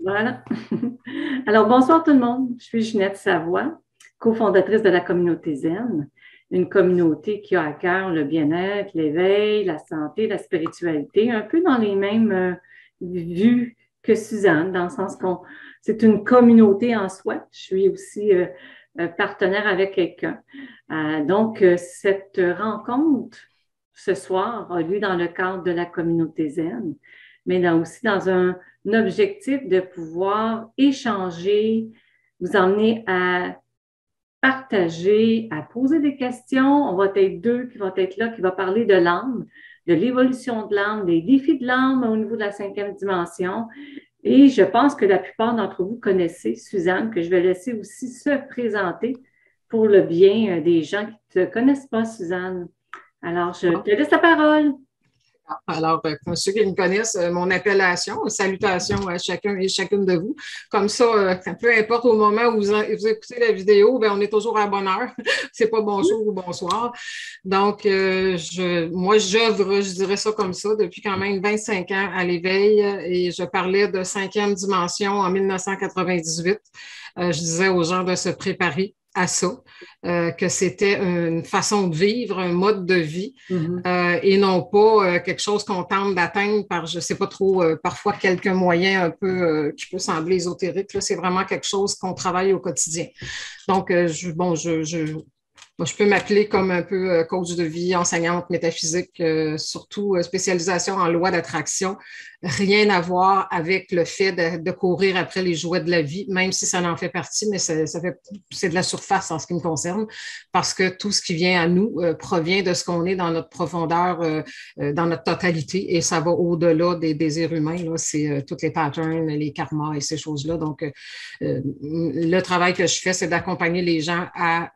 Voilà. Alors, bonsoir tout le monde. Je suis Ginette Savoie, cofondatrice de la communauté Zen, une communauté qui a à cœur le bien-être, l'éveil, la santé, la spiritualité, un peu dans les mêmes vues que Suzanne, dans le sens qu'on c'est une communauté en soi. Je suis aussi partenaire avec quelqu'un. Donc, cette rencontre ce soir a lieu dans le cadre de la communauté Zen, mais aussi dans un objectif de pouvoir échanger, vous emmener à partager, à poser des questions. On va être deux qui vont être là, qui va parler de l'âme, de l'évolution de l'âme, des défis de l'âme au niveau de la cinquième dimension. Et je pense que la plupart d'entre vous connaissez Suzanne, que je vais laisser aussi se présenter pour le bien des gens qui ne te connaissent pas, Suzanne. Alors, je te laisse la parole. Alors, pour ceux qui me connaissent, mon appellation, salutations à chacun et chacune de vous. Comme ça, peu importe au moment où vous écoutez la vidéo, bien, on est toujours à bonne heure. C'est pas bonjour ou bonsoir. Donc, moi, j'œuvre, je dirais ça comme ça, depuis quand même 25 ans à l'éveil et je parlais de cinquième dimension en 1998. Je disais aux gens de se préparer à ça, que c'était une façon de vivre, un mode de vie, et non pas quelque chose qu'on tente d'atteindre par, je ne sais pas trop, parfois quelques moyens un peu qui peut sembler ésotériques. C'est vraiment quelque chose qu'on travaille au quotidien. Donc, moi, je peux m'appeler comme un peu coach de vie, enseignante métaphysique, surtout spécialisation en loi d'attraction. Rien à voir avec le fait de courir après les jouets de la vie, même si ça en fait partie, mais c'est de la surface en ce qui me concerne, parce que tout ce qui vient à nous provient de ce qu'on est dans notre profondeur, dans notre totalité, et ça va au-delà des désirs humains. C'est tous les patterns, les karmas et ces choses-là. Donc, le travail que je fais, c'est d'accompagner les gens à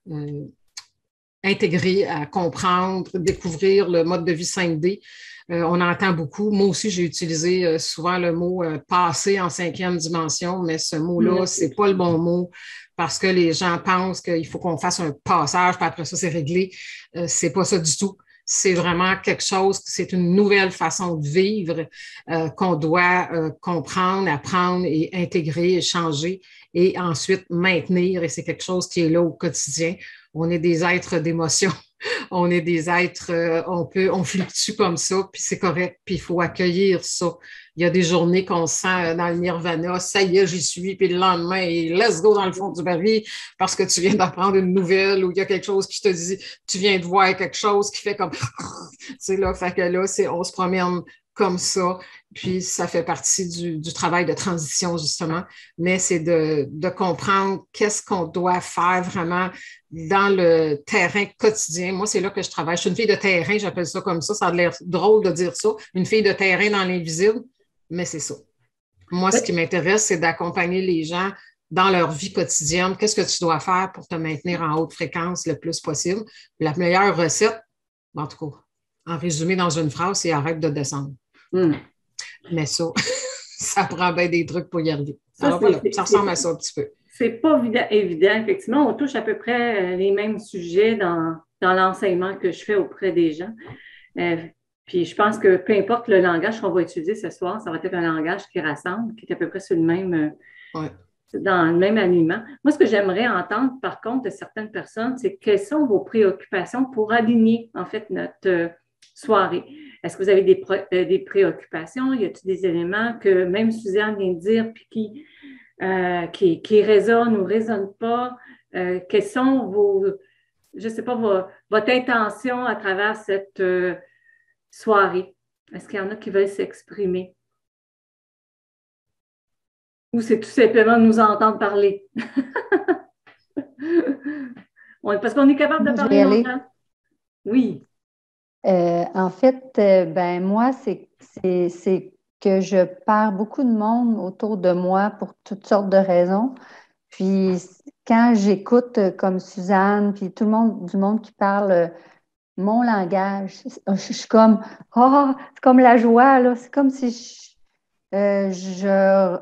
intégrer, à comprendre, découvrir le mode de vie 5D. On entend beaucoup. Moi aussi, j'ai utilisé souvent le mot passer en cinquième dimension, mais ce mot-là, c'est pas le bon mot parce que les gens pensent qu'il faut qu'on fasse un passage, puis après ça, c'est réglé. C'est pas ça du tout. C'est vraiment quelque chose, c'est une nouvelle façon de vivre qu'on doit comprendre, apprendre et intégrer, et changer et ensuite maintenir. Et c'est quelque chose qui est là au quotidien. On est des êtres d'émotion. On est des êtres, on fluctue comme ça, puis c'est correct, puis il faut accueillir ça. Il y a des journées qu'on se sent dans le nirvana, ça y est, j'y suis, puis le lendemain, et let's go dans le fond du baril parce que tu viens d'apprendre une nouvelle ou il y a quelque chose qui te dit, tu viens de voir quelque chose qui fait comme, tu sais, là, fait que là, on se promène comme ça. Puis, ça fait partie du travail de transition, justement, mais c'est de comprendre qu'est-ce qu'on doit faire vraiment dans le terrain quotidien. Moi, c'est là que je travaille. Je suis une fille de terrain, j'appelle ça comme ça. Ça a l'air drôle de dire ça. Une fille de terrain dans l'invisible, mais c'est ça. Moi, ce qui m'intéresse, c'est d'accompagner les gens dans leur vie quotidienne. Qu'est-ce que tu dois faire pour te maintenir en haute fréquence le plus possible? La meilleure recette, en tout cas, en résumé dans une phrase, c'est arrête de descendre. Mais ça, ça prend bien des trucs pour y arriver. Alors voilà, ça ressemble à ça un petit peu. C'est pas évident, effectivement. On touche à peu près les mêmes sujets dans l'enseignement que je fais auprès des gens. Puis je pense que peu importe le langage qu'on va utiliser ce soir, ça va être un langage qui rassemble, qui est à peu près sur le même, dans le même alignement. Moi, ce que j'aimerais entendre, par contre, de certaines personnes, c'est quelles sont vos préoccupations pour aligner, en fait, notre soirée. Est-ce que vous avez des préoccupations? Y a-t-il des éléments que même Suzanne vient de dire, puis qui résonnent ou ne résonnent pas? Quelles sont je ne sais pas, votre intention à travers cette soirée? Est-ce qu'il y en a qui veulent s'exprimer? Ou c'est tout simplement nous entendre parler? Parce qu'on est capable de parler longtemps. Oui. En fait, ben moi, c'est que je perds beaucoup de monde autour de moi pour toutes sortes de raisons. Puis quand j'écoute comme Suzanne, puis tout le monde, du monde qui parle mon langage, je suis comme, c'est comme la joie, là. C'est comme si je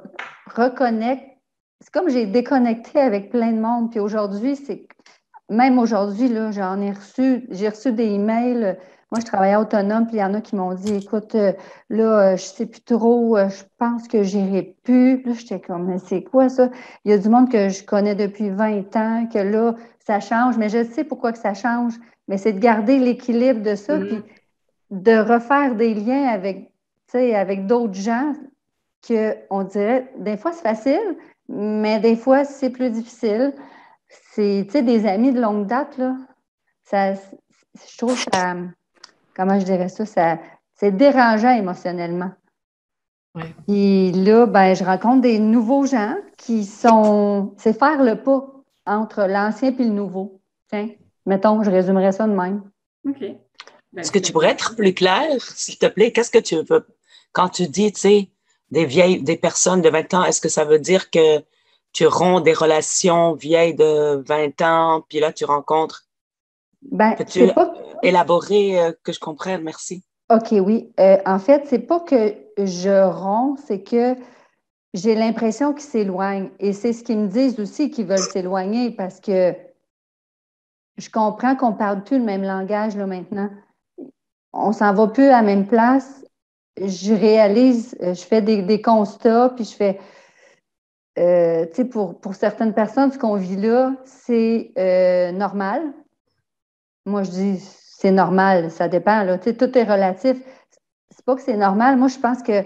reconnecte. C'est comme j'ai déconnecté avec plein de monde. Puis aujourd'hui, même aujourd'hui, là, j'ai reçu des emails. Moi, je travaillais autonome, puis il y en a qui m'ont dit, écoute, là, je sais plus trop, je pense que j'irai plus. Puis là, j'étais comme, mais c'est quoi ça? Il y a du monde que je connais depuis 20 ans, que là, ça change, mais je sais pourquoi que ça change. Mais c'est de garder l'équilibre de ça, puis de refaire des liens avec, tu sais, avec d'autres gens qu'on dirait, des fois, c'est facile, mais des fois, c'est plus difficile. C'est, tu sais, des amis de longue date, là, ça, je trouve ça, comment je dirais ça, c'est dérangeant émotionnellement. Ouais. Puis là, ben, je rencontre des nouveaux gens c'est faire le pas entre l'ancien et le nouveau. Tiens, mettons, je résumerais ça de même. OK. Ben, Est-ce que tu pourrais être plus clair, s'il te plaît? Qu'est-ce que tu veux? Quand tu dis, tu sais, des personnes de 20 ans, est-ce que ça veut dire que tu romps des relations vieilles de 20 ans, puis là, tu rencontres? Ben, Peux-tu c'est pas... élaborer que je comprenne? Merci. OK, oui. En fait, c'est pas que je romps, c'est que j'ai l'impression qu'ils s'éloignent. Et c'est ce qu'ils me disent aussi, qu'ils veulent s'éloigner parce que je comprends qu'on parle plus le même langage là maintenant. On s'en va plus à la même place. Je réalise, je fais des constats, puis je fais, tu sais, pour certaines personnes, ce qu'on vit là, c'est normal. Moi, je dis, c'est normal, ça dépend, là. Tu sais, tout est relatif. C'est pas que c'est normal. Moi, je pense que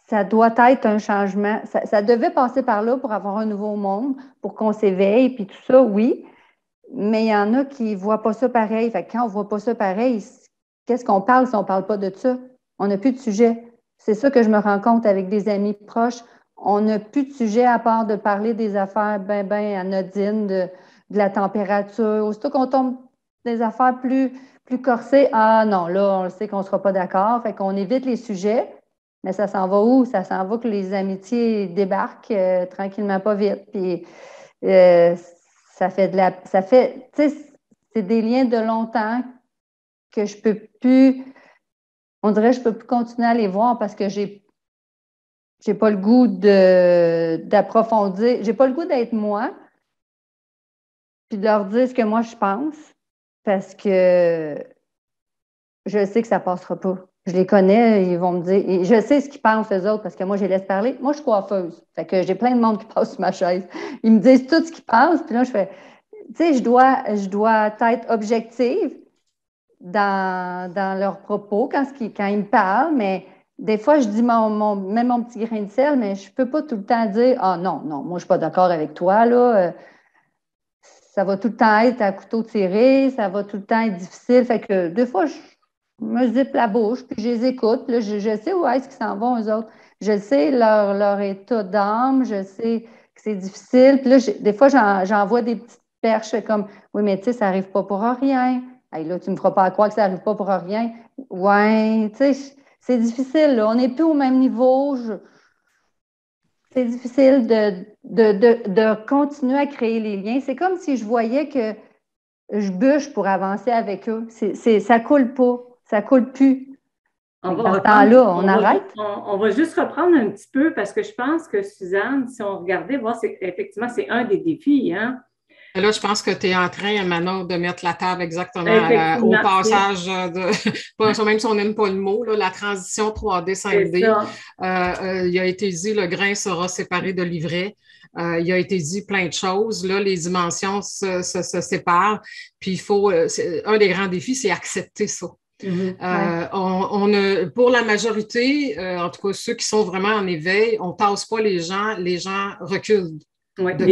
ça doit être un changement. Ça devait passer par là pour avoir un nouveau monde, pour qu'on s'éveille, puis tout ça, oui. Mais il y en a qui ne voient pas ça pareil. Fait que quand on ne voit pas ça pareil, qu'est-ce qu'on parle si on ne parle pas de ça? On n'a plus de sujet. C'est ça que je me rends compte avec des amis proches. On n'a plus de sujet à part de parler des affaires ben anodines, de la température. Aussitôt qu'on tombe des affaires plus corsées, ah non, là, on le sait qu'on ne sera pas d'accord. Fait qu'on évite les sujets. Mais ça s'en va où? Ça s'en va que les amitiés débarquent tranquillement, pas vite. Puis euh, tu sais, c'est des liens de longtemps que je peux plus, on dirait que je peux plus continuer à les voir parce que j'ai pas le goût d'approfondir, j'ai pas le goût d'être moi, puis de leur dire ce que moi je pense parce que je sais que ça passera pas. Je les connais, ils vont me dire, et je sais ce qu'ils pensent eux autres parce que moi, je les laisse parler. Moi, je suis coiffeuse. Fait que j'ai plein de monde qui passe sur ma chaise. Ils me disent tout ce qu'ils pensent, puis là, je fais, tu sais, je dois être objective dans leurs propos quand ils me parlent, mais des fois, je dis même mon petit grain de sel, mais je ne peux pas tout le temps dire, ah non, non, moi, je ne suis pas d'accord avec toi, là. Ça va tout le temps être à couteau tiré, ça va tout le temps être difficile. Fait que des fois, je me zippe la bouche, puis je les écoute. Puis là, je sais où est-ce qu'ils s'en vont, eux autres. Je sais leur état d'âme, je sais que c'est difficile. Puis là, des fois, j'envoie des petites perches comme, oui, mais tu sais, ça n'arrive pas pour rien. Hey, là, tu ne me feras pas croire que ça n'arrive pas pour rien. Ouais, tu sais, c'est difficile, là. On n'est plus au même niveau. C'est difficile de continuer à créer les liens. C'est comme si je voyais que je bûche pour avancer avec eux. Ça coule pas, ça coule plus. On va Dans ce reprendre, temps-là, on arrête. on va juste reprendre un petit peu parce que je pense que Suzanne, si on regardait, voir, effectivement, c'est un des défis, hein? Là, je pense que tu es en train, Manon, de mettre la table exactement au Effectivement, passage même si on n'aime pas le mot, là, la transition 3D, 5D. Il a été dit, le grain sera séparé de l'ivraie. Il a été dit plein de choses. Là, les dimensions se séparent. Puis il faut, un des grands défis, c'est accepter ça. Pour la majorité, en tout cas ceux qui sont vraiment en éveil, on ne tasse pas les gens reculent. Oui, de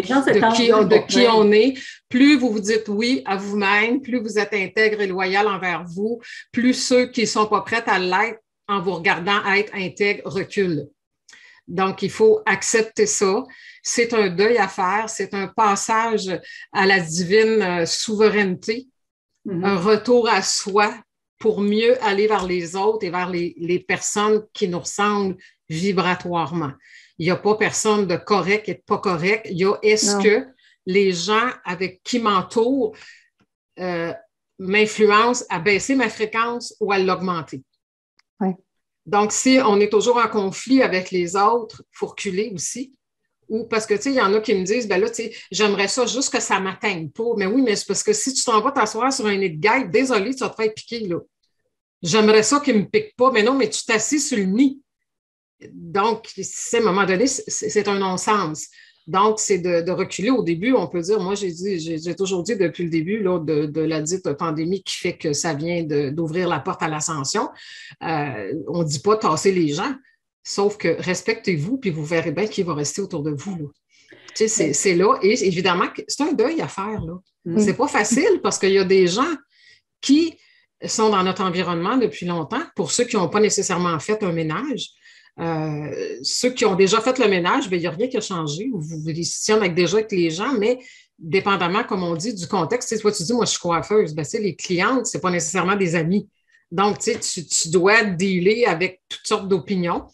qui on est. Plus vous vous dites oui à vous-même, plus vous êtes intègre et loyal envers vous, plus ceux qui ne sont pas prêts à l'être en vous regardant être intègre reculent. Donc, il faut accepter ça. C'est un deuil à faire, c'est un passage à la divine souveraineté, un retour à soi pour mieux aller vers les autres et vers les personnes qui nous ressemblent vibratoirement. Il n'y a pas personne de correct et de pas correct. Il y a est-ce que les gens avec qui m'entourent m'influencent à baisser ma fréquence ou à l'augmenter. Ouais. Donc, si on est toujours en conflit avec les autres, il faut reculer aussi Ou parce que, tu sais, il y en a qui me disent, ben là, tu sais, j'aimerais ça juste que ça ne m'atteigne pas. Mais oui, mais c'est parce que si tu t'en vas t'asseoir sur un nid de guêpe, désolé, tu vas te faire piquer, là. J'aimerais ça qu'il ne me pique pas. Mais non, mais tu t'assis sur le nid. Donc, à un moment donné, c'est un non-sens. Donc, c'est de reculer au début. On peut dire, moi, j'ai toujours dit depuis le début là, de la dite pandémie qui fait que ça vient d'ouvrir la porte à l'ascension. On ne dit pas tasser les gens, sauf que respectez-vous, puis vous verrez bien qui va rester autour de vous. Là. Tu sais, c'est là. Et évidemment, c'est un deuil à faire. Là. C'est pas facile parce qu'il y a des gens qui sont dans notre environnement depuis longtemps, pour ceux qui n'ont pas nécessairement fait un ménage. Ceux qui ont déjà fait le ménage, bien, il n'y a rien qui a changé. Vous décidez déjà avec les gens, mais dépendamment, comme on dit, du contexte, toi, tu dis, moi, je suis coiffeuse. Bien, les clientes, ce n'est pas nécessairement des amis. Donc, tu dois dealer avec toutes sortes d'opinions.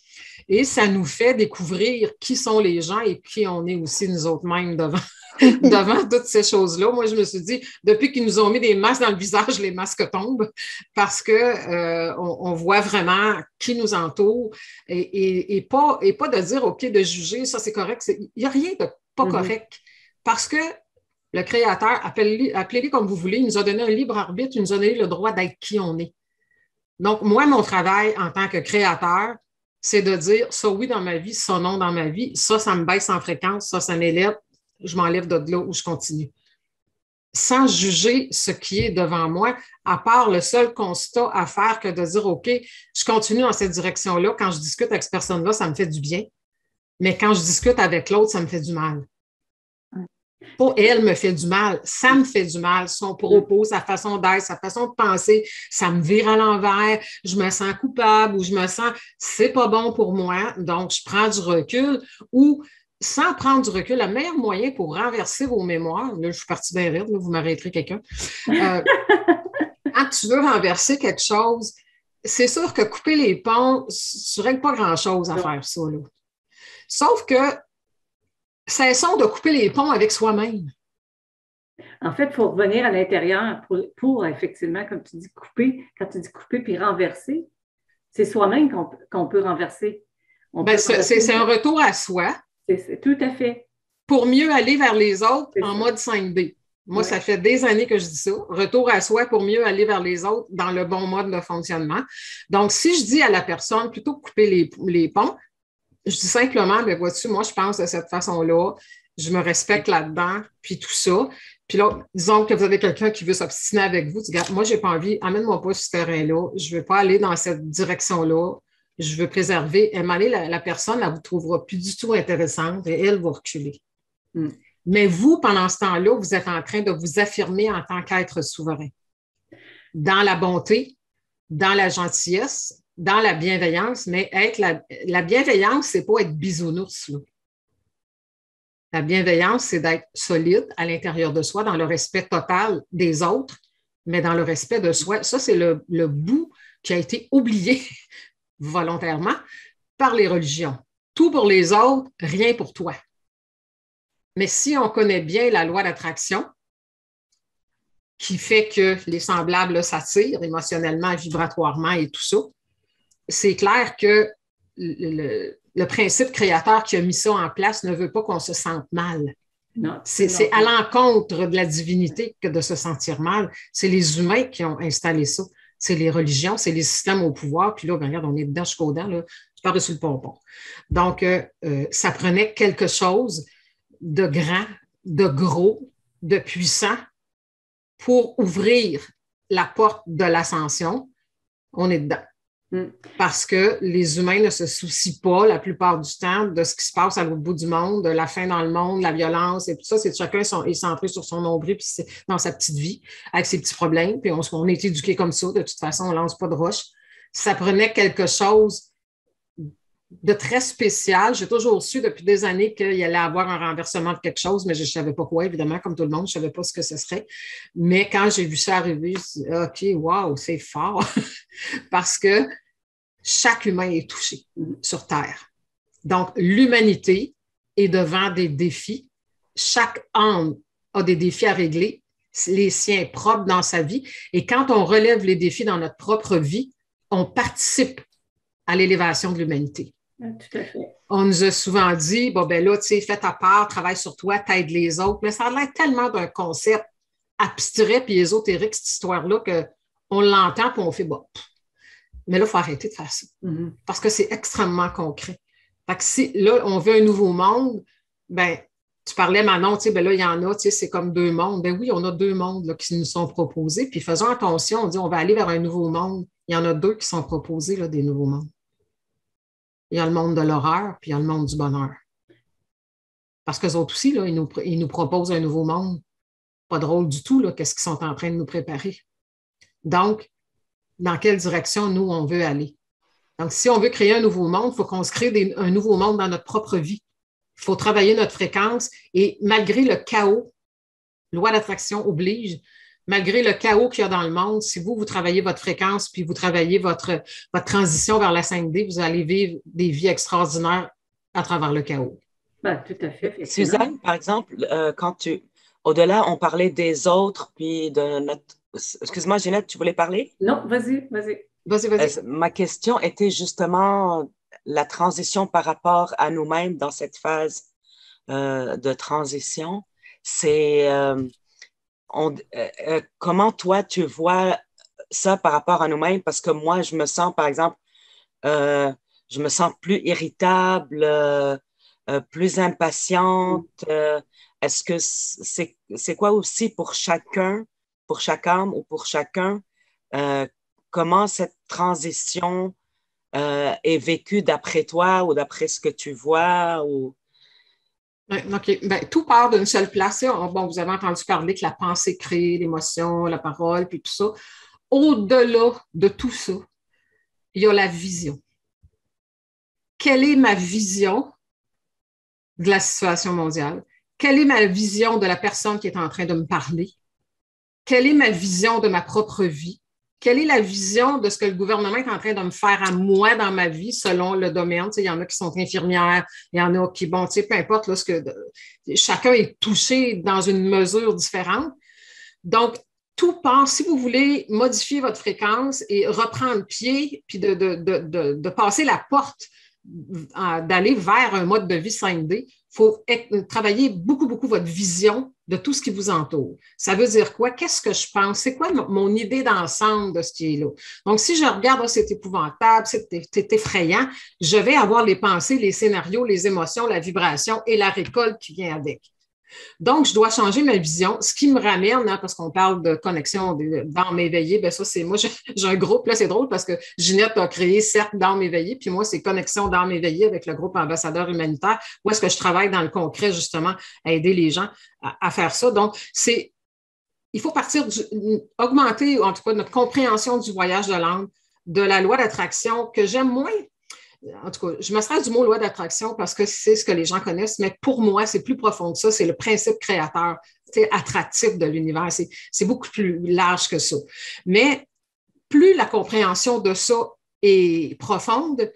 Et ça nous fait découvrir qui sont les gens et qui on est aussi nous autres mêmes devant toutes ces choses-là. Moi, je me suis dit, depuis qu'ils nous ont mis des masques dans le visage, les masques tombent parce que on voit vraiment qui nous entoure et pas de dire, OK, de juger, ça c'est correct. Il n'y a rien de pas correct parce que le Créateur, appelez-les comme vous voulez, il nous a donné un libre arbitre, il nous a donné le droit d'être qui on est. Donc, moi, mon travail en tant que créateur, c'est de dire ça oui dans ma vie, ça non dans ma vie, ça me baisse en fréquence, ça m'élève, je m'enlève de là où je continue. Sans juger ce qui est devant moi, à part le seul constat à faire que de dire, OK, je continue dans cette direction-là. Quand je discute avec cette personne-là, ça me fait du bien. Mais quand je discute avec l'autre, ça me fait du mal. Pas elle me fait du mal, ça me fait du mal. Son propos, sa façon d'être, sa façon de penser, ça me vire à l'envers, je me sens coupable ou je me sens, c'est pas bon pour moi, donc je prends du recul ou sans prendre du recul, le meilleur moyen pour renverser vos mémoires, là, je suis partie bien rire, là, vous m'arrêterez quelqu'un. Quand tu veux renverser quelque chose, c'est sûr que couper les ponts, tu ne règles pas grand-chose à faire ça. Là. Sauf que cessons de couper les ponts avec soi-même. En fait, il faut revenir à l'intérieur pour effectivement, comme tu dis, couper. Quand tu dis couper puis renverser, c'est soi-même qu'on peut renverser. C'est un retour à soi. Tout à fait. Pour mieux aller vers les autres en mode 5D. Moi, ça fait des années que je dis ça. Retour à soi pour mieux aller vers les autres dans le bon mode de fonctionnement. Donc, si je dis à la personne, plutôt que couper les ponts, je dis simplement, bien, vois-tu, moi, je pense de cette façon-là, je me respecte là-dedans, puis tout ça. Puis là, disons que vous avez quelqu'un qui veut s'obstiner avec vous, tu dis, moi, j'ai pas envie, amène-moi pas sur ce terrain-là, je veux pas aller dans cette direction-là, je veux préserver. La personne, elle ne vous trouvera plus du tout intéressante et elle va reculer. Mais vous, pendant ce temps-là, vous êtes en train de vous affirmer en tant qu'être souverain. Dans la bonté, dans la gentillesse, dans la bienveillance, mais la bienveillance, c'est pas être bisounours. Là. La bienveillance, c'est d'être solide à l'intérieur de soi, dans le respect total des autres, mais dans le respect de soi. Ça, c'est le bout qui a été oublié volontairement par les religions. Tout pour les autres, rien pour toi. Mais si on connaît bien la loi d'attraction, qui fait que les semblables s'attirent émotionnellement, vibratoirement et tout ça, c'est clair que le principe créateur qui a mis ça en place ne veut pas qu'on se sente mal. Non, c'est à l'encontre de la divinité que de se sentir mal. C'est les humains qui ont installé ça. C'est les religions, c'est les systèmes au pouvoir. Puis là, ben, regarde, on est dedans jusqu'aux dents, là, je pars dessus le pompon. Donc, ça prenait quelque chose de grand, de gros, de puissant pour ouvrir la porte de l'ascension. On est dedans. Parce que les humains ne se soucient pas la plupart du temps de ce qui se passe à l'autre bout du monde, de la faim dans le monde, la violence et tout ça. C'est chacun est centré sur son nombril puis c'est dans sa petite vie avec ses petits problèmes. Puis on est éduqué comme ça. De toute façon, on ne lance pas de roche. Ça prenait quelque chose de très spécial. J'ai toujours su depuis des années qu'il y allait avoir un renversement de quelque chose, mais je ne savais pas quoi, évidemment, comme tout le monde, je ne savais pas ce que ce serait. Mais quand j'ai vu ça arriver, je me suis dit, OK, wow, c'est fort. Parce que chaque humain est touché sur Terre. Donc, l'humanité est devant des défis. Chaque âme a des défis à régler, les siens propres dans sa vie. Et quand on relève les défis dans notre propre vie, on participe à l'élévation de l'humanité. Tout à fait. On nous a souvent dit, bon, ben là, tu sais, fais ta part, travaille sur toi, t'aides les autres. Mais ça a l'air tellement d'un concept abstrait puis ésotérique, cette histoire-là, qu'on l'entend puis on fait, bon. Mais là, il faut arrêter de faire ça. Parce que c'est extrêmement concret. Fait que si, là, on veut un nouveau monde, ben, tu parlais, Manon, tu sais, ben là, il y en a, tu sais, c'est comme deux mondes. Ben oui, on a deux mondes là, qui nous sont proposés. Puis faisons attention, on dit, on va aller vers un nouveau monde. Il y en a deux qui sont proposés, là, des nouveaux mondes. Il y a le monde de l'horreur, puis il y a le monde du bonheur. Parce qu'eux autres aussi, là, ils nous proposent un nouveau monde. Pas drôle du tout, là, qu'est-ce qu'ils sont en train de nous préparer. Donc, dans quelle direction, nous, on veut aller? Donc, si on veut créer un nouveau monde, il faut qu'on se crée un nouveau monde dans notre propre vie. Il faut travailler notre fréquence et malgré le chaos, loi d'attraction oblige, malgré le chaos qu'il y a dans le monde, si vous travaillez votre fréquence puis vous travaillez votre transition vers la 5D, vous allez vivre des vies extraordinaires à travers le chaos. Ben, tout à fait. Suzanne, par exemple, au-delà, on parlait des autres, puis de notre... Excuse-moi, Ginette, tu voulais parler? Non, vas-y. Vas-y. Ma question était justement la transition par rapport à nous-mêmes dans cette phase de transition. C'est comment toi, tu vois ça par rapport à nous-mêmes? Parce que moi, je me sens, par exemple, je me sens plus irritable, plus impatiente. Est-ce que c'est quoi aussi pour chacun, pour chaque âme ou pour chacun, comment cette transition est vécue d'après toi ou d'après ce que tu vois? Ou... OK. Ben, tout part d'une seule place. Bon, vous avez entendu parler que la pensée crée l'émotion, la parole, puis tout ça. Au-delà de tout ça, il y a la vision. Quelle est ma vision de la situation mondiale? Quelle est ma vision de la personne qui est en train de me parler? Quelle est ma vision de ma propre vie? Quelle est la vision de ce que le gouvernement est en train de me faire à moi dans ma vie selon le domaine? Tu sais, il y en a qui sont infirmières, il y en a qui, bon, tu sais, peu importe, là, chacun est touché dans une mesure différente. Donc, tout part, si vous voulez modifier votre fréquence et reprendre pied, puis de passer la porte, d'aller vers un mode de vie 5D, il faut travailler beaucoup, beaucoup votre vision de tout ce qui vous entoure. Ça veut dire quoi? Qu'est-ce que je pense? C'est quoi mon idée d'ensemble de ce qui est là? Donc, si je regarde, c'est épouvantable, c'est effrayant, je vais avoir les pensées, les scénarios, les émotions, la vibration et la récolte qui vient avec. Donc, je dois changer ma vision, ce qui me ramène, parce qu'on parle de connexion d'âme éveillée, ben ça, c'est moi, j'ai un groupe, là, c'est drôle parce que Ginette a créé Cercle d'âme éveillée, puis moi, c'est Connexion d'âme éveillée avec le groupe Ambassadeur humanitaire, où est-ce que je travaille dans le concret, justement, à aider les gens à faire ça. Donc, il faut augmenter, en tout cas, notre compréhension du voyage de l'âme, de la loi d'attraction, que j'aime moins. En tout cas, je me sers du mot loi d'attraction parce que c'est ce que les gens connaissent, mais pour moi, c'est plus profond que ça. C'est le principe créateur, c'est attractif de l'univers. C'est beaucoup plus large que ça. Mais plus la compréhension de ça est profonde,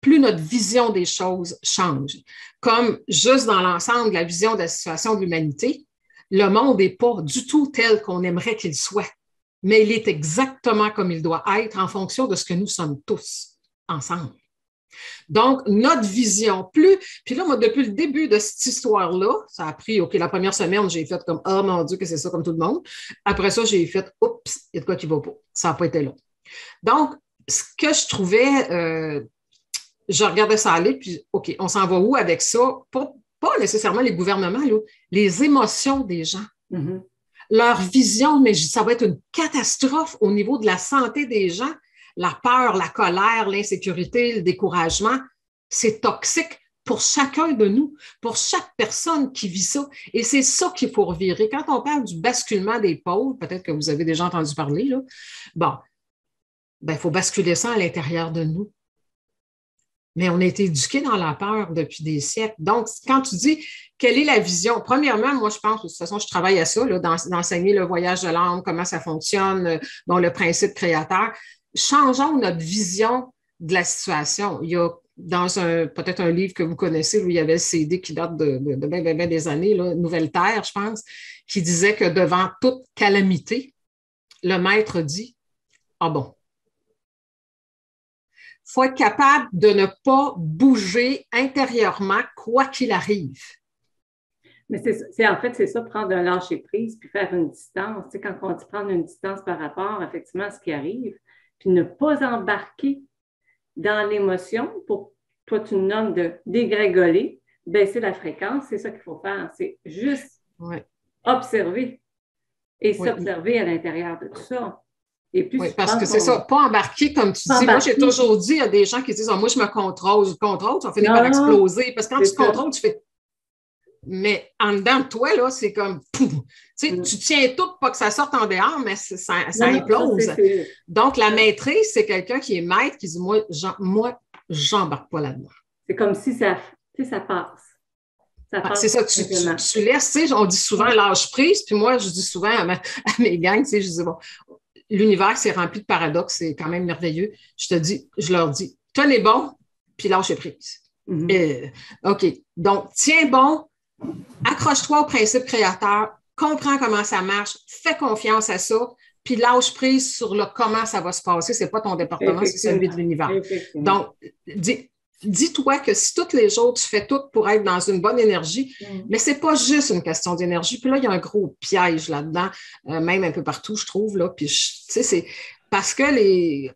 plus notre vision des choses change. Comme juste dans l'ensemble de la vision de la situation de l'humanité, le monde n'est pas du tout tel qu'on aimerait qu'il soit, mais il est exactement comme il doit être en fonction de ce que nous sommes tous ensemble. Donc, notre vision, puis là, moi, depuis le début de cette histoire-là, ça a pris, OK, la première semaine, j'ai fait comme, oh mon Dieu, que c'est ça comme tout le monde. Après ça, j'ai fait, oups, il y a de quoi qui va pas. Ça n'a pas été long. Donc, ce que je trouvais, je regardais ça aller, puis OK, on s'en va où avec ça? Pas nécessairement les gouvernements, là, les émotions des gens. Mm-hmm. Leur vision, mais ça va être une catastrophe au niveau de la santé des gens. La peur, la colère, l'insécurité, le découragement, c'est toxique pour chacun de nous, pour chaque personne qui vit ça. Et c'est ça qu'il faut revirer. Quand on parle du basculement des pôles, peut-être que vous avez déjà entendu parler, là, bon, ben, il faut basculer ça à l'intérieur de nous. Mais on a été éduqués dans la peur depuis des siècles. Donc, quand tu dis quelle est la vision, premièrement, moi, je pense, de toute façon, je travaille à ça, là, d'enseigner le voyage de l'âme, comment ça fonctionne, bon, le principe créateur. Changeons notre vision de la situation. Il y a peut-être un livre que vous connaissez, où il y avait le CD qui date de bien des années, là, Nouvelle Terre, je pense, qui disait que devant toute calamité, le maître dit « Ah bon ». faut être capable de ne pas bouger intérieurement, quoi qu'il arrive. Mais en fait, c'est ça, prendre un lâcher-prise puis faire une distance. Tu sais, quand on dit prendre une distance par rapport, effectivement, à ce qui arrive, puis ne pas embarquer dans l'émotion pour, toi, tu nommes de dégringoler, baisser la fréquence, c'est ça qu'il faut faire. C'est juste observer et s'observer à l'intérieur de tout ça. Et puis, parce que c'est ça, pas embarquer comme tu dis. Moi, j'ai toujours dit, il y a des gens qui disent, moi, je me contrôle, tu vas finir par exploser. Parce que quand tu te contrôles, tu fais... Mais en dedans de toi, là, c'est comme... Tu sais, tu tiens tout pour pas que ça sorte en dehors, mais ça implose. Donc, la maîtrise, c'est quelqu'un qui est maître, qui dit, moi, j'embarque pas là-dedans. C'est comme si ça passe. C'est ça, tu laisses, tu sais, on dit souvent lâche prise, puis moi, je dis souvent à mes gangs, tu sais, je dis, bon, l'univers, c'est rempli de paradoxes, c'est quand même merveilleux. Je leur dis, tenez bon, puis lâchez prise. OK. Donc, tiens bon, accroche-toi au principe créateur, comprends comment ça marche, fais confiance à ça, puis lâche prise sur le comment ça va se passer. C'est pas ton département, c'est celui de l'univers. Donc, dis-toi que si tous les jours, tu fais tout pour être dans une bonne énergie, mais c'est pas juste une question d'énergie. Puis là, il y a un gros piège là-dedans, même un peu partout, je trouve. Là. Puis, tu sais, c'est parce que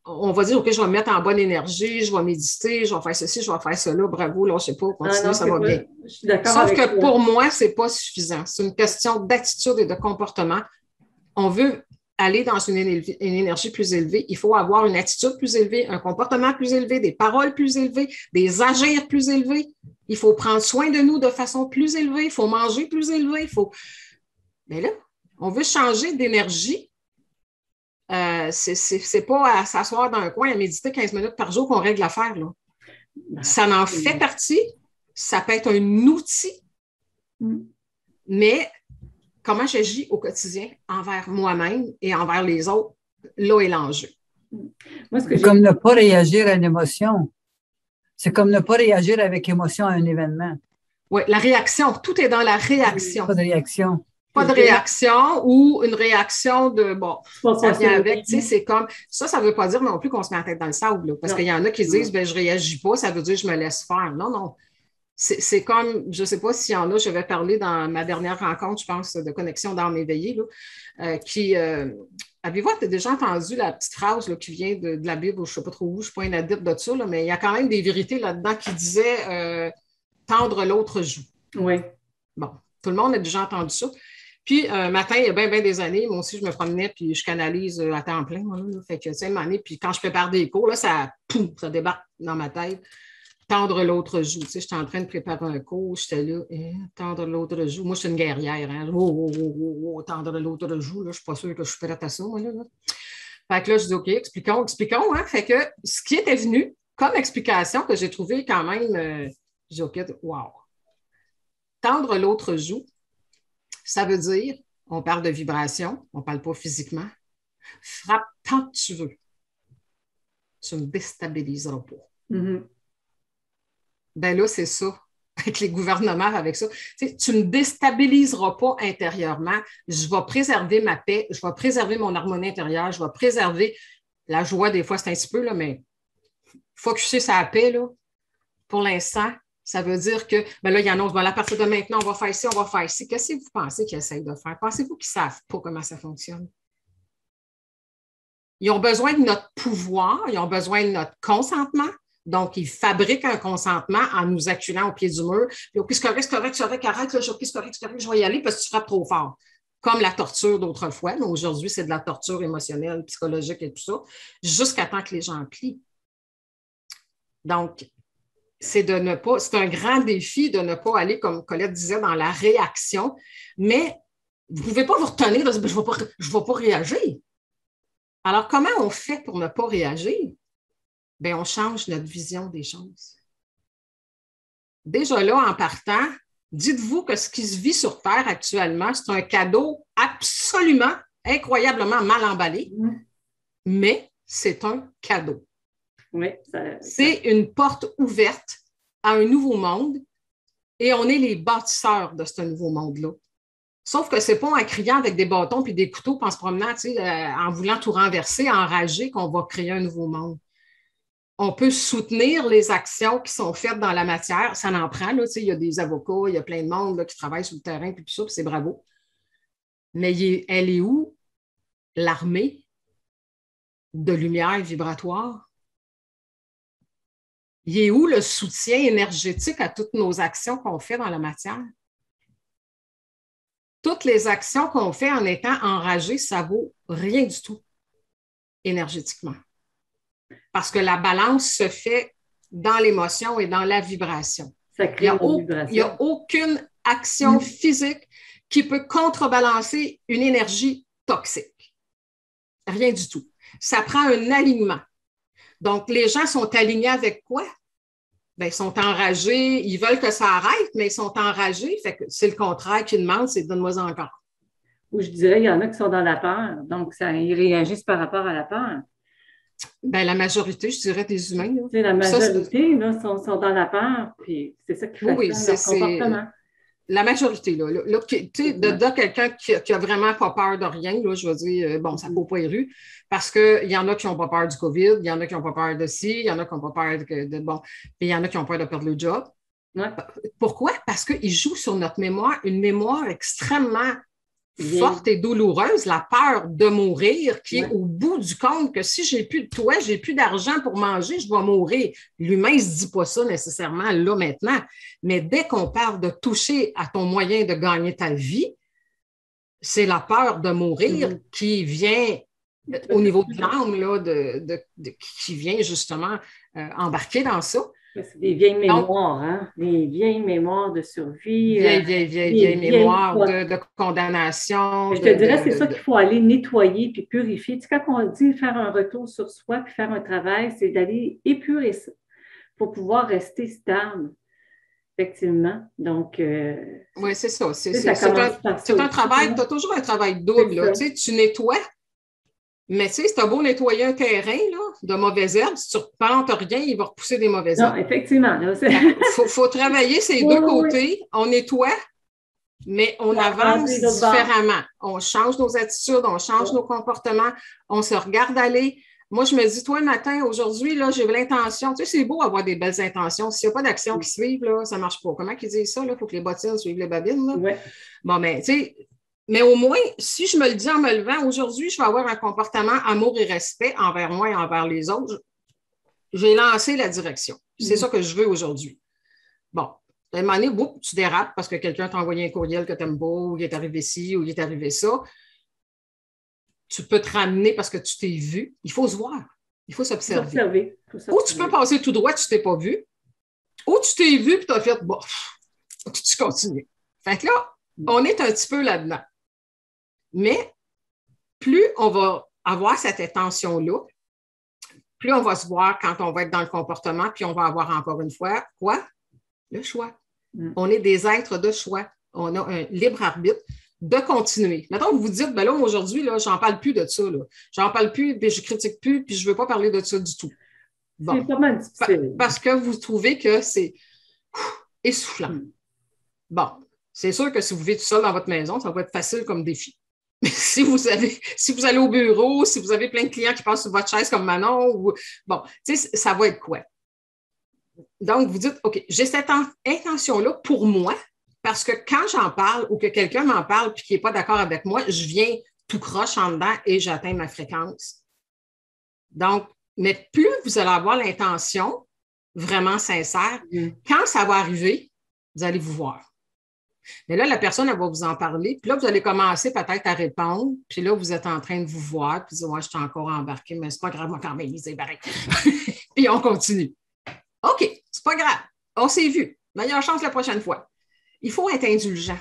on va dire, OK, je vais me mettre en bonne énergie, je vais méditer, je vais faire ceci, je vais faire cela, bravo, là, je sais pas, continue, ça va bien. Je suis d'accord Sauf avec que toi. pour moi, c'est pas suffisant. C'est une question d'attitude et de comportement. On veut aller dans une énergie plus élevée, il faut avoir une attitude plus élevée, un comportement plus élevé, des paroles plus élevées, des agirs plus élevés. Il faut prendre soin de nous de façon plus élevée, il faut manger plus élevé, Mais là, on veut changer d'énergie. C'est pas à s'asseoir dans un coin à méditer 15 minutes par jour qu'on règle l'affaire. Là. Ça en fait partie, ça peut être un outil, mais comment j'agis au quotidien envers moi-même et envers les autres, là est l'enjeu. C'est comme ne pas réagir à une émotion. C'est comme ne pas réagir avec émotion à un événement. Oui, la réaction, tout est dans la réaction. Pas de réaction. Pas de réaction ou une réaction de, bon, ça vient avec, tu sais, c'est comme, ça veut pas dire non plus qu'on se met la tête dans le sable, là, parce qu'il y en a qui disent, ben je réagis pas, ça veut dire je me laisse faire. Non. C'est comme, je ne sais pas s'il y en a, je vais parler dans ma dernière rencontre, je pense, de connexion d'âme éveillée, avez-vous déjà entendu la petite phrase là, qui vient de la Bible, je ne sais pas trop où, je ne suis pas une adepte de ça, là, mais il y a quand même des vérités là-dedans qui disaient tendre l'autre joue. Oui. Bon, tout le monde a déjà entendu ça. Puis, un matin, il y a bien des années, moi aussi, je me promenais, puis je canalise à temps plein. Moi, là, fait que, tu sais, une année, puis quand je prépare des cours, là, ça débarque dans ma tête. Tendre l'autre joue. Tu sais, j'étais en train de préparer un cours, j'étais là, tendre l'autre joue. Moi, je suis une guerrière, hein. Tendre l'autre joue, là, je ne suis pas sûre que je suis prête à ça, moi, là. Fait que là, je dis, OK, expliquons, hein. Fait que ce qui était venu comme explication que j'ai trouvé quand même, je dis, OK, wow. Tendre l'autre joue, ça veut dire, on parle de vibration, on ne parle pas physiquement. Frappe tant que tu veux. Tu ne déstabiliseras pas. Ben là, c'est ça, avec les gouvernements, avec ça. Tu ne déstabiliseras pas intérieurement. Je vais préserver ma paix, je vais préserver mon harmonie intérieure, je vais préserver la joie. Des fois, c'est un petit peu, là, mais focusser sur la paix, là, pour l'instant, ça veut dire que, ben là, il y en a, bon, à partir de maintenant, on va faire ci, on va faire ci. Qu'est-ce que vous pensez qu'ils essayent de faire? Pensez-vous qu'ils ne savent pas comment ça fonctionne? Ils ont besoin de notre pouvoir, ils ont besoin de notre consentement. Donc, ils fabriquent un consentement en nous acculant au pied du mur. Puis, OK, c'est correct, arrête, là, c'est correct, je vais y aller parce que tu frappes trop fort. Comme la torture d'autrefois, mais aujourd'hui, c'est de la torture émotionnelle, psychologique et tout ça, jusqu'à temps que les gens plient. Donc, c'est un grand défi de ne pas aller, comme Colette disait, dans la réaction, mais vous ne pouvez pas vous retenir de dire, je ne vais pas réagir. Alors, comment on fait pour ne pas réagir? Bien, on change notre vision des choses. Déjà là, en partant, dites-vous que ce qui se vit sur Terre actuellement, c'est un cadeau absolument, incroyablement mal emballé, mais c'est un cadeau. Oui, c'est une porte ouverte à un nouveau monde et on est les bâtisseurs de ce nouveau monde-là. Sauf que ce n'est pas en criant avec des bâtons puis des couteaux puis en se promenant, en voulant tout renverser, enragé, qu'on va créer un nouveau monde. On peut soutenir les actions qui sont faites dans la matière. Ça en prend, là, il y a des avocats, il y a plein de monde là, qui travaillent sur le terrain, puis tout ça, puis c'est bravo. Mais elle est où l'armée de lumière vibratoire? Il est où le soutien énergétique à toutes nos actions qu'on fait dans la matière? Toutes les actions qu'on fait en étant enragé, ça vaut rien du tout énergétiquement. Parce que la balance se fait dans l'émotion et dans la vibration. Ça crée une vibration. Il n'y a aucune action physique qui peut contrebalancer une énergie toxique. Rien du tout. Ça prend un alignement. Donc, les gens sont alignés avec quoi? Bien, ils sont enragés, ils veulent que ça arrête, mais ils sont enragés. Fait que c'est le contraire qu'ils demandent, c'est donne-moi encore. Ou je dirais, il y en a qui sont dans la peur, donc ils réagissent par rapport à la peur. Bien, la majorité, je dirais, des humains. Là. La majorité là, sont dans la peur, puis c'est ça qui fait leur comportement. La majorité, là de quelqu'un qui a vraiment pas peur de rien, là, je veux dire, bon, ça ne court pas les rues, parce qu'il y en a qui n'ont pas peur du COVID, il y en a qui n'ont pas peur de ci, il y en a qui n'ont pas peur bon, puis il y en a qui ont peur de perdre le job. Ouais. Pourquoi? Parce qu'ils jouent sur notre mémoire, une mémoire extrêmement forte et douloureuse, la peur de mourir, qui est au bout du compte que si j'ai plus de toit, j'ai plus d'argent pour manger, je vais mourir. L'humain ne se dit pas ça nécessairement là maintenant, mais dès qu'on parle de toucher à ton moyen de gagner ta vie, c'est la peur de mourir qui vient au niveau de l'âme, là, qui vient justement embarquer dans ça. C'est des vieilles mémoires, hein? Des vieilles mémoires de survie. Vieilles mémoires de condamnation. Je te dirais, c'est ça qu'il faut aller nettoyer puis purifier. Tu sais, quand on dit faire un retour sur soi puis faire un travail, c'est d'aller épurer ça pour pouvoir rester stable. Là. Donc, oui, c'est ça. C'est un travail, tu as toujours un travail double. Là. Tu sais, tu nettoies, mais tu sais, si tu as beau nettoyer un terrain là, de mauvaises herbes, si tu ne replantes rien, il va repousser des mauvaises herbes. Non, effectivement. Il faut travailler ces deux côtés. On nettoie, mais on avance différemment. On change nos attitudes, on change nos comportements, on se regarde aller. Moi, je me dis, toi, matin, aujourd'hui, là, j'ai l'intention. Tu sais, c'est beau avoir des belles intentions. S'il n'y a pas d'action qui suivent, là, ça ne marche pas. Comment ils disent ça? Il faut que les bottines suivent les babines. Là. Ouais. Bon, ben, tu sais, mais au moins, si je me le dis en me levant, aujourd'hui, je vais avoir un comportement amour et respect envers moi et envers les autres. J'ai lancé la direction. C'est ça que je veux aujourd'hui. Bon, à un moment donné, tu dérapes parce que quelqu'un t'a envoyé un courriel que tu n'aimes pas, ou il est arrivé ci, ou il est arrivé ça. Tu peux te ramener parce que tu t'es vu. Il faut se voir. Il faut s'observer. Ou tu peux passer tout droit, tu ne t'es pas vu. Ou tu t'es vu et tu as fait, bon, puis tu continues. Fait que là, on est un petit peu là-dedans. Mais plus on va avoir cette intention-là, plus on va se voir quand on va être dans le comportement, puis on va avoir encore une fois, quoi? Le choix. On est des êtres de choix. On a un libre arbitre de continuer. Maintenant, vous vous dites, ben là, aujourd'hui, là, j'en parle plus de ça. J'en parle plus, puis je critique plus, puis je veux pas parler de ça du tout. Bon. C'est pas mal difficile. Parce que vous trouvez que c'est essoufflant. Bon, c'est sûr que si vous vivez tout seul dans votre maison, ça va être facile comme défi. Mais si vous allez au bureau, si vous avez plein de clients qui passent sur votre chaise comme Manon, ou bon, tu sais, ça va être quoi? Donc, vous dites, OK, j'ai cette intention-là pour moi, parce que quand j'en parle ou que quelqu'un m'en parle et qu'il n'est pas d'accord avec moi, je viens tout croche en dedans et j'atteins ma fréquence. Donc, mais plus vous allez avoir l'intention vraiment sincère, quand ça va arriver, vous allez vous voir. Mais là, la personne, elle va vous en parler. Puis là, vous allez commencer peut-être à répondre. Puis là, vous êtes en train de vous voir. Puis dire, ouais, je suis encore embarqué, mais c'est pas grave, moi, quand même, lisez pareil. Puis on continue. OK, c'est pas grave. On s'est vu. Meilleure chance la prochaine fois. Il faut être indulgent.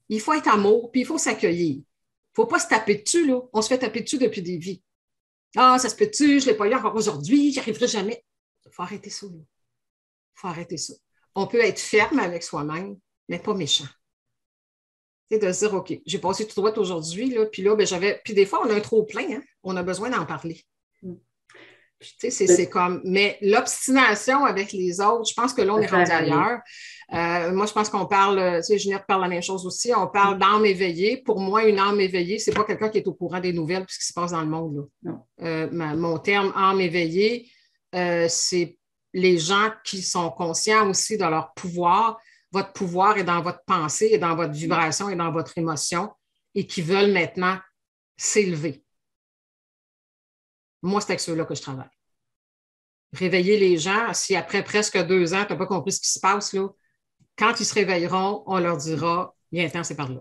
Il faut être amour, puis il faut s'accueillir. Il ne faut pas se taper dessus, là. On se fait taper dessus depuis des vies. Ah, ça se peut-tu, je ne l'ai pas eu encore aujourd'hui, j'y arriverai jamais. Il faut arrêter ça, là. Il faut arrêter ça. On peut être ferme avec soi-même, mais pas méchant. C'est de se dire, OK, j'ai passé tout droit aujourd'hui, là, puis là, ben, puis des fois, on a un trop-plein, hein? On a besoin d'en parler. Tu sais, c'est comme... Mais l'obstination avec les autres, je pense que là, on est rendu ailleurs. Moi, je pense qu'on parle... Tu sais, Ginette parle la même chose aussi. On parle d'âme éveillée. Pour moi, une âme éveillée, c'est pas quelqu'un qui est au courant des nouvelles puis ce qui se passe dans le monde. Là. Mon terme âme éveillée, c'est les gens qui sont conscients aussi de leur pouvoir. Votre pouvoir est dans votre pensée, est dans votre vibration, est dans votre émotion et qui veulent maintenant s'élever. Moi, c'est avec ceux-là que je travaille. Réveiller les gens, si après presque 2 ans, tu n'as pas compris ce qui se passe, là, quand ils se réveilleront, on leur dira, viens, attends, c'est par là.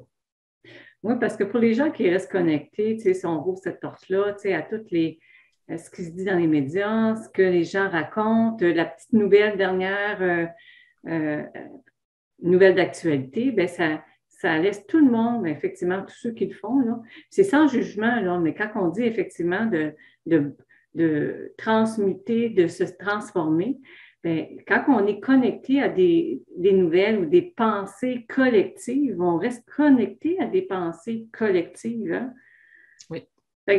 Oui, parce que pour les gens qui restent connectés, si on rouvre cette porte-là, à toutes les ce qui se dit dans les médias, ce que les gens racontent, la petite nouvelle dernière, nouvelle d'actualité, bien, ça laisse tout le monde, effectivement, tous ceux qui le font, là. C'est sans jugement, là, mais quand on dit effectivement de transmuter, de se transformer, bien, quand on est connecté à des nouvelles ou des pensées collectives, on reste connecté à des pensées collectives. Hein? Oui.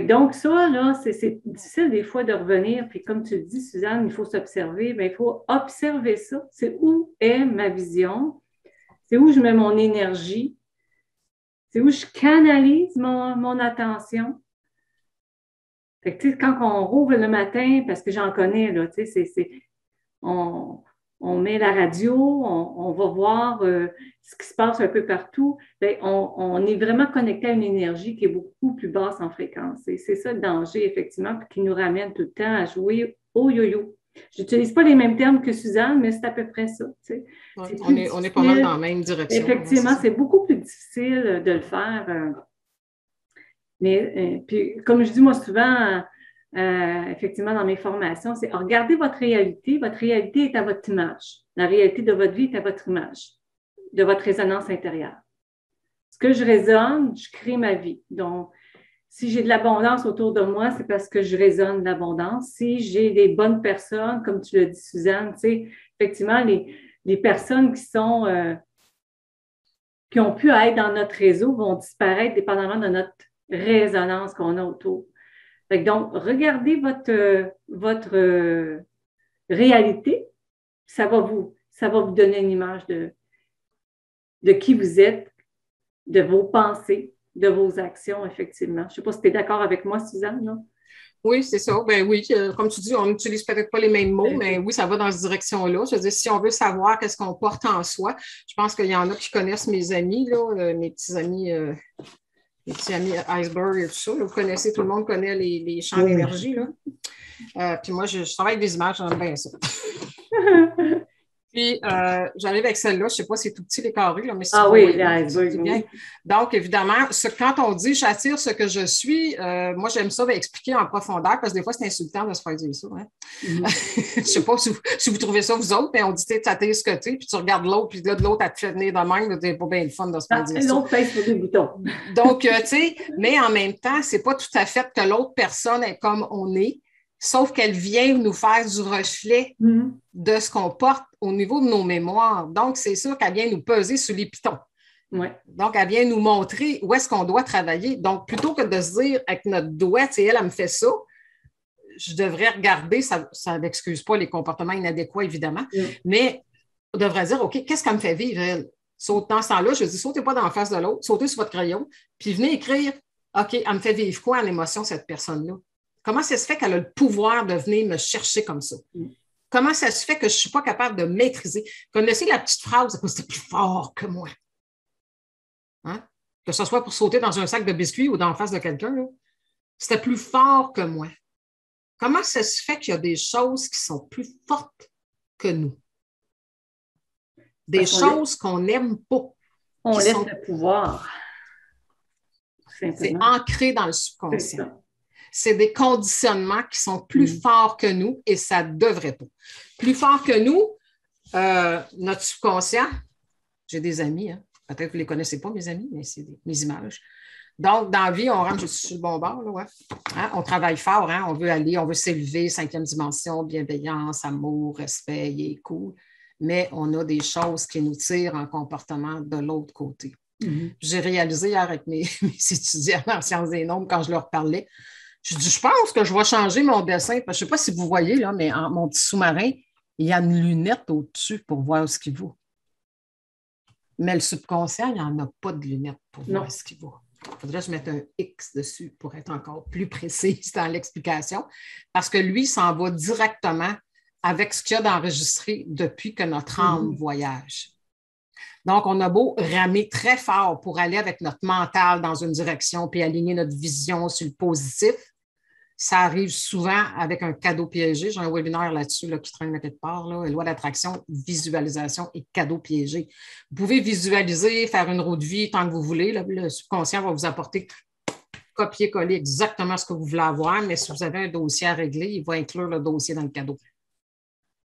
Donc, ça, là, c'est difficile des fois de revenir. Puis comme tu le dis, Suzanne, il faut s'observer. Bien, il faut observer ça. C'est où est ma vision? C'est où je mets mon énergie? C'est où je canalise mon attention? Fait que, quand on rouvre le matin, parce que j'en connais, là, on met la radio, on va voir ce qui se passe un peu partout. Bien, on est vraiment connecté à une énergie qui est beaucoup plus basse en fréquence. Et c'est ça le danger, effectivement, qui nous ramène tout le temps à jouer au yo-yo. Je n'utilise pas les mêmes termes que Suzanne, mais c'est à peu près ça. Ouais, on est pas mal dans la même direction. Effectivement, c'est beaucoup plus difficile de le faire. Mais puis, comme je dis moi souvent, effectivement, dans mes formations, c'est regardez votre réalité. Votre réalité est à votre image. La réalité de votre vie est à votre image, de votre résonance intérieure. Ce que je résonne, je crée ma vie. Donc, si j'ai de l'abondance autour de moi, c'est parce que je résonne l'abondance. Si j'ai des bonnes personnes, comme tu l'as dit, Suzanne, effectivement, les personnes qui ont pu être dans notre réseau vont disparaître dépendamment de notre résonance qu'on a autour. Donc, regardez votre réalité, ça va vous donner une image de qui vous êtes, de vos pensées, de vos actions, effectivement. Je ne sais pas si tu es d'accord avec moi, Suzanne, non? Oui, c'est ça. Ben oui, comme tu dis, on n'utilise peut-être pas les mêmes mots, mais oui, ça va dans cette direction-là. Je veux dire, si on veut savoir qu'est-ce qu'on porte en soi, je pense qu'il y en a qui connaissent mes amis, là, mes petits amis Iceberg et tout ça. Là, vous connaissez, tout le monde connaît les champs d'énergie. Là. Puis moi, je travaille avec des images, j'aime bien ça. Puis, j'arrive avec celle-là, je ne sais pas si c'est tout petit les carrés, là, mais c'est oui, les icebergs. Bien. Donc, évidemment, quand on dit « j'attire ce que je suis », moi, j'aime ça expliquer en profondeur, parce que des fois, c'est insultant de se faire dire ça. Hein? Je ne sais pas si vous trouvez ça, vous autres, mais on dit « tu attires ce que tu es », puis tu regardes l'autre, puis là, de l'autre, elle te fait venir de même, c'est pas bien le fun de se faire dire ça. L'autre pèse sur des boutons. Donc, tu sais, mais en même temps, c'est pas tout à fait que l'autre personne est comme on est, sauf qu'elle vient nous faire du reflet de ce qu'on porte au niveau de nos mémoires. Donc, c'est sûr qu'elle vient nous peser sur les pitons. Ouais. Donc, elle vient nous montrer où est-ce qu'on doit travailler. Donc, plutôt que de se dire avec notre doigt, tu sais, elle me fait ça, je devrais regarder, ça n'excuse pas les comportements inadéquats, évidemment, mais on devrait dire, OK, qu'est-ce qu'elle me fait vivre, elle? Dans ce temps-là, je dis, sautez pas dans la face de l'autre, sautez sur votre crayon, puis venez écrire, OK, elle me fait vivre quoi en émotion, cette personne-là? Comment ça se fait qu'elle a le pouvoir de venir me chercher comme ça? Comment ça se fait que je ne suis pas capable de maîtriser? Connaissez la petite phrase, c'est plus fort que moi. Hein? Que ce soit pour sauter dans un sac de biscuits ou dans la face de quelqu'un, c'était plus fort que moi. Comment ça se fait qu'il y a des choses qui sont plus fortes que nous? Des choses qu'on n'aime pas. On laisse le pouvoir. C'est ancré dans le subconscient. C'est des conditionnements qui sont plus forts que nous et ça ne devrait pas. Plus fort que nous, notre subconscient, j'ai des amis, hein? Peut-être que vous ne les connaissez pas, mes amis, mais c'est mes images. Donc, dans la vie, on rentre sur le bon bord, là, ouais. Hein? On travaille fort, hein? On veut s'élever, 5e dimension, bienveillance, amour, respect, il est cool. Mais on a des choses qui nous tirent en comportement de l'autre côté. J'ai réalisé hier avec mes étudiants en sciences des nombres, quand je leur parlais, je dis, je pense que je vais changer mon dessin. Je ne sais pas si vous voyez, là, mais mon petit sous-marin, il y a une lunette au-dessus pour voir ce qu'il vaut. Mais le subconscient, il n'y en a pas de lunette pour voir ce qu'il vaut. Il faudrait que je mette un X dessus pour être encore plus précise dans l'explication. Parce que lui, s'en va directement avec ce qu'il y a d'enregistré depuis que notre âme voyage. Donc, on a beau ramer très fort pour aller avec notre mental dans une direction puis aligner notre vision sur le positif, ça arrive souvent avec un cadeau piégé. J'ai un webinaire là-dessus là, qui traîne quelque part, là, loi d'attraction, visualisation et cadeau piégé. Vous pouvez visualiser, faire une roue de vie tant que vous voulez. Là, le subconscient va vous apporter copier-coller exactement ce que vous voulez avoir, mais si vous avez un dossier à régler, il va inclure le dossier dans le cadeau.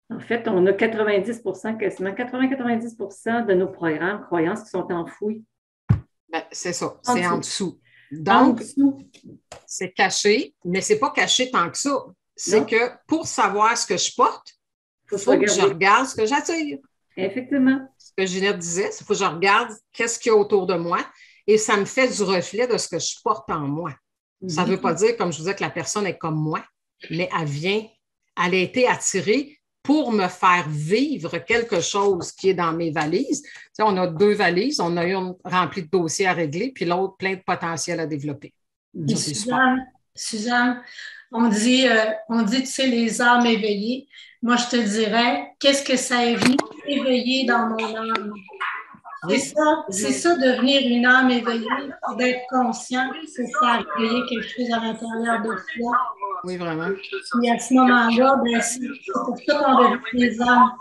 En fait, on a 90 quasiment 80-90 de nos programmes, croyances qui sont enfouis. Ben, c'est ça, c'est en dessous. Donc, c'est caché, mais ce n'est pas caché tant que ça. C'est que pour savoir ce que je porte, il faut que je regarde ce que j'attire. Effectivement. Ce que Ginette disait, il faut que je regarde qu'est-ce qu'il y a autour de moi et ça me fait du reflet de ce que je porte en moi. Ça ne veut pas dire, comme je vous disais, que la personne est comme moi, mais elle a été attirée pour me faire vivre quelque chose qui est dans mes valises. Tu sais, on a 2 valises, on a une remplie de dossiers à régler, puis l'autre plein de potentiel à développer. Suzanne, on dit, tu sais, les âmes éveillées. Moi, je te dirais, qu'est-ce que ça est venu éveiller dans mon âme? C'est ça, devenir une âme éveillée, c'est d'être conscient que ça a réveillé quelque chose à l'intérieur de soi. Oui, vraiment. Et à ce moment-là, c'est pour ça qu'on devient les âmes.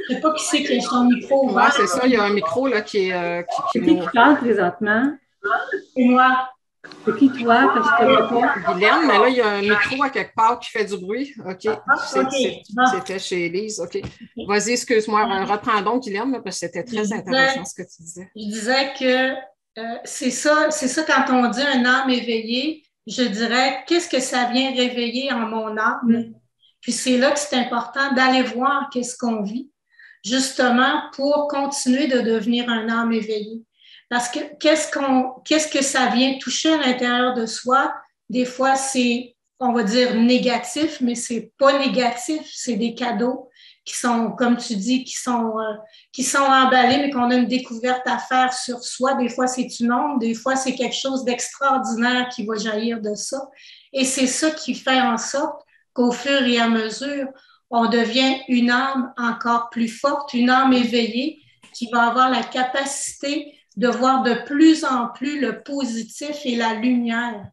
Je ne sais pas qui c'est qui a son micro. Oui, c'est ça, il y a un micro là, qui est. C'est qui parle présentement? C'est moi. C'est qui toi? Parce que Guylaine, mais là, il y a un micro à quelque part qui fait du bruit. OK. C'était chez Élise. OK. Vas-y, excuse-moi. Reprends donc, Guylaine, parce que c'était très intéressant ce que tu disais. Je disais que c'est ça quand on dit un âme éveillée, je dirais qu'est-ce que ça vient réveiller en mon âme? Puis c'est là que c'est important d'aller voir qu'est-ce qu'on vit, justement pour continuer de devenir un âme éveillée. Parce que qu'est-ce que ça vient toucher à l'intérieur de soi? Des fois, c'est, on va dire, négatif, mais c'est pas négatif, c'est des cadeaux qui sont, comme tu dis, qui sont emballés, mais qu'on a une découverte à faire sur soi. Des fois, c'est une ombre, des fois, c'est quelque chose d'extraordinaire qui va jaillir de ça. Et c'est ça qui fait en sorte qu'au fur et à mesure, on devient une âme encore plus forte, une âme éveillée qui va avoir la capacité de voir de plus en plus le positif et la lumière.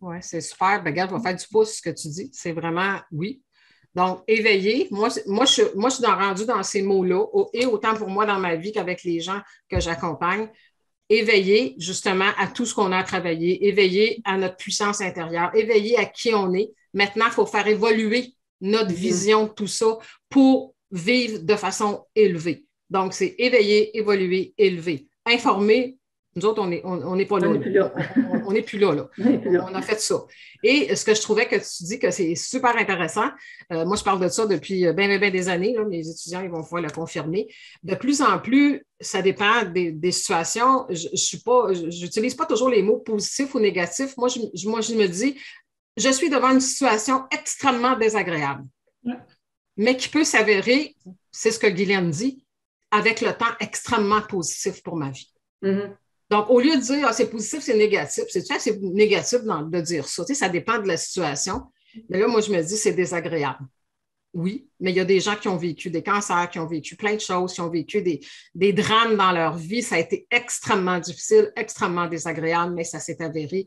Oui, c'est super. Ben, regarde, je vais faire du pouce ce que tu dis. C'est vraiment oui. Donc, éveiller, moi, je suis rendue dans ces mots-là, et autant pour moi dans ma vie qu'avec les gens que j'accompagne. Éveiller, justement, à tout ce qu'on a à travailler, éveiller à notre puissance intérieure, éveiller à qui on est. Maintenant, il faut faire évoluer notre vision de tout ça pour vivre de façon élevée. Donc, c'est éveiller, évoluer, élever. Informer, nous autres, on n'est pas là. On n'est plus là. On a fait ça. Et ce que je trouvais que tu dis que c'est super intéressant, moi, je parle de ça depuis bien des années, là, mes étudiants ils vont pouvoir le confirmer. De plus en plus, ça dépend des situations. Je n'utilise pas toujours les mots positifs ou négatifs. Moi, je me dis, je suis devant une situation extrêmement désagréable, mais qui peut s'avérer, c'est ce que Guylaine dit, avec le temps extrêmement positif pour ma vie. Donc, au lieu de dire c'est positif, c'est négatif, c'est négatif de dire ça. Tu sais, ça dépend de la situation. Mais là, moi, je me dis c'est désagréable. Oui, mais il y a des gens qui ont vécu des cancers, qui ont vécu plein de choses, qui ont vécu des drames dans leur vie. Ça a été extrêmement difficile, extrêmement désagréable, mais ça s'est avéré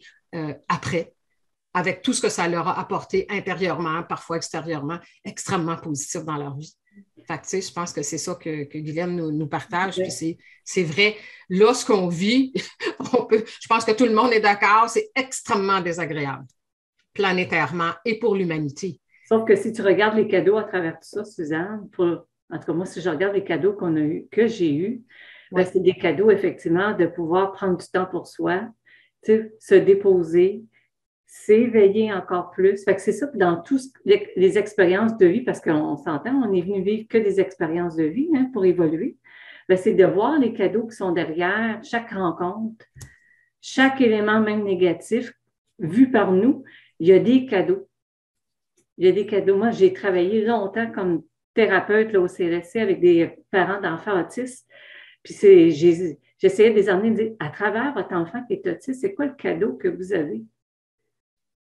après, avec tout ce que ça leur a apporté intérieurement, parfois extérieurement, extrêmement positif dans leur vie. Fait que, tu sais, je pense que c'est ça que Guylaine nous partage. Puis c'est vrai, là, ce qu'on vit, je pense que tout le monde est d'accord, c'est extrêmement désagréable, planétairement et pour l'humanité. Sauf que si tu regardes les cadeaux à travers tout ça, Suzanne, en tout cas, moi, si je regarde les cadeaux que j'ai eus, ben, c'est des cadeaux, effectivement, de pouvoir prendre du temps pour soi, tu sais, se déposer, s'éveiller encore plus. Fait que c'est ça, dans toutes les expériences de vie, parce qu'on s'entend, on est venu vivre que des expériences de vie pour évoluer. Ben, c'est de voir les cadeaux qui sont derrière chaque rencontre, chaque élément, même négatif, vu par nous, il y a des cadeaux. Il y a des cadeaux. Moi, j'ai travaillé longtemps comme thérapeute là, au CLSC avec des parents d'enfants autistes. Puis j'essayais de les emmener et de dire, à travers votre enfant qui est autiste, c'est quoi le cadeau que vous avez?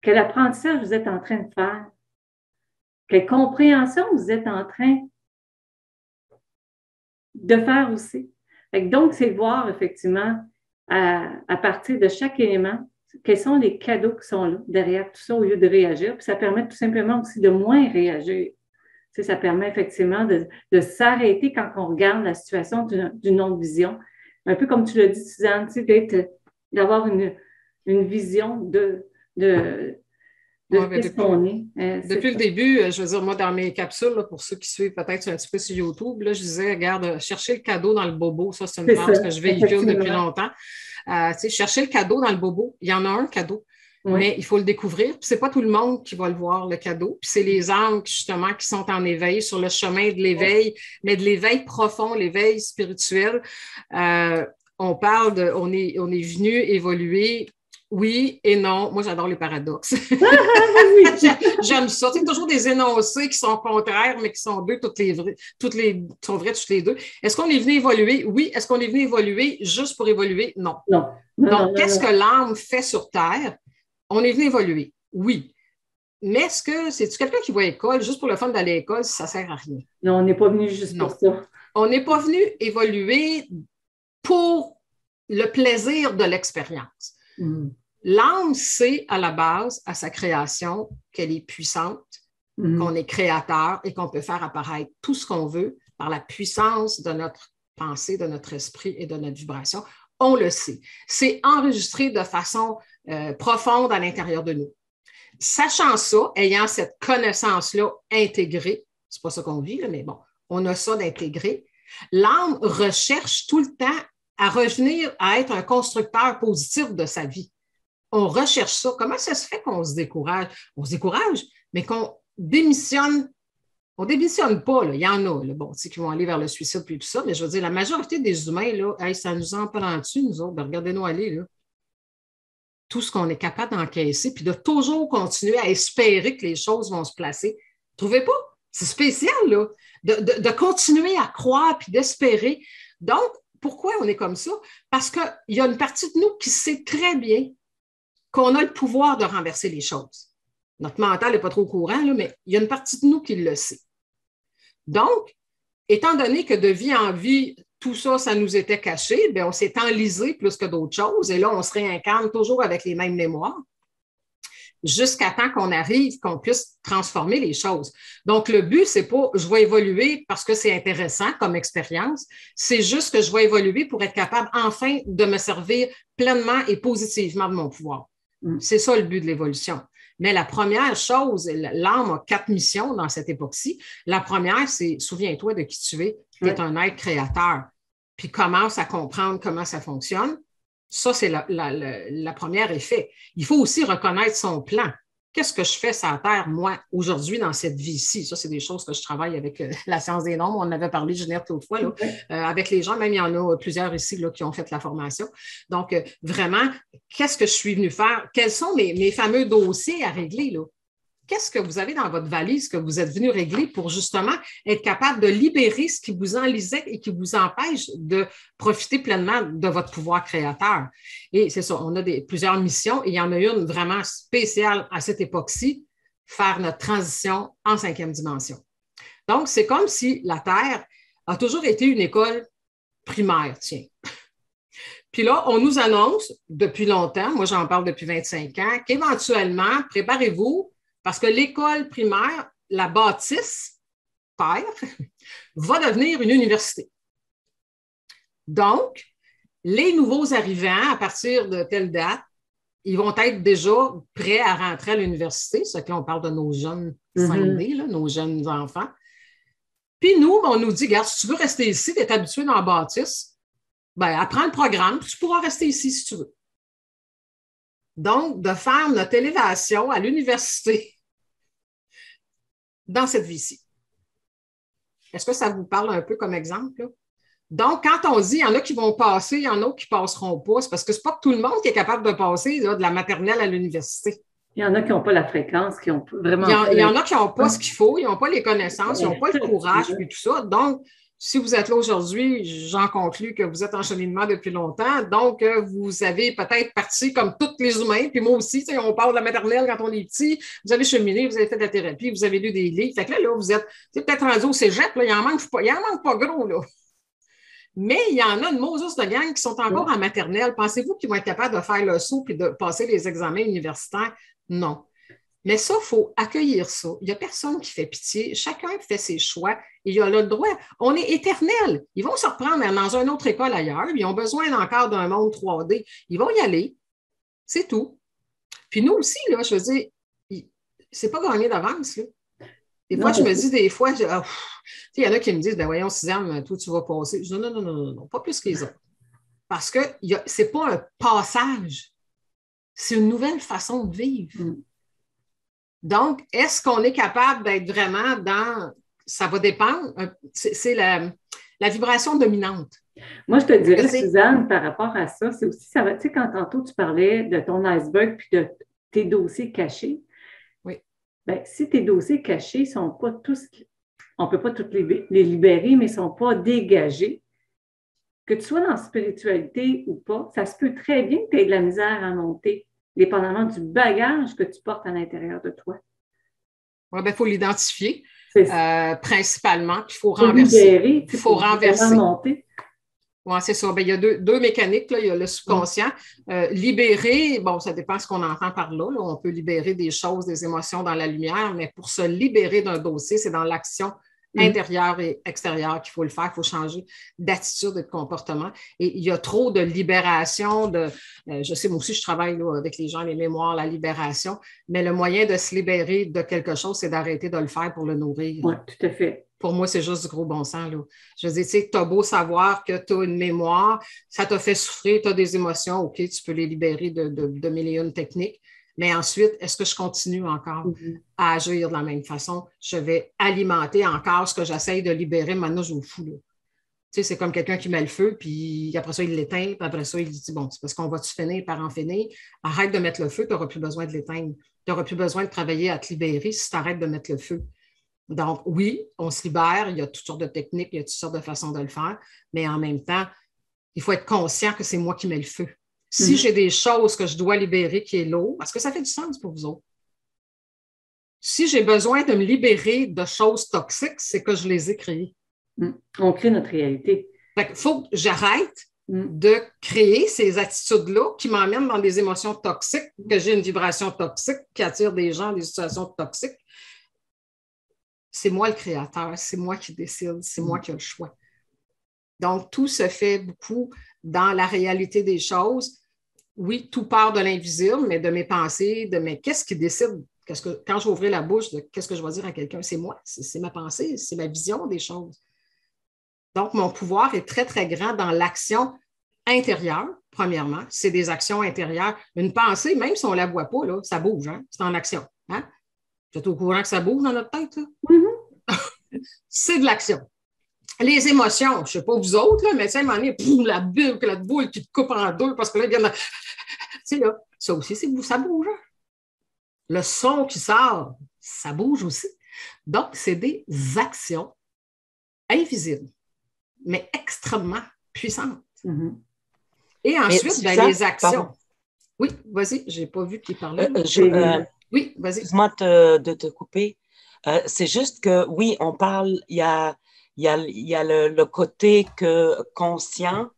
Quel apprentissage vous êtes en train de faire? quelle compréhension vous êtes en train de faire aussi. Donc, c'est de voir effectivement à partir de chaque élément, quels sont les cadeaux qui sont là derrière tout ça au lieu de réagir. Puis ça permet tout simplement aussi de moins réagir. Tu sais, ça permet effectivement de s'arrêter quand on regarde la situation d'une autre vision. Un peu comme tu l'as dit, Suzanne, tu sais, d'avoir une vision de ce qu'on est. Depuis le début, je veux dire, moi, dans mes capsules, là, pour ceux qui suivent peut-être un petit peu sur YouTube, là, je disais, regarde, chercher le cadeau dans le bobo, ça, c'est une phrase que je véhicule depuis longtemps. Tu sais, chercher le cadeau dans le bobo, il y en a un cadeau, mais il faut le découvrir. Puis c'est pas tout le monde qui va le voir, le cadeau. Puis c'est les âmes, justement, qui sont en éveil, sur le chemin de l'éveil, mais de l'éveil profond, l'éveil spirituel. On parle on est venu évoluer. Oui et non. Moi, j'adore les paradoxes. J'aime ça. C'est toujours des énoncés qui sont contraires, mais qui sont deux, sont vrais toutes les deux. Est-ce qu'on est venu évoluer? Oui. Est-ce qu'on est venu évoluer juste pour évoluer? Non. Donc, qu'est-ce que l'âme fait sur Terre? On est venu évoluer. Oui. Mais c'est-tu quelqu'un qui va à l'école juste pour le fun d'aller à l'école si ça ne sert à rien? Non, on n'est pas venu juste pour ça. On n'est pas venu évoluer pour le plaisir de l'expérience. L'âme sait à la base, à sa création, qu'elle est puissante, qu'on est créateur et qu'on peut faire apparaître tout ce qu'on veut par la puissance de notre pensée, de notre esprit et de notre vibration. On le sait. C'est enregistré de façon profonde à l'intérieur de nous. Sachant ça, ayant cette connaissance-là intégrée, c'est pas ça qu'on vit, là, mais bon, on a ça d'intégré, l'âme recherche tout le temps à revenir à être un constructeur positif de sa vie. On recherche ça. Comment ça se fait qu'on se décourage? On se décourage, mais qu'on démissionne. On ne démissionne pas, là. Il y en a, là, bon, tu sais, qui vont aller vers le suicide puis tout ça, mais je veux dire, la majorité des humains, là, hey, ça nous en prend dessus, nous autres. Ben, regardez-nous aller, là. Tout ce qu'on est capable d'encaisser, puis de toujours continuer à espérer que les choses vont se placer. Trouvez pas? C'est spécial, là, de continuer à croire puis d'espérer. Donc, pourquoi on est comme ça? Parce qu'il y a une partie de nous qui sait très bien qu'on a le pouvoir de renverser les choses. Notre mental n'est pas trop au courant, là, mais il y a une partie de nous qui le sait. Donc, étant donné que de vie en vie, tout ça, ça nous était caché, bien, on s'est enlisé plus que d'autres choses, et là, on se réincarne toujours avec les mêmes mémoires, jusqu'à temps qu'on arrive, qu'on puisse transformer les choses. Donc, le but, c'est pas je vais évoluer parce que c'est intéressant comme expérience, c'est juste que je vais évoluer pour être capable enfin de me servir pleinement et positivement de mon pouvoir. C'est ça le but de l'évolution. Mais la première chose, l'âme a 4 missions dans cette époque-ci. La première, c'est souviens-toi de qui tu es. Tu es un être créateur. Puis commence à comprendre comment ça fonctionne. Ça, c'est la première effet. Il faut aussi reconnaître son plan. Qu'est-ce que je fais sur la Terre, moi, aujourd'hui, dans cette vie-ci? Ça, c'est des choses que je travaille avec la science des nombres. On en avait parlé, Ginette, l'autre fois, là, avec les gens. Même, il y en a plusieurs ici là, qui ont fait la formation. Donc, vraiment, qu'est-ce que je suis venue faire? Quels sont mes fameux dossiers à régler, là? Qu'est-ce que vous avez dans votre valise que vous êtes venu régler pour justement être capable de libérer ce qui vous enlisait et qui vous empêche de profiter pleinement de votre pouvoir créateur? Et c'est ça, on a plusieurs missions et il y en a une vraiment spéciale à cette époque-ci, faire notre transition en 5e dimension. Donc, c'est comme si la Terre a toujours été une école primaire, tiens. Puis là, on nous annonce depuis longtemps, moi j'en parle depuis 25 ans, qu'éventuellement, préparez-vous, parce que l'école primaire, la bâtisse, Terre, va devenir une université. Donc, les nouveaux arrivants, à partir de telle date, ils vont être déjà prêts à rentrer à l'université. Ce qu'on parle de nos jeunes 5D, là, nos jeunes enfants. Puis nous, on nous dit, regarde, si tu veux rester ici, tu es habitué dans la bâtisse, ben, apprends le programme, tu pourras rester ici si tu veux. Donc, de faire notre élévation à l'université dans cette vie-ci. Est-ce que ça vous parle un peu comme exemple, là? Donc, quand on dit, il y en a qui vont passer, il y en a qui ne passeront pas, c'est parce que ce n'est pas tout le monde qui est capable de passer là, de la maternelle à l'université. Il y en a qui n'ont pas la fréquence, qui ont vraiment... Il y en a qui n'ont pas ce qu'il faut, ils n'ont pas les connaissances, ils n'ont pas le courage, puis tout ça. Donc, Si vous êtes là aujourd'hui, j'en conclus que vous êtes en cheminement depuis longtemps. Donc, vous avez peut-être parti comme tous les humains, puis moi aussi, on parle de la maternelle quand on est petit. Vous avez cheminé, vous avez fait de la thérapie, vous avez lu des livres. Fait que là vous êtes peut-être rendu au cégep, là, il en manque pas gros, là. Mais il y en a une Moses de gang qui sont encore en maternelle. Pensez-vous qu'ils vont être capables de faire le saut et de passer les examens universitaires? Non. Mais ça, il faut accueillir ça. Il n'y a personne qui fait pitié. Chacun fait ses choix et il a le droit. On est éternel. Ils vont se reprendre dans une autre école ailleurs. Ils ont besoin encore d'un monde 3D. Ils vont y aller. C'est tout. Puis nous aussi, là, je veux dire, c'est pas gagné d'avance, là. Des fois, je me dis, il y en a qui me disent, ben voyons, Suzanne, toi, tu vas passer. Je dis, non, pas plus que les autres. Parce que ce n'est pas un passage, c'est une nouvelle façon de vivre. Donc, est-ce qu'on est capable d'être vraiment dans, ça va dépendre, c'est la vibration dominante. Moi, je te dirais, Suzanne, par rapport à ça, c'est aussi, ça va, tu sais, quand tantôt tu parlais de ton iceberg puis de tes dossiers cachés, bien, si tes dossiers cachés ne sont pas tous, on ne peut pas tous les libérer, mais ils ne sont pas dégagés, que tu sois dans la spiritualité ou pas, ça se peut très bien que tu aies de la misère à monter, dépendamment du bagage que tu portes à l'intérieur de toi. Oui, bien, il faut l'identifier principalement, puis il faut renverser. Il faut renverser. Oui, c'est ça. Bien, il y a deux mécaniques, là. Il y a le subconscient. Libérer, bon, ça dépend de ce qu'on entend par là. On peut libérer des choses, des émotions dans la lumière, mais pour se libérer d'un dossier, c'est dans l'action intérieure et extérieure qu'il faut le faire. Il faut changer d'attitude et de comportement. Et il y a trop de libération je sais, moi aussi, je travaille là, avec les gens, les mémoires, la libération, mais le moyen de se libérer de quelque chose, c'est d'arrêter de le faire pour le nourrir. Oui, tout à fait. Pour moi, c'est juste du gros bon sens, là. Je veux dire, tu sais, tu as beau savoir que tu as une mémoire, ça t'a fait souffrir, tu as des émotions, OK, tu peux les libérer de mille et une techniques. Mais ensuite, est-ce que je continue encore à agir de la même façon? Je vais alimenter encore ce que j'essaye de libérer. Maintenant, je me fous, là. Tu sais, c'est comme quelqu'un qui met le feu, puis après ça, il l'éteint, puis après ça, il dit, bon, c'est parce qu'on va-tu finir par en finir? Arrête de mettre le feu, tu n'auras plus besoin de l'éteindre. Tu n'auras plus besoin de travailler à te libérer si tu arrêtes de mettre le feu. Donc, oui, on se libère, il y a toutes sortes de techniques, il y a toutes sortes de façons de le faire, mais en même temps, il faut être conscient que c'est moi qui mets le feu. Si j'ai des choses que je dois libérer qui est lourd, est-ce que ça fait du sens pour vous autres? Si j'ai besoin de me libérer de choses toxiques, c'est que je les ai créées. On crée notre réalité. Il faut que j'arrête de créer ces attitudes-là qui m'emmènent dans des émotions toxiques, que j'ai une vibration toxique qui attire des gens, des situations toxiques. C'est moi le créateur, c'est moi qui décide, c'est moi qui ai le choix. Donc, tout se fait beaucoup dans la réalité des choses. Oui, tout part de l'invisible, mais de mes pensées, qu'est-ce qui décide? Quand je vais ouvrir la bouche, qu'est-ce que je vais dire à quelqu'un? C'est moi, c'est ma pensée, c'est ma vision des choses. Donc, mon pouvoir est très, très grand dans l'action intérieure, premièrement. C'est des actions intérieures. Une pensée, même si on ne la voit pas, là, ça bouge, hein? C'est en action. Hein? Vous êtes au courant que ça bouge dans notre tête? Là? C'est de l'action. Les émotions, je ne sais pas vous autres, là, mais tu sais, à un moment donné, la boule qui te coupe en deux parce que là, il vient de... C'est là, ça aussi, ça bouge. Hein? Le son qui sort, ça bouge aussi. Donc, c'est des actions invisibles, mais extrêmement puissantes. Et ensuite, les actions... Pardon. Oui, vas-y, je n'ai pas vu qui parlait. Oui, vas-y. Excuse-moi de te couper. C'est juste que, oui, on parle, il y a le côté conscient.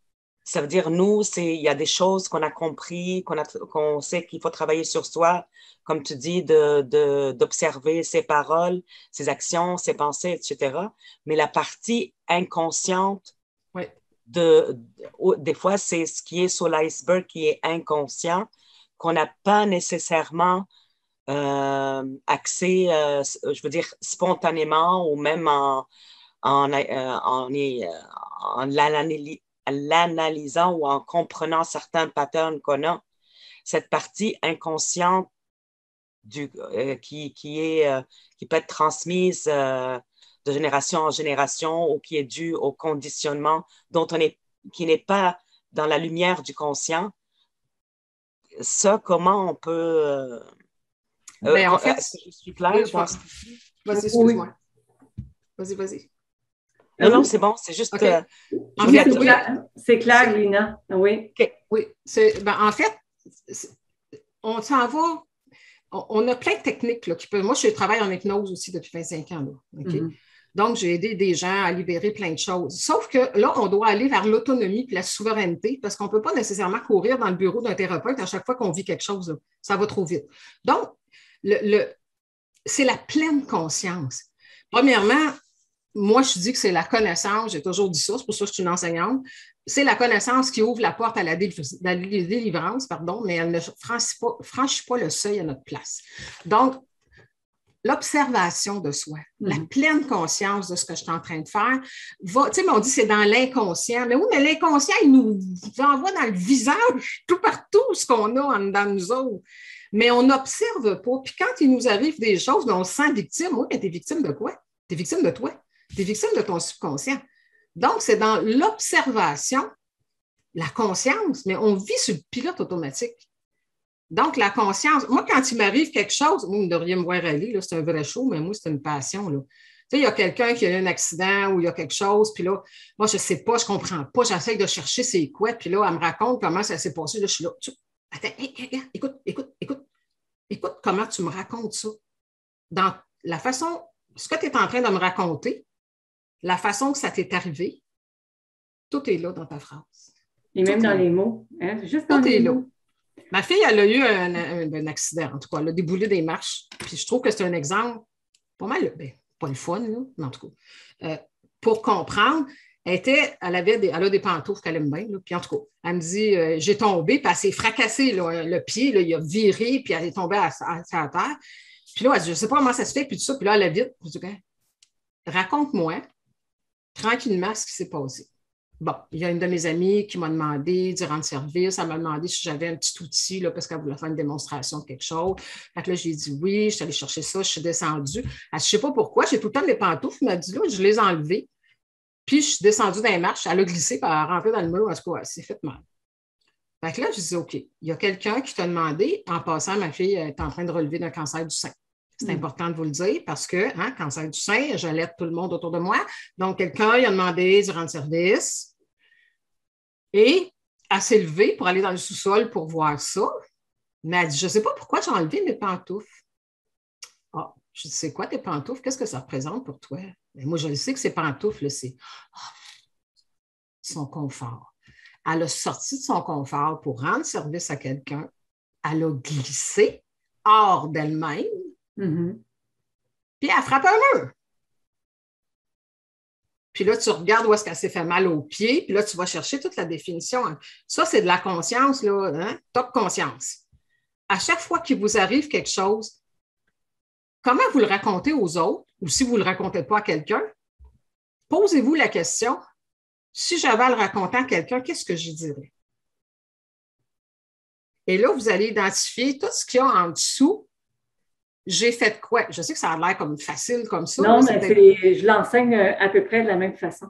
Ça veut dire, nous, il y a des choses qu'on a compris, qu'on sait qu'il faut travailler sur soi, comme tu dis, d'observer ses paroles, ses actions, ses pensées, etc. Mais la partie inconsciente, des fois, c'est ce qui est sur l'iceberg qui est inconscient, qu'on n'a pas nécessairement accès, je veux dire, spontanément ou même en l'analysant ou en comprenant certains patterns qu'on a. Cette partie inconsciente qui peut être transmise de génération en génération ou qui est due au conditionnement qui n'est pas dans la lumière du conscient. Ça, comment on peut... en fait, je suis claire? Vas-y, excuse-moi. Vas-y. Non, c'est bon, c'est juste... Okay. C'est clair, Lina. Oui. Okay. Oui. En fait, on s'en va... On a plein de techniques là, qui peuvent... Moi, je travaille en hypnose aussi depuis 25 ans. Là, okay? Donc, j'ai aidé des gens à libérer plein de choses. Sauf que là, on doit aller vers l'autonomie et la souveraineté parce qu'on ne peut pas nécessairement courir dans le bureau d'un thérapeute à chaque fois qu'on vit quelque chose. Là. Ça va trop vite. Donc, c'est la pleine conscience. Premièrement, moi, je dis que c'est la connaissance. J'ai toujours dit ça, c'est pour ça que je suis une enseignante. C'est la connaissance qui ouvre la porte à la délivrance, mais elle ne franchit pas le seuil à notre place. Donc, l'observation de soi, la pleine conscience de ce que je suis en train de faire, va, tu sais, on dit que c'est dans l'inconscient. Mais oui, mais l'inconscient, il nous envoie dans le visage, tout partout, ce qu'on a en dedans de nous autres. Mais on n'observe pas. Puis quand il nous arrive des choses, on se sent victime. Oui, mais tu es victime de quoi? Tu es victime de toi. Tu es victime de ton subconscient. Donc, c'est dans l'observation, la conscience, mais on vit sur le pilote automatique. Donc, la conscience, moi, quand il m'arrive quelque chose, vous ne devriez me voir aller, là, c'est un vrai show, mais moi, c'est une passion. Là. Tu sais, il y a quelqu'un qui a eu un accident ou il y a quelque chose, puis là, moi, je ne sais pas, je ne comprends pas, j'essaie de chercher c'est quoi, puis là, elle me raconte comment ça s'est passé. Là, je suis là, attends, regarde, écoute comment tu me racontes ça. Dans la façon, ce que tu es en train de me raconter, la façon que ça t'est arrivé, tout est là dans ta phrase. Et même dans les mots, hein? Juste dans les mots. Ma fille, elle a eu un accident, en tout cas. Elle a déboulé des marches. Puis je trouve que c'est un exemple pas mal, pas le fun, là, mais en tout cas. Pour comprendre, elle a des pantoufles qu'elle aime bien. Là, puis en tout cas, elle me dit, j'ai tombé, puis elle s'est fracassée, là, le pied, là, il a viré, puis elle est tombée à terre. Puis là, elle dit, je ne sais pas comment ça se fait, puis tout ça. Puis là, elle a vite. Je dis, okay, raconte-moi tranquillement ce qui s'est passé. Bon, il y a une de mes amies qui m'a demandé d'y rendre service. Elle m'a demandé si j'avais un petit outil là, parce qu'elle voulait faire une démonstration de quelque chose. Fait que là, j'ai dit oui, je suis allée chercher ça, je suis descendue. Elle dit, je ne sais pas pourquoi, j'ai tout le temps des pantoufles. Elle m'a dit là, je les ai enlevées. Puis je suis descendue dans les marches, elle a glissé, puis elle a rentré dans le mur. En tout cas, elle s'est fait mal. Fait que là, je dis OK, il y a quelqu'un qui t'a demandé, en passant, ma fille est en train de relever d'un cancer du sein. C'est important de vous le dire parce que, cancer du sein, j'allaite tout le monde autour de moi. Donc, quelqu'un, il a demandé de rendre service et elle s'est levée pour aller dans le sous-sol pour voir ça. Mais elle dit, je ne sais pas pourquoi j'ai enlevé mes pantoufles. Ah, je dis, c'est quoi tes pantoufles? Qu'est-ce que ça représente pour toi? Mais moi, je le sais que ces pantoufles, c'est son confort. Elle a sorti de son confort pour rendre service à quelqu'un. Elle a glissé hors d'elle-même. Puis elle frappe un mur. Puis là, tu regardes où est-ce qu'elle s'est fait mal au pied, puis là, tu vas chercher toute la définition. Ça, c'est de la conscience, là, top conscience. À chaque fois qu'il vous arrive quelque chose, comment vous le racontez aux autres, ou si vous ne le racontez pas à quelqu'un, posez-vous la question, si j'avais à le raconter à quelqu'un, qu'est-ce que je dirais? Et là, vous allez identifier tout ce qu'il y a en dessous. J'ai fait quoi? Je sais que ça a l'air comme facile comme ça. Non, mais je l'enseigne à peu près de la même façon.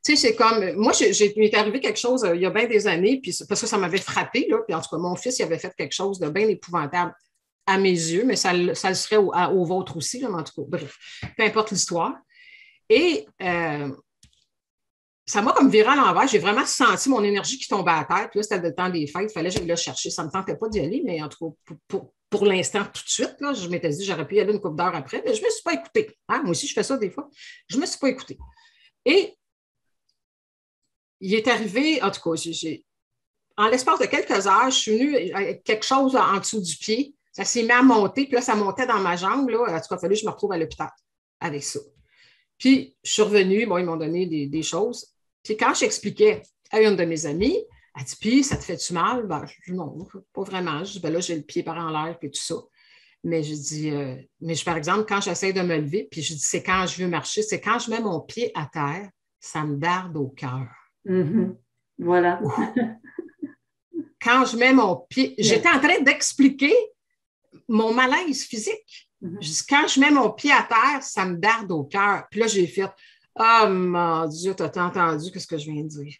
Tu sais, c'est comme, moi, il m'est arrivé quelque chose il y a bien des années, puis parce que ça m'avait frappé, là, puis en tout cas, mon fils, il avait fait quelque chose de bien épouvantable à mes yeux, mais ça le serait au vôtre aussi, là, mais en tout cas, bref, peu importe l'histoire. Et ça m'a comme viré à l'envers. J'ai vraiment senti mon énergie qui tombait à terre. Puis là, c'était le temps des fêtes. Il fallait que j'aille le chercher. Ça ne me tentait pas d'y aller, mais en tout cas, pour l'instant, tout de suite, là, je m'étais dit j'aurais pu y aller une couple d'heures après, mais je ne me suis pas écoutée. Moi aussi, je fais ça des fois. Je ne me suis pas écoutée. Et il est arrivé, en tout cas, en l'espace de quelques heures, je suis venue avec quelque chose en dessous du pied. Ça s'est mis à monter, puis là, ça montait dans ma jambe. Là. En tout cas, il a fallu que je me retrouve à l'hôpital avec ça. Puis, je suis revenue, bon, ils m'ont donné des choses. Puis, quand j'expliquais à une de mes amies, elle dit, puis, ça te fait-tu mal? Ben, je dis, non, pas vraiment. Je dis, ben là, j'ai le pied par en l'air, puis tout ça. Mais je dis, par exemple, quand j'essaie de me lever, puis je dis, c'est quand je veux marcher, c'est quand je mets mon pied à terre, ça me darde au cœur. Voilà. Quand je mets mon pied, j'étais en train d'expliquer mon malaise physique. Je dis, quand je mets mon pied à terre, ça me darde au cœur. Puis là, j'ai fait, oh mon Dieu, t'as entendu ce que je viens de dire?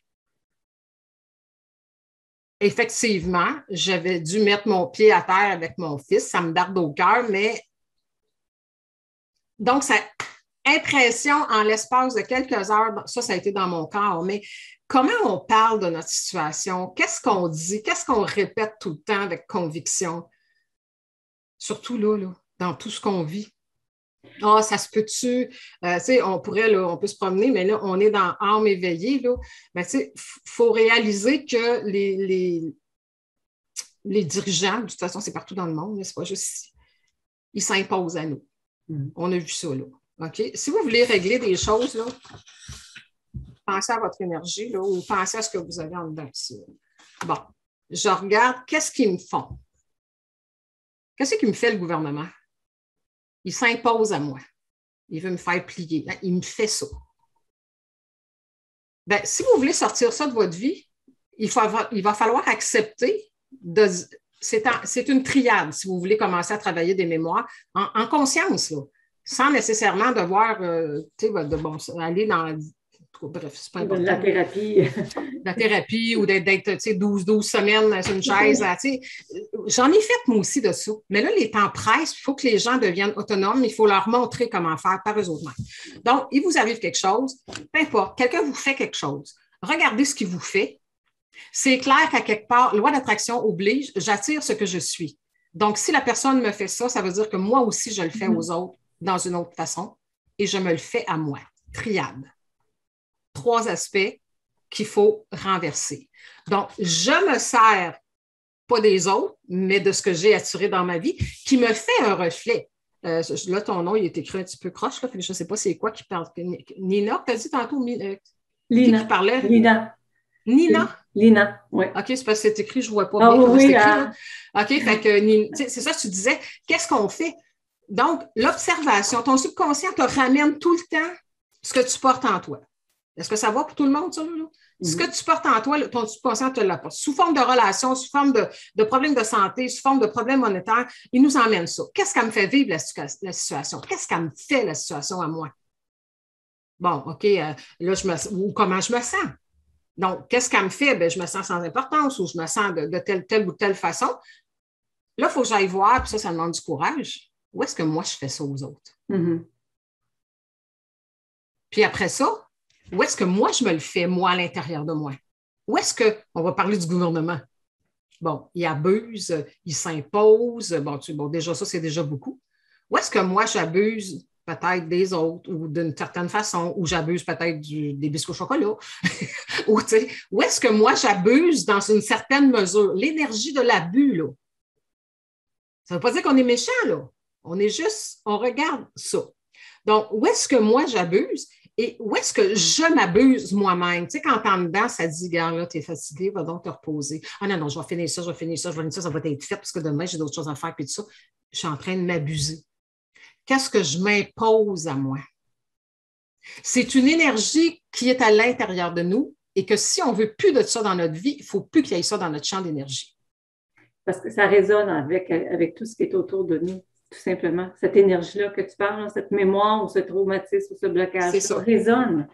Effectivement, j'avais dû mettre mon pied à terre avec mon fils. Ça me darde au cœur, mais donc, ça impression en l'espace de quelques heures, ça a été dans mon corps, mais comment on parle de notre situation? Qu'est-ce qu'on dit? Qu'est-ce qu'on répète tout le temps avec conviction? Surtout là, dans tout ce qu'on vit. Ah, ça se peut-tu? On pourrait, là, on peut se promener, mais là, on est dans âme éveillée. Là. Ben, faut réaliser que les dirigeants, de toute façon, c'est partout dans le monde, c'est pas juste ici, ils s'imposent à nous. On a vu ça, là. OK? Si vous voulez régler des choses, là, pensez à votre énergie, là, ou pensez à ce que vous avez en dedans ici. Bon, je regarde, qu'est-ce qu'ils me font? Qu'est-ce qui me fait le gouvernement? Il s'impose à moi. Il veut me faire plier. Il me fait ça. Bien, si vous voulez sortir ça de votre vie, il va falloir accepter c'est une triade, si vous voulez commencer à travailler des mémoires en conscience, là, sans nécessairement devoir aller dans... Bref, c'est pas important. La thérapie. La thérapie ou d'être 12 semaines sur une chaise. J'en ai fait, moi aussi, de ça. Mais là, les temps pressent. Il faut que les gens deviennent autonomes. Il faut leur montrer comment faire par eux autres mêmes. Donc, il vous arrive quelque chose, peu importe, quelqu'un vous fait quelque chose. Regardez ce qu'il vous fait. C'est clair qu'à quelque part, loi d'attraction oblige, j'attire ce que je suis. Donc, si la personne me fait ça, ça veut dire que moi aussi, je le fais aux autres dans une autre façon et je me le fais à moi. Triade. 3 aspects qu'il faut renverser. Donc, je me sers pas des autres, mais de ce que j'ai attiré dans ma vie, qui me fait un reflet. Là, ton nom, il est écrit un petit peu croche, là, je ne sais pas c'est quoi qui parle. Nina, tu as dit tantôt? Lina. Qui parlait? Lina. Lina, oui. OK, c'est parce que c'est écrit, je ne vois pas bien. comment c'est écrit. OK, fait que c'est ça que tu disais. Qu'est-ce qu'on fait? Donc, l'observation, ton subconscient te ramène tout le temps ce que tu portes en toi. Est-ce que ça va pour tout le monde, ça? Là? Ce que tu portes en toi, ton subconscient te l'apporte. Sous forme de relations, sous forme de problèmes de santé, sous forme de problèmes monétaires, il nous emmène ça. Qu'est-ce qu'elle me fait vivre la situation? Qu'est-ce qu'elle me fait la situation à moi? Bon, OK, là, ou comment je me sens? Donc, qu'est-ce qu'elle me fait? Bien, je me sens sans importance ou je me sens de telle ou telle façon. Là, il faut que j'aille voir, puis ça demande du courage. Où est-ce que moi, je fais ça aux autres? Puis après ça, où est-ce que moi, je me le fais, moi, à l'intérieur de moi? Où est-ce qu'on va parler du gouvernement? Bon, il abuse, il s'impose. Bon, déjà, ça, c'est déjà beaucoup. Où est-ce que moi, j'abuse peut-être des autres ou d'une certaine façon, ou j'abuse peut-être des biscuits au chocolat? Où est-ce que moi, j'abuse dans une certaine mesure? L'énergie de l'abus, là. Ça ne veut pas dire qu'on est méchant, là. On regarde ça. Donc, où est-ce que moi, j'abuse? Et où est-ce que je m'abuse moi-même? Tu sais, quand en dedans, ça dit, regarde, là, t'es fatigué, va donc te reposer. Ah non, je vais finir ça, ça va être fait parce que demain, j'ai d'autres choses à faire, puis tout ça. Je suis en train de m'abuser. Qu'est-ce que je m'impose à moi? C'est une énergie qui est à l'intérieur de nous et que si on ne veut plus de ça dans notre vie, il ne faut plus qu'il y ait ça dans notre champ d'énergie. Parce que ça résonne avec tout ce qui est autour de nous. Tout simplement. Cette énergie-là que tu parles, cette mémoire ou ce traumatisme ou ce blocage, ça résonne.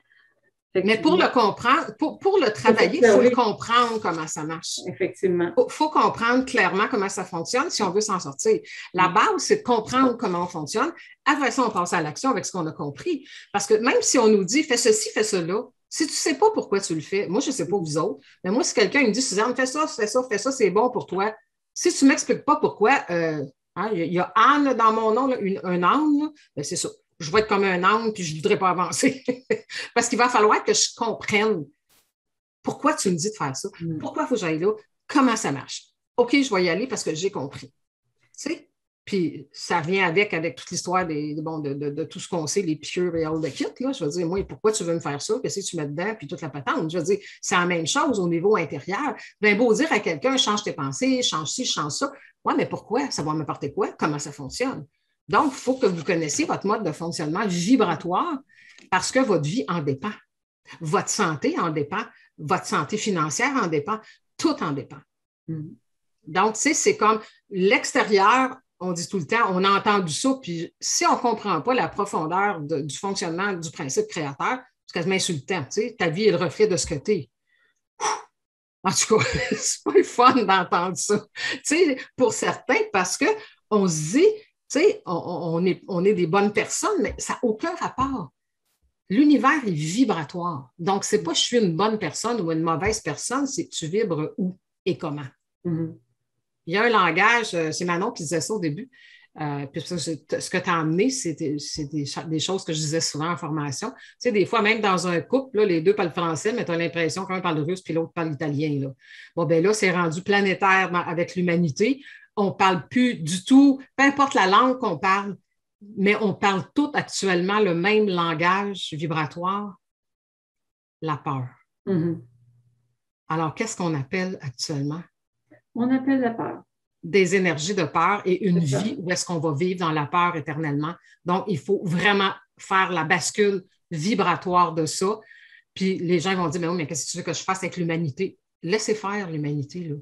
Mais pour le comprendre, pour le travailler, il faut le comprendre comment ça marche. Effectivement. Il faut comprendre clairement comment ça fonctionne si on veut s'en sortir. La base, c'est de comprendre comment on fonctionne. Après ça, on passe à l'action avec ce qu'on a compris. Parce que même si on nous dit, fais ceci, fais cela, si tu ne sais pas pourquoi tu le fais, moi, je ne sais pas vous autres, mais moi, si quelqu'un me dit, Suzanne, fais ça, c'est bon pour toi. Si tu ne m'expliques pas pourquoi, il y a Anne dans mon nom, là, un âne, ben c'est ça. Je vais être comme un âne puis je ne voudrais pas avancer. Parce qu'il va falloir que je comprenne pourquoi tu me dis de faire ça, pourquoi il faut que j'aille là, comment ça marche. OK, je vais y aller parce que j'ai compris. Tu sais? Puis ça vient avec toute l'histoire de tout ce qu'on sait, les pieux et all the kit. Là. Je veux dire, moi, pourquoi tu veux me faire ça? Qu'est-ce que tu mets dedans? Puis toute la patente. Je veux dire, c'est la même chose au niveau intérieur. Bien beau dire à quelqu'un, change tes pensées, change ci, change ça. Oui, mais pourquoi? Ça va m'apporter quoi? Comment ça fonctionne? Donc, il faut que vous connaissiez votre mode de fonctionnement vibratoire parce que votre vie en dépend. Votre santé en dépend. Votre santé financière en dépend. Tout en dépend. Donc, tu sais, c'est comme l'extérieur, on dit tout le temps, on a entendu ça, puis si on ne comprend pas la profondeur du fonctionnement du principe créateur, c'est quasiment insultant. Tu sais, ta vie est le reflet de ce que tu es. En tout cas, c'est pas le fun d'entendre ça. Tu sais, pour certains, parce qu'on se dit, Tu sais, on est des bonnes personnes, mais ça n'a aucun rapport. L'univers est vibratoire. Donc, ce n'est pas je suis une bonne personne ou une mauvaise personne, c'est tu vibres où et comment. Mm-hmm. Il y a un langage, c'est Manon qui disait ça au début. Puis ce que tu as amené, c'est des choses que je disais souvent en formation. Tu sais, des fois, même dans un couple, là, les deux parlent français, mais tu as l'impression qu'un parle russe puis l'autre parle italien. Là. Bon, ben là, c'est rendu planétaire avec l'humanité. On ne parle plus du tout, peu importe la langue qu'on parle, mais on parle tous actuellement le même langage vibratoire, la peur. Mm-hmm. Alors, qu'est-ce qu'on appelle actuellement? On appelle la peur. Des énergies de peur et une vie où est-ce qu'on va vivre dans la peur éternellement. Donc, il faut vraiment faire la bascule vibratoire de ça. Puis les gens vont dire, mais oui, mais qu'est-ce que tu veux que je fasse avec l'humanité? Laissez faire l'humanité, là.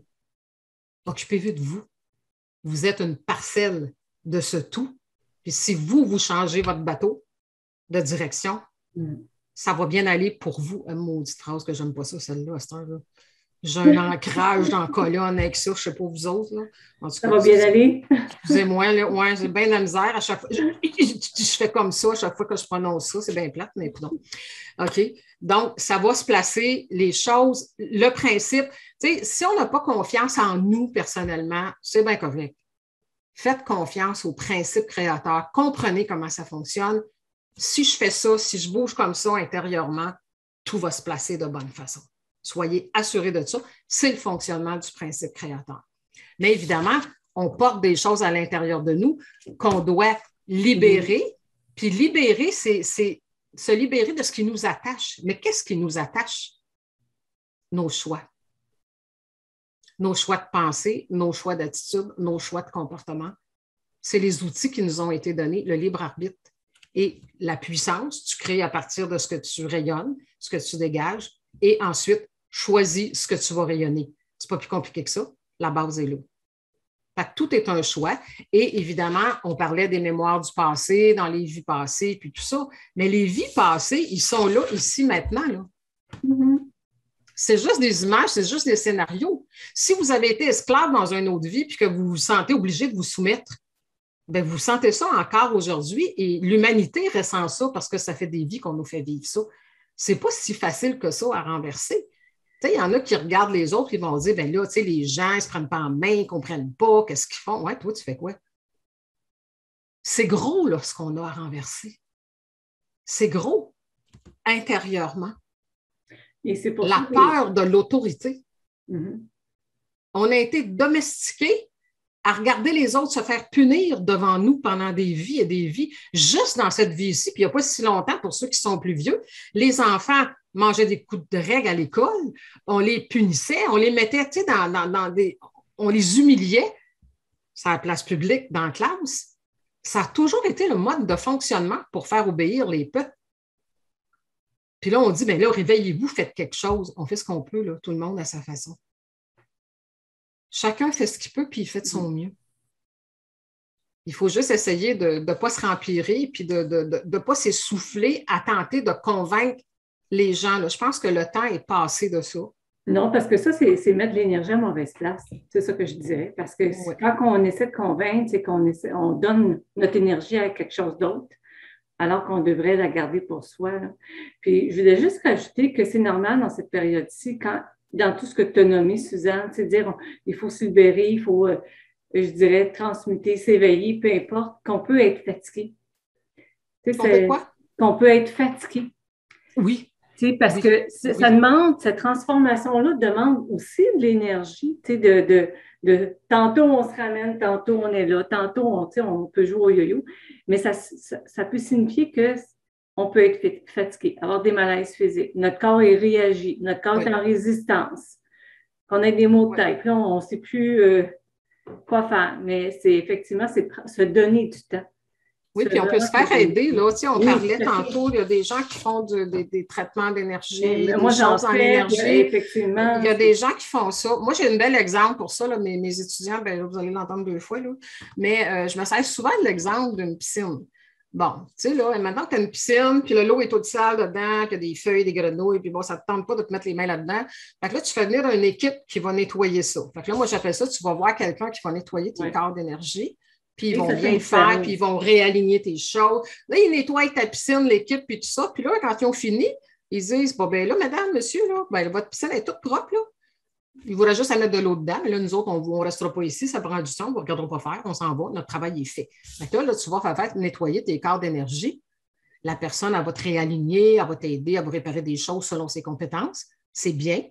Occupez-vous de vous. Vous êtes une parcelle de ce tout. Puis si vous changez votre bateau de direction, ça va bien aller pour vous. Maudite phrase que j'aime pas ça, celle-là, à cette heure-là. J'ai un ancrage dans la colonne avec ça, je ne sais pas vous autres. Là. En tout cas, ça va bien aller. Excusez-moi, là, ouais, j'ai bien de la misère à chaque fois. Je fais comme ça à chaque fois que je prononce ça, c'est bien plate, mais non. OK. Donc, ça va se placer, les choses, le principe. Tu sais, si on n'a pas confiance en nous personnellement, c'est bien correct. Faites confiance au principe créateur. Comprenez comment ça fonctionne. Si je fais ça, si je bouge comme ça intérieurement, tout va se placer de bonne façon. Soyez assurés de ça. C'est le fonctionnement du principe créateur. Mais évidemment, on porte des choses à l'intérieur de nous qu'on doit libérer. Puis libérer, c'est se libérer de ce qui nous attache. Mais qu'est-ce qui nous attache? Nos choix. Nos choix de pensée, nos choix d'attitude, nos choix de comportement. C'est les outils qui nous ont été donnés, le libre arbitre. Et la puissance, tu crées à partir de ce que tu rayonnes, ce que tu dégages, et ensuite, choisis ce que tu vas rayonner. C'est pas plus compliqué que ça. La base est là. Fait que tout est un choix. Et évidemment, on parlait des mémoires du passé, dans les vies passées, puis tout ça. Mais les vies passées, ils sont là, ici, maintenant. Là. Mm-hmm. C'est juste des images, c'est juste des scénarios. Si vous avez été esclave dans une autre vie puis que vous vous sentez obligé de vous soumettre, bien, vous sentez ça encore aujourd'hui et l'humanité ressent ça parce que ça fait des vies qu'on nous fait vivre ça. C'est pas si facile que ça à renverser. Il y en a qui regardent les autres et vont dire, bien là, les gens, ils ne se prennent pas en main, ils ne comprennent pas, qu'est-ce qu'ils font? Ouais, toi, tu fais quoi? C'est gros, là, ce qu'on a à renverser. C'est gros, intérieurement. Et c'est pour la peur de l'autorité. Mm-hmm. On a été domestiqués à regarder les autres se faire punir devant nous pendant des vies et des vies, juste dans cette vie-ci, puis il n'y a pas si longtemps, pour ceux qui sont plus vieux, les enfants mangeaient des coups de règle à l'école, on les punissait, on les mettait dans des... On les humiliait sur la place publique, dans la classe. Ça a toujours été le mode de fonctionnement pour faire obéir les peuples. Puis là, on dit, bien là, réveillez-vous, faites quelque chose. On fait ce qu'on peut, là, tout le monde à sa façon. Chacun fait ce qu'il peut, puis il fait de son mieux. Il faut juste essayer de ne pas se remplirer, puis de ne pas s'essouffler à tenter de convaincre les gens. Là. Je pense que le temps est passé de ça. Non, parce que ça, c'est mettre l'énergie à mauvaise place. C'est ça que je dirais. Parce que quand on essaie de convaincre, c'est on donne notre énergie à quelque chose d'autre, alors qu'on devrait la garder pour soi. Là. Puis, je voulais juste rajouter que c'est normal dans cette période-ci, dans tout ce que tu as nommé, Suzanne, c'est dire il faut se libérer, il faut, je dirais, transmuter, s'éveiller, peu importe, qu'on peut être fatigué. Qu'on peut être fatigué. Oui. Parce que ça demande, cette transformation-là demande aussi de l'énergie, de tantôt on se ramène, tantôt on est là, tantôt on peut jouer au yo-yo, mais ça peut signifier qu'on peut être fatigué, avoir des malaises physiques, notre corps est réagi, notre corps est en résistance, qu'on ait des maux de tête, là on ne sait plus quoi faire, mais c'est effectivement se donner du temps. Oui, puis on peut se faire aider. Là. On parlait tantôt, il y a des gens qui font des traitements d'énergie, des choses en énergie. Effectivement. Il y a des gens qui font ça. Moi, j'ai un bel exemple pour ça. Là, mes étudiants, bien, vous allez l'entendre 2 fois. Là. Mais je me sers souvent de l'exemple d'une piscine. Bon, tu sais, là, maintenant que tu as une piscine, puis l'eau est toute sale dedans, puis il y a des feuilles, des grenouilles, puis bon, ça ne te tente pas de te mettre les mains là-dedans. Fait que là, tu fais venir une équipe qui va nettoyer ça. Fait que là, moi, j'appelle ça, tu vas voir quelqu'un qui va nettoyer tes corps d'énergie. puis ils vont bien faire, puis ils vont réaligner tes choses. Là, ils nettoient ta piscine, l'équipe, puis tout ça. Puis là, quand ils ont fini, ils disent, bon, ben là, madame, monsieur, là, ben, votre piscine est toute propre, là. Il faudrait juste à mettre de l'eau dedans. Mais là, nous autres, on ne restera pas ici, ça prend du temps, on ne regardera pas faire, on s'en va, notre travail est fait. Donc là, tu vas faire nettoyer tes corps d'énergie. La personne, elle va te réaligner, elle va t'aider, elle va réparer des choses selon ses compétences. C'est bien.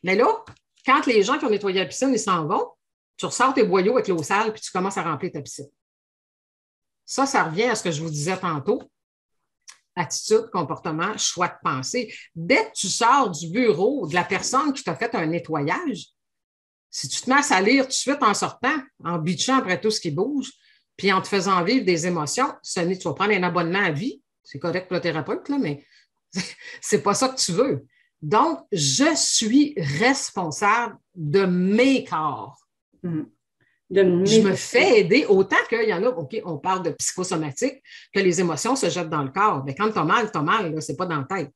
Mais là, quand les gens qui ont nettoyé la piscine, ils s'en vont, tu ressors tes boyaux avec l'eau sale, puis tu commences à remplir ta piscine. Ça revient à ce que je vous disais tantôt. Attitude, comportement, choix de pensée. Dès que tu sors du bureau de la personne qui t'a fait un nettoyage, si tu te mets à salir tout de suite en sortant, en bitchant après tout ce qui bouge, puis en te faisant vivre des émotions, tu vas prendre un abonnement à vie. C'est correct pour le thérapeute, là, mais c'est pas ça que tu veux. Donc, je suis responsable de mes corps. Je me fais aider autant qu'il y en a, OK, on parle de psychosomatique, que les émotions se jettent dans le corps. Mais quand tu as mal, ce n'est pas dans la tête.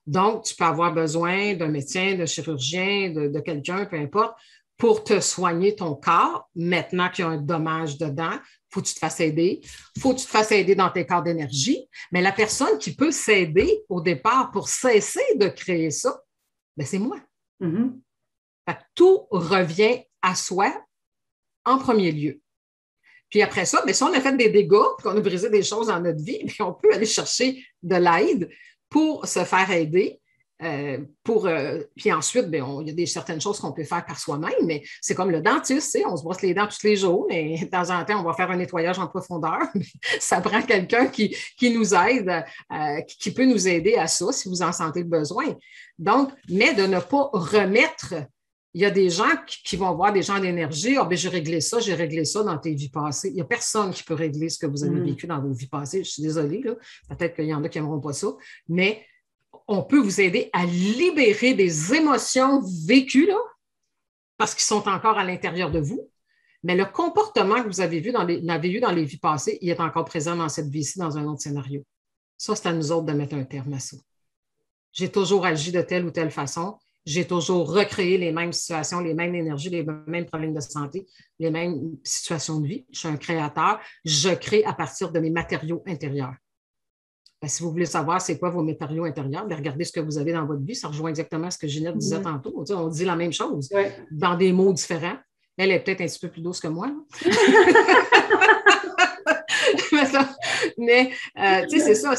Donc, tu peux avoir besoin d'un médecin, d'un chirurgien, de quelqu'un, peu importe, pour te soigner ton corps. Maintenant qu'il y a un dommage dedans, il faut que tu te fasses aider. Il faut que tu te fasses aider dans tes corps d'énergie. Mais la personne qui peut s'aider au départ pour cesser de créer ça, ben c'est moi. Fait que tout revient à soi en premier lieu. Puis après ça, bien, si on a fait des dégâts, qu'on a brisé des choses dans notre vie, puis on peut aller chercher de l'aide pour se faire aider. Puis ensuite, bien, il y a certaines choses qu'on peut faire par soi-même, mais c'est comme le dentiste, on se brosse les dents tous les jours, mais de temps en temps, on va faire un nettoyage en profondeur. Ça prend quelqu'un qui nous aide, qui peut nous aider à ça si vous en sentez le besoin. Donc, mais de ne pas remettre. Il y a des gens qui vont voir des gens d'énergie. Ah, ben, j'ai réglé ça dans tes vies passées. Il n'y a personne qui peut régler ce que vous avez vécu dans vos vies passées. Je suis désolée, là. Peut-être qu'il y en a qui n'aimeront pas ça, mais on peut vous aider à libérer des émotions vécues, là, parce qu'ils sont encore à l'intérieur de vous. Mais le comportement que vous avez eu dans les vies passées, il est encore présent dans cette vie-ci, dans un autre scénario. Ça, c'est à nous autres de mettre un terme à ça. J'ai toujours agi de telle ou telle façon. J'ai toujours recréé les mêmes situations, les mêmes énergies, les mêmes problèmes de santé, les mêmes situations de vie. Je suis un créateur. Je crée à partir de mes matériaux intérieurs. Ben, si vous voulez savoir c'est quoi vos matériaux intérieurs, bien, regardez ce que vous avez dans votre vie. Ça rejoint exactement ce que Ginette disait tantôt. On dit la même chose, dans des mots différents. Elle est peut-être un petit peu plus douce que moi. Mais tu sais, c'est ça.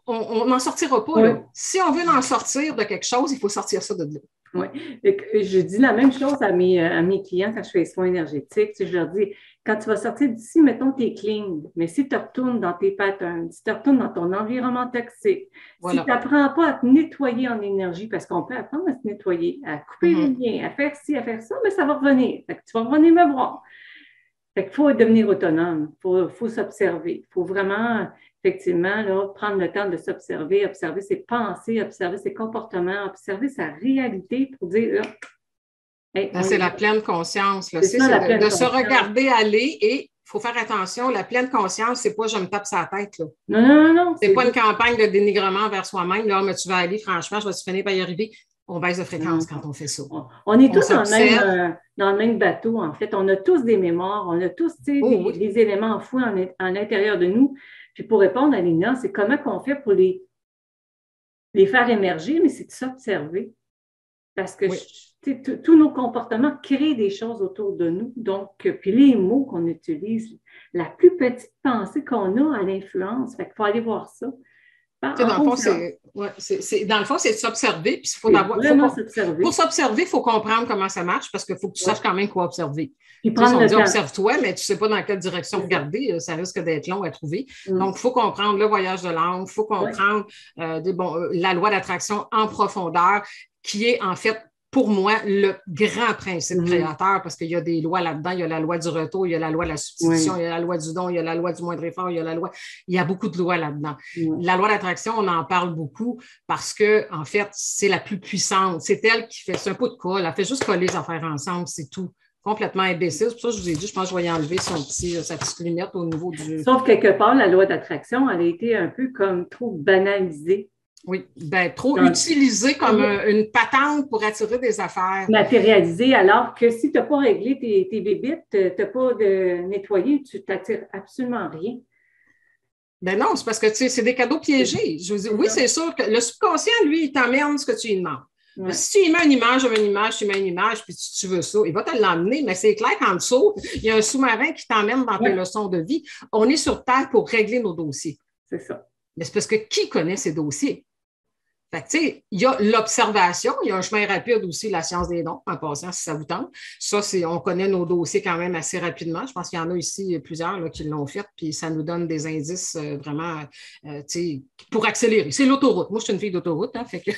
On n'en sortira pas. Là. Si on veut en sortir de quelque chose, il faut sortir ça de là. Oui. Je dis la même chose à mes clients quand je fais les soins énergétiques. Tu sais, je leur dis, quand tu vas sortir d'ici, mettons tes clean, mais si tu retournes dans tes patterns, si tu retournes dans ton environnement toxique, si tu n'apprends pas à te nettoyer en énergie, parce qu'on peut apprendre à se nettoyer, à couper les liens, à faire ci, à faire ça, mais ça va revenir. Fait que tu vas revenir me voir. Fait qu'il faut devenir autonome, il faut s'observer. Il faut vraiment, effectivement, là, prendre le temps de s'observer, observer ses pensées, observer ses comportements, observer sa réalité pour dire... Hey, c'est la pleine conscience. Là. C'est de se regarder aller et il faut faire attention. La pleine conscience, c'est pas « je me tape sa tête ». Là. Non. C'est pas une campagne de dénigrement vers soi-même. Là, mais tu vas aller, franchement, je vais finir par y arriver. On baisse de fréquence quand on fait ça. On est tous dans le même bateau, en fait. On a tous des mémoires, on a tous des éléments enfouis en l'intérieur de nous. Puis pour répondre à Lina, c'est comment qu'on fait pour les faire émerger, mais c'est de s'observer. Parce que tous nos comportements créent des choses autour de nous. Donc, puis les mots qu'on utilise, la plus petite pensée qu'on a l'influence. Fait qu'il faut aller voir ça. Dans le fond, c'est de s'observer. Puis pour s'observer, il faut comprendre comment ça marche parce qu'il faut que tu saches quand même quoi observer. Puis on dit observe-toi, mais tu ne sais pas dans quelle direction regarder, ça risque d'être long à trouver. Donc, il faut comprendre le voyage de l'âme, il faut comprendre la loi d'attraction en profondeur, qui est en fait pour moi, le grand principe créateur, parce qu'il y a des lois là-dedans, il y a la loi du retour, il y a la loi de la substitution, il y a la loi du don, il y a la loi du moindre effort, il y a beaucoup de lois là-dedans. La loi d'attraction, on en parle beaucoup parce que, en fait, c'est la plus puissante. C'est elle qui fait, c'est un pot de colle, elle fait juste coller les affaires ensemble, c'est tout. Complètement imbécile. C'est pour ça que je vous ai dit, je pense que je vais y enlever sa petite lunette au niveau du... Sauf quelque part, la loi d'attraction, elle a été un peu comme trop banalisée. Oui, ben, trop utilisé comme une patente pour attirer des affaires. Matérialisé, alors que si tu n'as pas réglé tes bébites, tu n'as pas de nettoyé, tu t'attires absolument rien. Ben non, c'est parce que c'est des cadeaux piégés. Je veux dire, oui, c'est sûr que le subconscient, lui, il t'emmène ce que tu lui demandes. Ouais. Si tu lui mets une image, tu mets une image, puis tu veux ça, il va te l'emmener, mais c'est clair qu'en dessous, il y a un sous-marin qui t'emmène dans tes leçons de vie. On est sur Terre pour régler nos dossiers. C'est ça. Mais c'est parce que qui connaît ces dossiers? Fait que, tu sais, il y a l'observation, il y a un chemin rapide aussi, la science des dons, en passant, si ça vous tente. Ça, on connaît nos dossiers quand même assez rapidement. Je pense qu'il y en a ici plusieurs là, qui l'ont fait, puis ça nous donne des indices vraiment, tu sais, pour accélérer. C'est l'autoroute. Moi, je suis une fille d'autoroute, hein, fait que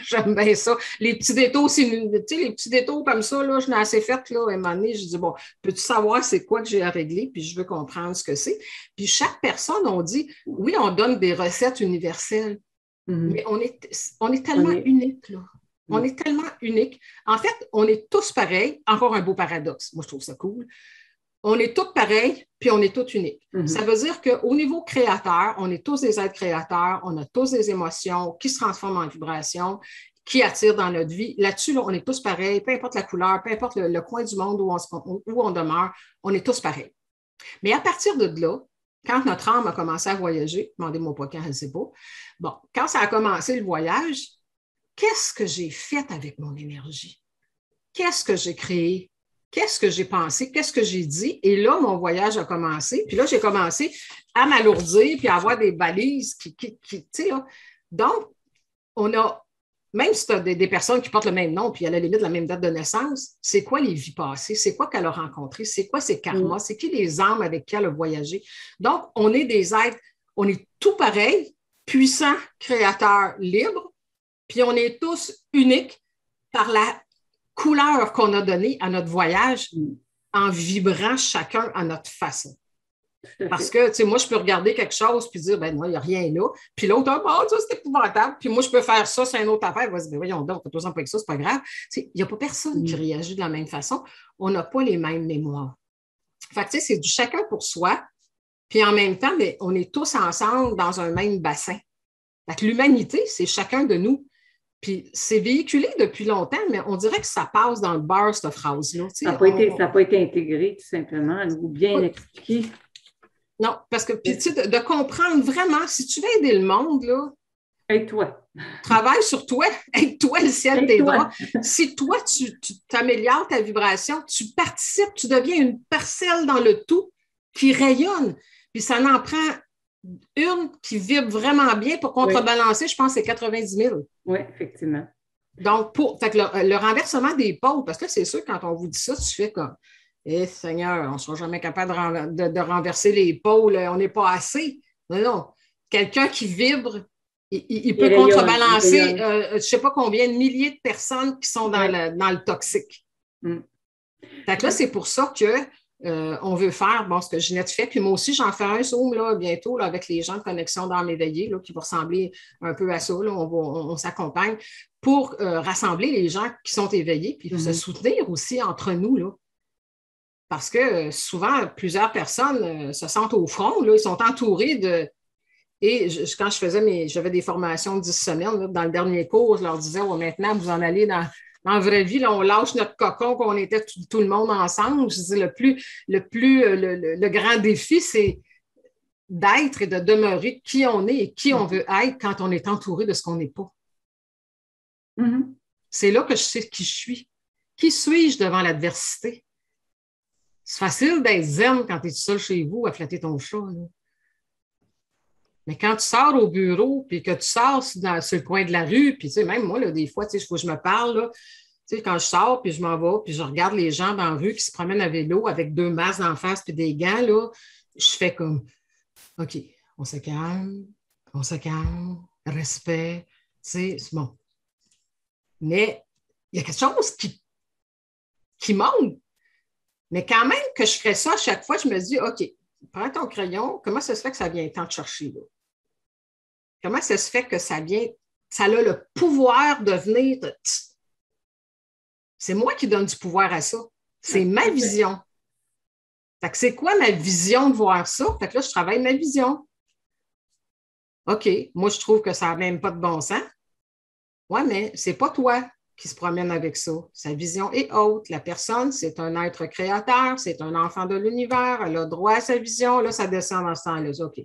j'aime bien ça. Les petits détours, tu sais, les petits détours comme ça, là, je l'ai assez fait, là, à un moment donné, je dis, bon, peux-tu savoir c'est quoi que j'ai à régler, puis je veux comprendre ce que c'est. Puis chaque personne, on dit, oui, on donne des recettes universelles. Mais on est tellement unique, là. On est tellement unique. En fait, on est tous pareils. Encore un beau paradoxe. Moi, je trouve ça cool. On est tous pareils, puis on est tous uniques. Ça veut dire qu'au niveau créateur, on est tous des êtres créateurs, on a tous des émotions qui se transforment en vibrations, qui attirent dans notre vie. Là-dessus, là, on est tous pareils, peu importe la couleur, peu importe le coin du monde où on demeure, on est tous pareils. Mais à partir de là, quand notre âme a commencé à voyager, demandez-moi pas quand, je ne sais pas. Bon, quand ça a commencé le voyage, qu'est-ce que j'ai fait avec mon énergie? Qu'est-ce que j'ai créé? Qu'est-ce que j'ai pensé? Qu'est-ce que j'ai dit? Et là, mon voyage a commencé. Puis là, j'ai commencé à m'alourdir puis à avoir des balises tu sais, là. Donc, on a, même si tu as des personnes qui portent le même nom puis à la limite la même date de naissance, c'est quoi les vies passées? C'est quoi qu'elle a rencontré? C'est quoi ses karmas? C'est qui les âmes avec qui elle a voyagé? Donc, on est des êtres, on est tout pareil, puissants, créateurs, libres, puis on est tous uniques par la couleur qu'on a donnée à notre voyage en vibrant chacun à notre façon. Parce que, tu sais, moi, je peux regarder quelque chose puis dire, ben, moi, il n'y a rien là. Puis l'autre, oh, ça, c'est épouvantable. Puis moi, je peux faire ça, c'est une autre affaire. Ben, voyons donc, fais-toi pas avec ça, c'est pas grave. Il n'y a pas personne qui réagit de la même façon. On n'a pas les mêmes mémoires. Fait que, tu sais, c'est du chacun pour soi. Puis en même temps, mais on est tous ensemble dans un même bassin. Fait que l'humanité, c'est chacun de nous. Puis c'est véhiculé depuis longtemps, mais on dirait que ça passe dans le beurre, cette phrase-là. Ça n'a pas été intégré, tout simplement, ou bien expliqué. Non, parce que, puis, tu sais, de comprendre vraiment, si tu veux aider le monde, là, aide-toi. Travaille sur toi, aide-toi, le ciel t'aidera. Si toi, tu t'améliores ta vibration, tu participes, tu deviens une parcelle dans le tout qui rayonne. Puis ça en prend une qui vibre vraiment bien pour contrebalancer, je pense que c'est 90 000. Oui, effectivement. Donc, fait que le renversement des pôles, parce que là, c'est sûr, quand on vous dit ça, tu fais comme, Seigneur, on ne sera jamais capable de renverser les pôles, on n'est pas assez. Non. Quelqu'un qui vibre, il peut contrebalancer, je ne sais pas combien de milliers de personnes qui sont dans le toxique. Fait que là, c'est pour ça que on veut faire ce que Ginette fait. Puis moi aussi, j'en fais un Zoom là, bientôt là, avec les gens de Connexion d'âme éveillée là, qui va ressembler un peu à ça. Là. On s'accompagne pour rassembler les gens qui sont éveillés puis se soutenir aussi entre nous. Là. Parce que souvent, plusieurs personnes se sentent au front. Là, ils sont entourés de... Et quand j'avais des formations de 10 semaines, là, dans le dernier cours, je leur disais, maintenant, vous en allez dans la vraie vie, là, on lâche notre cocon, qu'on était tout le monde ensemble. Je dis, le grand défi, c'est d'être et de demeurer qui on est et qui on veut être quand on est entouré de ce qu'on n'est pas. C'est là que je sais qui je suis. Qui suis-je devant l'adversité? C'est facile d'être zen quand tu es tout seul chez vous à flatter ton chat. Là. Mais quand tu sors au bureau, puis que tu sors sur le coin de la rue, puis tu sais, même moi, là, des fois, il faut que je me parle, là, tu sais, quand je sors, puis je m'en vais, puis je regarde les gens dans la rue qui se promènent à vélo avec 2 masques en face puis des gants, là, je fais comme, OK, on se calme, respect, tu sais, c'est bon. Mais il y a quelque chose qui monte. Mais quand même que je ferais ça à chaque fois, je me dis, OK, prends ton crayon, comment ça se fait que ça vient tant te chercher là? Comment ça se fait que ça a le pouvoir de venir de... C'est moi qui donne du pouvoir à ça. C'est ma vision. Fait que c'est quoi ma vision de voir ça? Fait que là, je travaille ma vision. OK, moi, je trouve que ça n'a même pas de bon sens. Oui, mais c'est pas toi qui se promène avec ça. Sa vision est haute. La personne, c'est un être créateur, c'est un enfant de l'univers, elle a droit à sa vision. Là, ça descend dans ce temps-là. OK.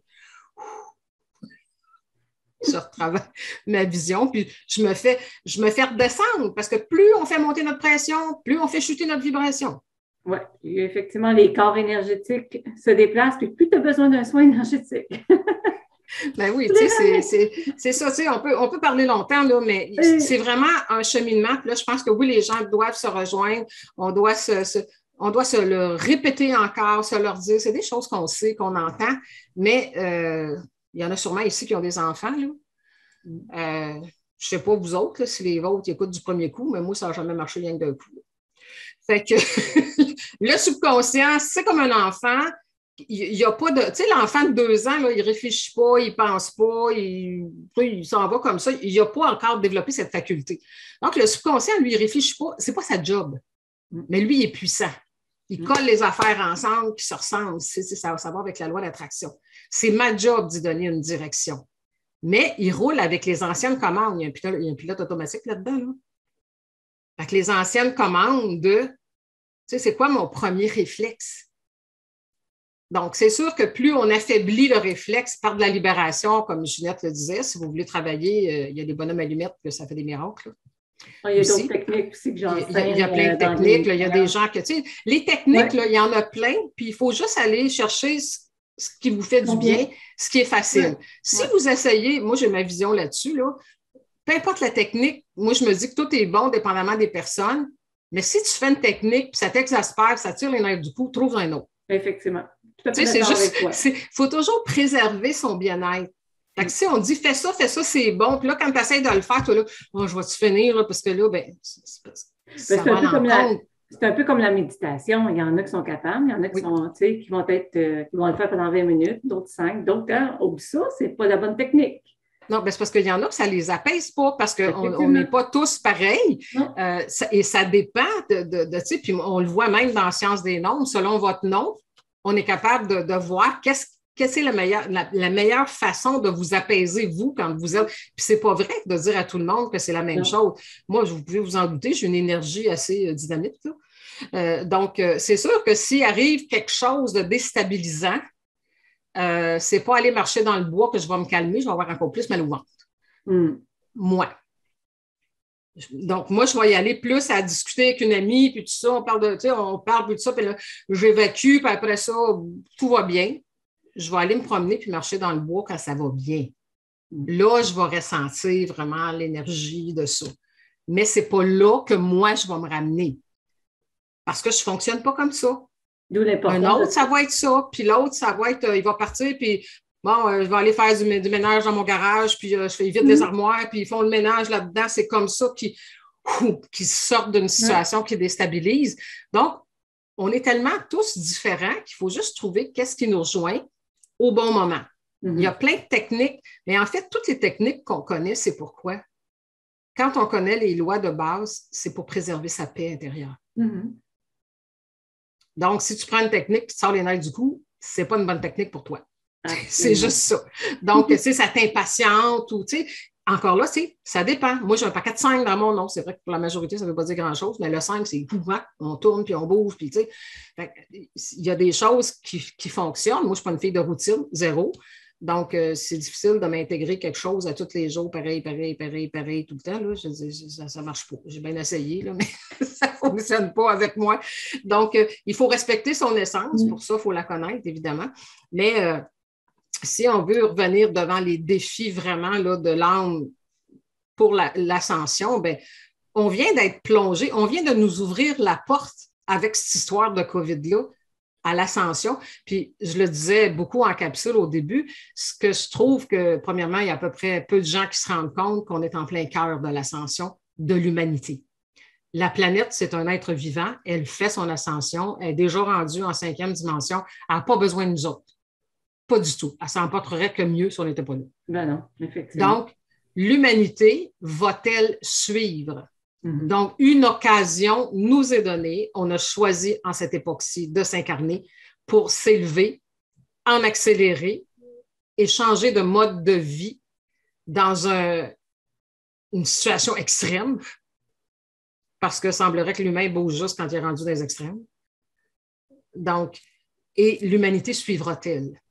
Je retravaille ma vision, puis je me fais redescendre parce que plus on fait monter notre pression, plus on fait chuter notre vibration. Oui, effectivement, les corps énergétiques se déplacent, puis plus tu as besoin d'un soin énergétique. Ben oui, tu sais, c'est ça, tu sais, on peut parler longtemps, là, mais c'est vraiment un cheminement. Puis là, je pense que oui, les gens doivent se rejoindre, on doit se le répéter encore, se leur dire, c'est des choses qu'on sait, qu'on entend, mais il y en a sûrement ici qui ont des enfants, là. Je ne sais pas vous autres, là, si les vôtres écoutent du premier coup, mais moi, ça n'a jamais marché rien que d'un coup. Fait que le subconscient, c'est comme un enfant. Il n'y a pas de. Tu sais, l'enfant de 2 ans, là, il ne réfléchit pas, il ne pense pas, il s'en va comme ça. Il n'a pas encore développé cette faculté. Donc, le subconscient, lui, il ne réfléchit pas. Ce n'est pas sa job. Mais lui, il est puissant. Il colle les affaires ensemble qui se ressemblent. Ça va avec la loi d'attraction. C'est ma job d'y donner une direction. Mais il roule avec les anciennes commandes. Il y a un pilote automatique là-dedans. Là. Fait que les anciennes commandes tu sais, c'est quoi mon premier réflexe? Donc, c'est sûr que plus on affaiblit le réflexe par de la libération, comme Ginette le disait, si vous voulez travailler, il y a des bonhommes allumettes, que ça fait des miracles. Il y a d'autres techniques aussi que j'enseigne. Il y a plein de techniques. Il y a des gens que, tu sais, les techniques, là, il y en a plein, puis il faut juste aller chercher ce qui vous fait du bien, ce qui est facile. Si vous essayez, moi, j'ai ma vision là-dessus, là, peu importe la technique, moi, je me dis que tout est bon dépendamment des personnes, mais si tu fais une technique, puis ça t'exaspère, ça tire les nerfs du cou, trouve un autre. Effectivement. Il faut toujours préserver son bien-être. Fait que si on dit fais ça, c'est bon. Puis là, quand tu essaies de le faire, toi, là, oh, je vais-tu finir, là, parce que là, c'est un peu comme la méditation. Il y en a qui sont capables, il y en a qui sont, qui vont le faire pendant 20 minutes, d'autres 5, d'autres quand oublie ça, c'est pas la bonne technique. Non, c'est parce qu'il y en a que ça ne les apaise pas, parce qu'on n'est pas tous pareils. Et ça dépend tu sais, puis on le voit même dans la science des nombres, selon votre nom, on est capable de voir qu'est-ce que c'est la meilleure façon de vous apaiser, vous, quand vous êtes. Puis c'est pas vrai de dire à tout le monde que c'est la même chose. Moi, vous pouvez vous en douter, j'ai une énergie assez dynamique. Donc, c'est sûr que s'il arrive quelque chose de déstabilisant, c'est pas aller marcher dans le bois que je vais me calmer, je vais avoir encore plus mal au ventre. Moi. Donc, moi, je vais y aller plus à discuter avec une amie, puis tout ça, on parle, puis tout ça, puis là, j'évacue, puis après ça, tout va bien. Je vais aller me promener puis marcher dans le bois quand ça va bien. Là, je vais ressentir vraiment l'énergie de ça. Mais ce n'est pas là que moi, je vais me ramener. Parce que je ne fonctionne pas comme ça. Un autre, ça va être ça. Puis l'autre, ça va être, il va partir, puis bon, je vais aller faire du ménage dans mon garage, puis je fais vite les armoires, puis ils font le ménage là-dedans. C'est comme ça qu'ils sortent d'une situation qui déstabilise. Donc, on est tellement tous différents qu'il faut juste trouver qu'est-ce qui nous rejoint au bon moment. Il y a plein de techniques, mais en fait, toutes les techniques qu'on connaît, c'est pourquoi? Quand on connaît les lois de base, c'est pour préserver sa paix intérieure. Donc, si tu prends une technique qui te sort les nerfs du cou, ce n'est pas une bonne technique pour toi. C'est juste ça. Donc, tu sais, ça t'impatiente ou, tu sais, encore là, ça dépend. Moi, j'ai un paquet de 5 dans mon nom. C'est vrai que pour la majorité, ça ne veut pas dire grand-chose, mais le 5, c'est courant. On tourne, puis on bouge, puis tu sais. Il y a des choses qui fonctionnent. Moi, je ne suis pas une fille de routine, 0. Donc, c'est difficile de m'intégrer quelque chose à tous les jours, pareil, tout le temps. Là. Ça ne marche pas. J'ai bien essayé, là, mais ça ne fonctionne pas avec moi. Donc, il faut respecter son essence. Pour ça, il faut la connaître, évidemment. Mais si on veut revenir devant les défis vraiment là, de l'âme pour l'ascension, ben, on vient d'être plongé, on vient de nous ouvrir la porte avec cette histoire de COVID-là à l'ascension. Puis, je le disais beaucoup en capsule au début, ce que je trouve que, premièrement, il y a à peu près peu de gens qui se rendent compte qu'on est en plein cœur de l'ascension de l'humanité. La planète, c'est un être vivant, elle fait son ascension, elle est déjà rendue en 5e dimension, elle n'a pas besoin de nous autres. Pas du tout. Elle s'en porterait que mieux si on n'était pas là. Ben non, effectivement. Donc, l'humanité va-t-elle suivre? Donc, une occasion nous est donnée. On a choisi en cette époque-ci de s'incarner pour s'élever en accéléré et changer de mode de vie dans une situation extrême, parce que semblerait que l'humain bouge juste quand il est rendu dans les extrêmes. Donc, et l'humanité suivra-t-elle?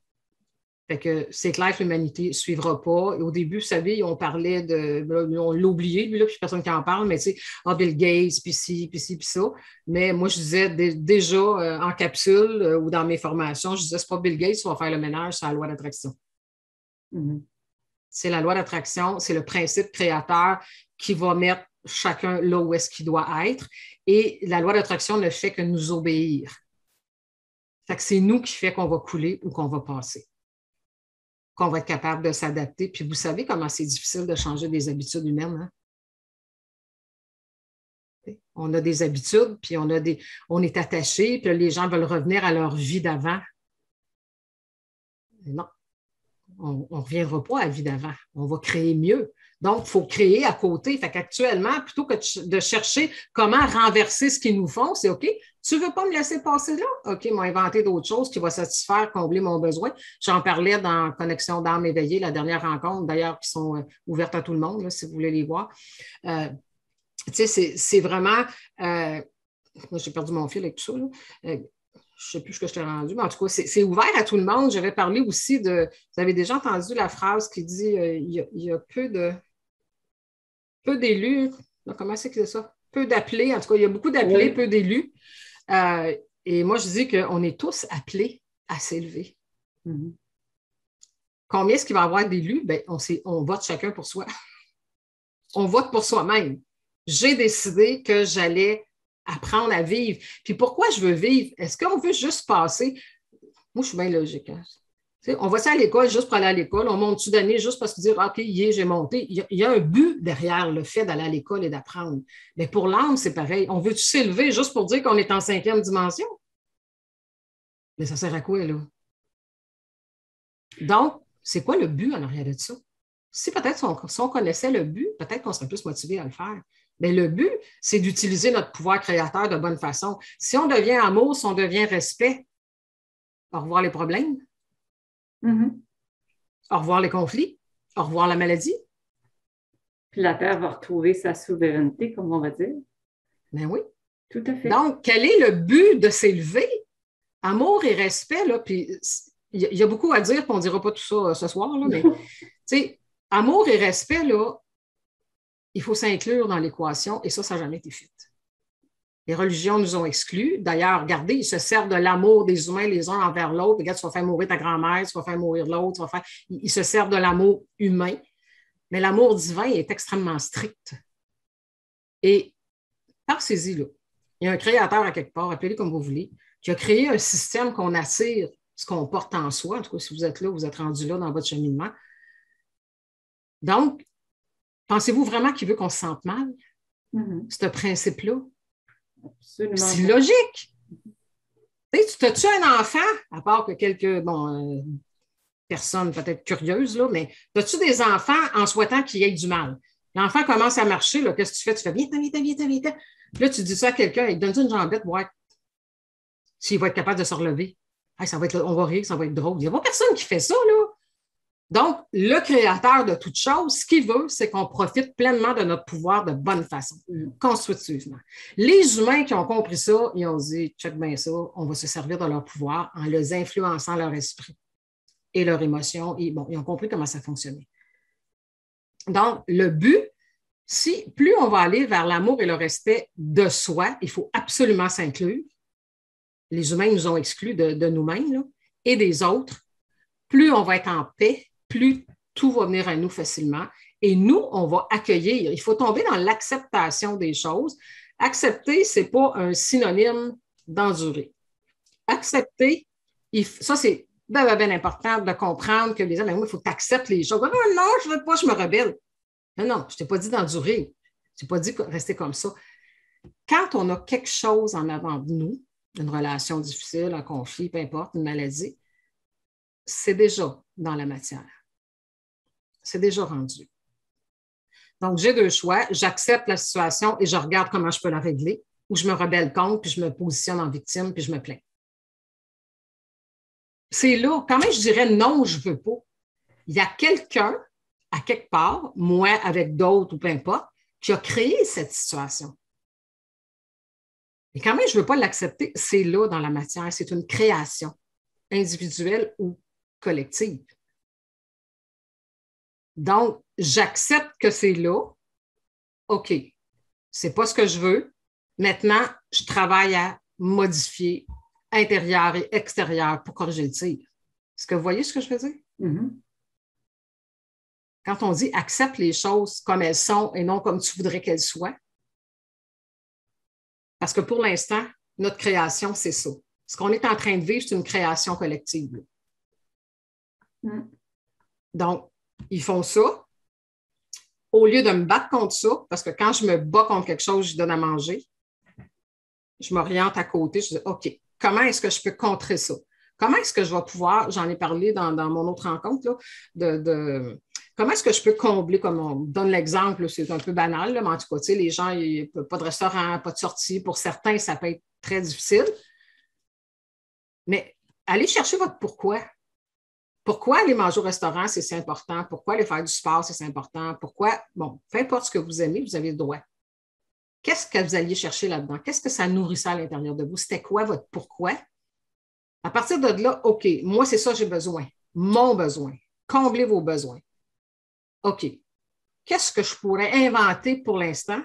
Fait que c'est clair que l'humanité ne suivra pas. Et au début, vous savez, on parlait on l'a oublié, lui, là, puis personne qui en parle, mais tu sais, Bill Gates, puis ci, puis ci, puis ça. Mais moi, je disais déjà en capsule ou dans mes formations, je disais, c'est pas Bill Gates qui va faire le ménage, c'est la loi d'attraction. Mm-hmm. C'est la loi d'attraction, c'est le principe créateur qui va mettre chacun là où est-ce qu'il doit être. Et la loi d'attraction ne fait que nous obéir. Fait que c'est nous qui fait qu'on va couler ou qu'on va passer, qu'on va être capable de s'adapter. Puis vous savez comment c'est difficile de changer des habitudes humaines. Hein? On a des habitudes, puis on est attaché, puis les gens veulent revenir à leur vie d'avant. Non, on ne reviendra pas à la vie d'avant. On va créer mieux. Donc, il faut créer à côté. Fait qu'actuellement, plutôt que de chercher comment renverser ce qu'ils nous font, c'est OK, tu ne veux pas me laisser passer là? OK, ils m'ont inventé d'autres choses qui vont satisfaire, combler mon besoin. J'en parlais dans Connexion d'âme éveillée, la dernière rencontre, d'ailleurs, qui sont ouvertes à tout le monde, là, si vous voulez les voir. Tu sais, c'est vraiment... moi, j'ai perdu mon fil avec tout ça, là. Je ne sais plus ce que je t'ai rendu, mais en tout cas, c'est ouvert à tout le monde. J'avais parlé aussi de... Vous avez déjà entendu la phrase qui dit il y a peu d'élus. Comment c'est que c'est ça? Peu d'appelés. En tout cas, il y a beaucoup d'appelés, peu d'élus. Et moi, je dis qu'on est tous appelés à s'élever. Mm-hmm. Combien est-ce qu'il va y avoir d'élus? Bien, on vote chacun pour soi. On vote pour soi-même. J'ai décidé que j'allais apprendre à vivre. Puis pourquoi je veux vivre? Est-ce qu'on veut juste passer? Moi, je suis bien logique. Hein? On va à l'école juste pour aller à l'école. On monte-tu d'année juste parce que dire OK, j'ai monté. Il y a un but derrière le fait d'aller à l'école et d'apprendre. Mais pour l'âme, c'est pareil. On veut-tu s'élever juste pour dire qu'on est en 5e dimension? Mais ça sert à quoi, là? Donc, c'est quoi le but en arrière de ça? Si peut-être si on connaissait le but, peut-être qu'on serait plus motivé à le faire. Mais le but, c'est d'utiliser notre pouvoir créateur de bonne façon. Si on devient amour, si on devient respect, au revoir les problèmes. Mm-hmm. Au revoir les conflits. Au revoir la maladie. Puis la Terre va retrouver sa souveraineté, comme on va dire. Ben oui. Tout à fait. Donc, quel est le but de s'élever? Amour et respect, là, puis il y a beaucoup à dire, puis on ne dira pas tout ça ce soir, là, mais tu sais, amour et respect, là, il faut s'inclure dans l'équation, et ça n'a jamais été fait. Les religions nous ont exclus. D'ailleurs, regardez, ils se servent de l'amour des humains les uns envers l'autre. Regarde, tu vas faire mourir ta grand-mère, tu vas faire mourir l'autre, ils se servent de l'amour humain. Mais l'amour divin est extrêmement strict. Et pensez-y, là. Il y a un créateur à quelque part, appelez-le comme vous voulez, qui a créé un système qu'on attire ce qu'on porte en soi. En tout cas, si vous êtes là, vous êtes rendu là dans votre cheminement. Donc, pensez-vous vraiment qu'il veut qu'on se sente mal? Mm-hmm. C'est un principe-là. Absolument. C'est logique. Tu as-tu un enfant, à part que quelques personnes peut-être curieuses, là, mais as-tu des enfants en souhaitant qu'il y ait du mal? L'enfant commence à marcher, là, qu'est-ce que tu fais? Tu fais viens. Puis là, tu dis ça à quelqu'un, il te donne une jambette, ouais, s'il va être capable de se relever. Hey, on va rire, ça va être drôle. Il n'y a pas personne qui fait ça, là. Donc, le créateur de toute chose, ce qu'il veut, c'est qu'on profite pleinement de notre pouvoir de bonne façon, constructivement. Les humains qui ont compris ça, ils ont dit, check bien ça, on va se servir de leur pouvoir en les influençant leur esprit et leur émotion. Et bon, ils ont compris comment ça fonctionnait. Donc, le but, plus on va aller vers l'amour et le respect de soi, il faut absolument s'inclure. Les humains nous ont exclus de nous-mêmes là, et des autres. Plus on va être en paix, plus tout va venir à nous facilement. Et nous, on va accueillir. Il faut tomber dans l'acceptation des choses. Accepter, ce n'est pas un synonyme d'endurer. Accepter, ça, c'est bien important de comprendre que les hommes, il faut que tu acceptes les choses. Oh, non, je ne veux pas, je me rebelle. Non, je ne t'ai pas dit d'endurer. Je ne t'ai pas dit de rester comme ça. Quand on a quelque chose en avant de nous, une relation difficile, un conflit, peu importe, une maladie, c'est déjà dans la matière. C'est déjà rendu. Donc, j'ai deux choix. J'accepte la situation et je regarde comment je peux la régler, ou je me rebelle contre, puis je me positionne en victime, puis je me plains. C'est là. Quand même, je dirais non, je ne veux pas. Il y a quelqu'un, à quelque part, moi avec d'autres ou peu importe, qui a créé cette situation. Et quand même, je ne veux pas l'accepter, c'est là dans la matière, c'est une création individuelle ou collective. Donc, j'accepte que c'est là. OK, c'est pas ce que je veux. Maintenant, je travaille à modifier intérieur et extérieur pour corriger le tir. Est-ce que vous voyez ce que je veux dire? Mm-hmm. Quand on dit accepte les choses comme elles sont et non comme tu voudrais qu'elles soient. Parce que pour l'instant, notre création, c'est ça. Ce qu'on est en train de vivre, c'est une création collective. Mm. Donc, ils font ça. Au lieu de me battre contre ça, parce que quand je me bats contre quelque chose, je donne à manger, je m'oriente à côté, je dis OK, comment est-ce que je peux contrer ça? Comment est-ce que je vais pouvoir, j'en ai parlé dans mon autre rencontre, là, comment est-ce que je peux combler, comme on donne l'exemple, c'est un peu banal, là, mais en tout cas, tu sais, les gens, il n'y a pas de restaurant, pas de sortie. Pour certains, ça peut être très difficile. Mais allez chercher votre pourquoi. Pourquoi aller manger au restaurant, c'est important? Pourquoi aller faire du sport, c'est important? Pourquoi? Bon, peu importe ce que vous aimez, vous avez le droit. Qu'est-ce que vous alliez chercher là-dedans? Qu'est-ce que ça nourrissait à l'intérieur de vous? C'était quoi votre pourquoi? À partir de là, OK, moi, c'est ça que j'ai besoin. Mon besoin. Comblez vos besoins. OK. Qu'est-ce que je pourrais inventer pour l'instant?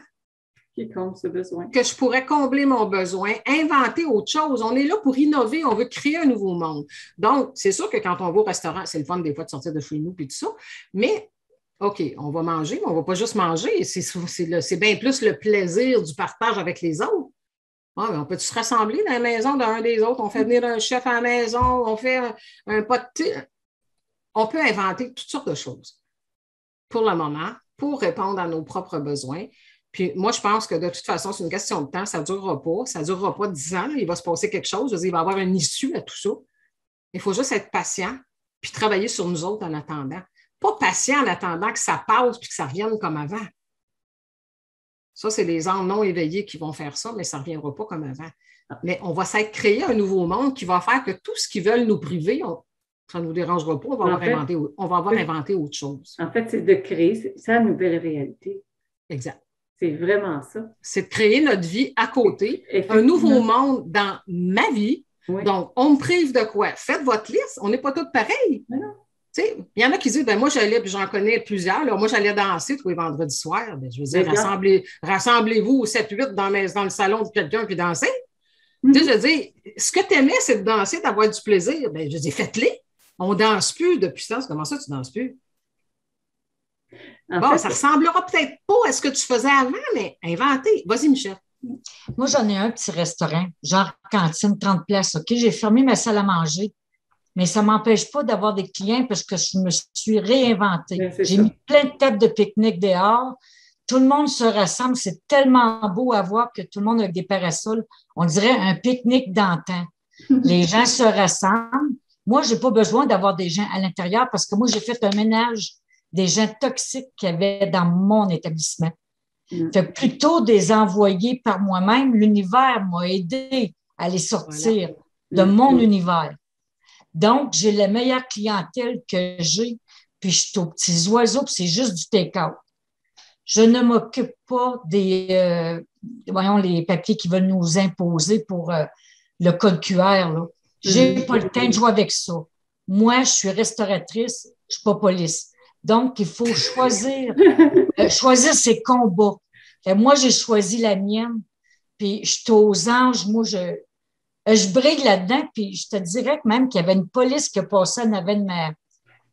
Qui comble ce besoin? Que je pourrais combler mon besoin, inventer autre chose. On est là pour innover, on veut créer un nouveau monde. Donc, c'est sûr que quand on va au restaurant, c'est le fun des fois de sortir de chez nous et tout ça, mais OK, on va manger, mais on ne va pas juste manger. C'est bien plus le plaisir du partage avec les autres. Ah, on peut se rassembler dans la maison d'un des autres? On fait venir un chef à la maison, on fait un pot de thé. On peut inventer toutes sortes de choses pour le moment, pour répondre à nos propres besoins. Puis moi, je pense que de toute façon, c'est une question de temps, ça ne durera pas. Ça ne durera pas 10 ans, là, il va se passer quelque chose. Je veux dire, il va y avoir une issue à tout ça. Il faut juste être patient puis travailler sur nous autres en attendant. Pas patient en attendant que ça passe puis que ça revienne comme avant. Ça, c'est les âmes non éveillés qui vont faire ça, mais ça ne reviendra pas comme avant. Mais on va s'être créé un nouveau monde qui va faire que tout ce qu'ils veulent nous priver, ça ne nous dérangera pas, on va avoir inventé autre chose. En fait, c'est de créer sa nouvelle réalité. Exact. C'est vraiment ça. C'est de créer notre vie à côté, un nouveau monde dans ma vie. Oui. Donc, on me prive de quoi? Faites votre liste, on n'est pas tous pareils. Il y en a qui disent, ben moi j'allais, puis j'en connais plusieurs, là, moi j'allais danser tous les vendredis soirs. Ben, je veux dire, rassemblez-vous au 7-8 dans le salon de quelqu'un puis dansez. Mm-hmm. Je veux dire, ce que tu aimais, c'est de danser, d'avoir du plaisir. Ben, je dis, faites-les. On ne danse plus depuis ça. Comment ça, tu ne danses plus? Bon, ça ne ressemblera peut-être pas à ce que tu faisais avant, mais inventez. Vas-y, Michel. Moi, j'en ai un petit restaurant, genre cantine, 30 places. OK, j'ai fermé ma salle à manger, mais ça ne m'empêche pas d'avoir des clients parce que je me suis réinventée. J'ai mis plein de tables de pique-nique dehors. Tout le monde se rassemble. C'est tellement beau à voir que tout le monde avec des parasols. On dirait un pique-nique d'antan. Les gens se rassemblent. Moi, je n'ai pas besoin d'avoir des gens à l'intérieur parce que moi, j'ai fait un ménage des gens toxiques qu'il y avait dans mon établissement. Fait plutôt des envoyer par moi-même, l'univers m'a aidé à les sortir de mon univers. Donc, j'ai la meilleure clientèle que j'ai, puis je suis aux petits oiseaux, puis c'est juste du take-out. Je ne m'occupe pas des les papiers qui veulent nous imposer pour le code QR. Là. J'ai pas le temps de jouer avec ça. Moi, je suis restauratrice, je suis pas police. Donc, il faut choisir ses combats. Et moi, j'ai choisi la mienne, puis je suis aux anges. Moi, je brille là-dedans, puis je te dirais même qu'il y avait une police qui a passé en avant de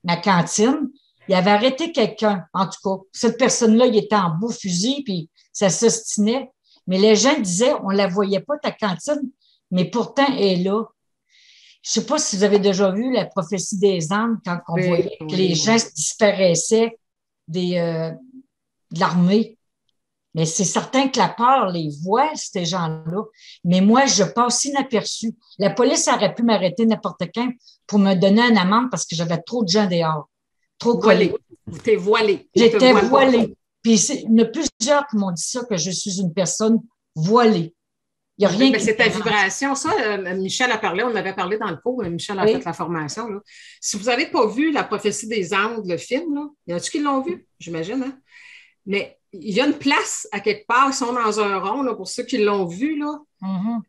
ma cantine. Il avait arrêté quelqu'un, en tout cas. Cette personne-là, il était en beau fusil, puis ça s'ostinait. Mais les gens disaient, on la voyait pas, ta cantine, mais pourtant, elle est là. Je ne sais pas si vous avez déjà vu la prophétie des âmes quand on voyait que les gens disparaissaient de l'armée. Mais c'est certain que la peur les voit, ces gens-là. Mais moi, je passe inaperçu. La police aurait pu m'arrêter n'importe quand pour me donner une amende parce que j'avais trop de gens dehors. Trop collés. T'es voilée. J'étais voilée. Puis il y en a plusieurs qui m'ont dit ça, que je suis une personne voilée. Il n'y a rien qui c'est ta vibration. Ça, Michel a parlé, on avait parlé dans le cours, Michel a fait la formation. Là. Si vous n'avez pas vu La prophétie des Andes, le film, là, il y en a-tu qui l'ont vu? J'imagine, hein? Mais il y a une place à quelque part, ils sont dans un rond, là, pour ceux qui l'ont vu, là.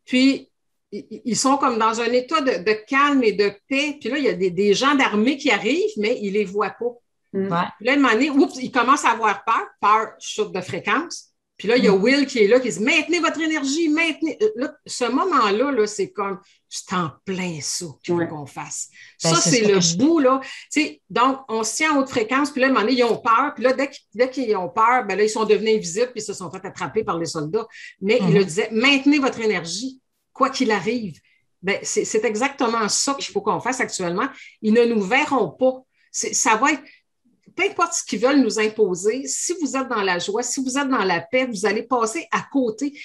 Puis, ils sont comme dans un état de calme et de paix. Puis là, il y a des gens d'armée qui arrivent, mais ils ne les voient pas. Puis là, à un moment donné, ils commencent à avoir peur, chute de fréquence. Puis là, il y a Will qui est là, qui dit « Maintenez votre énergie, maintenez... » Là, ce moment-là, là, c'est comme « C'est en plein ça qu'il faut qu'on fasse. » Ça, c'est le bout, là. T'sais, donc, on se tient en haute fréquence, puis là, à un moment donné, ils ont peur. Puis là, dès qu'ils ont peur, ben là, ils sont devenus invisibles, puis ils se sont fait attraper par les soldats. Mais il leur disait « Maintenez votre énergie, quoi qu'il arrive. » Ben, c'est exactement ça qu'il faut qu'on fasse actuellement. Ils ne nous verront pas. Ça va être... Peu importe ce qu'ils veulent nous imposer, si vous êtes dans la joie, si vous êtes dans la paix, vous allez passer à côté.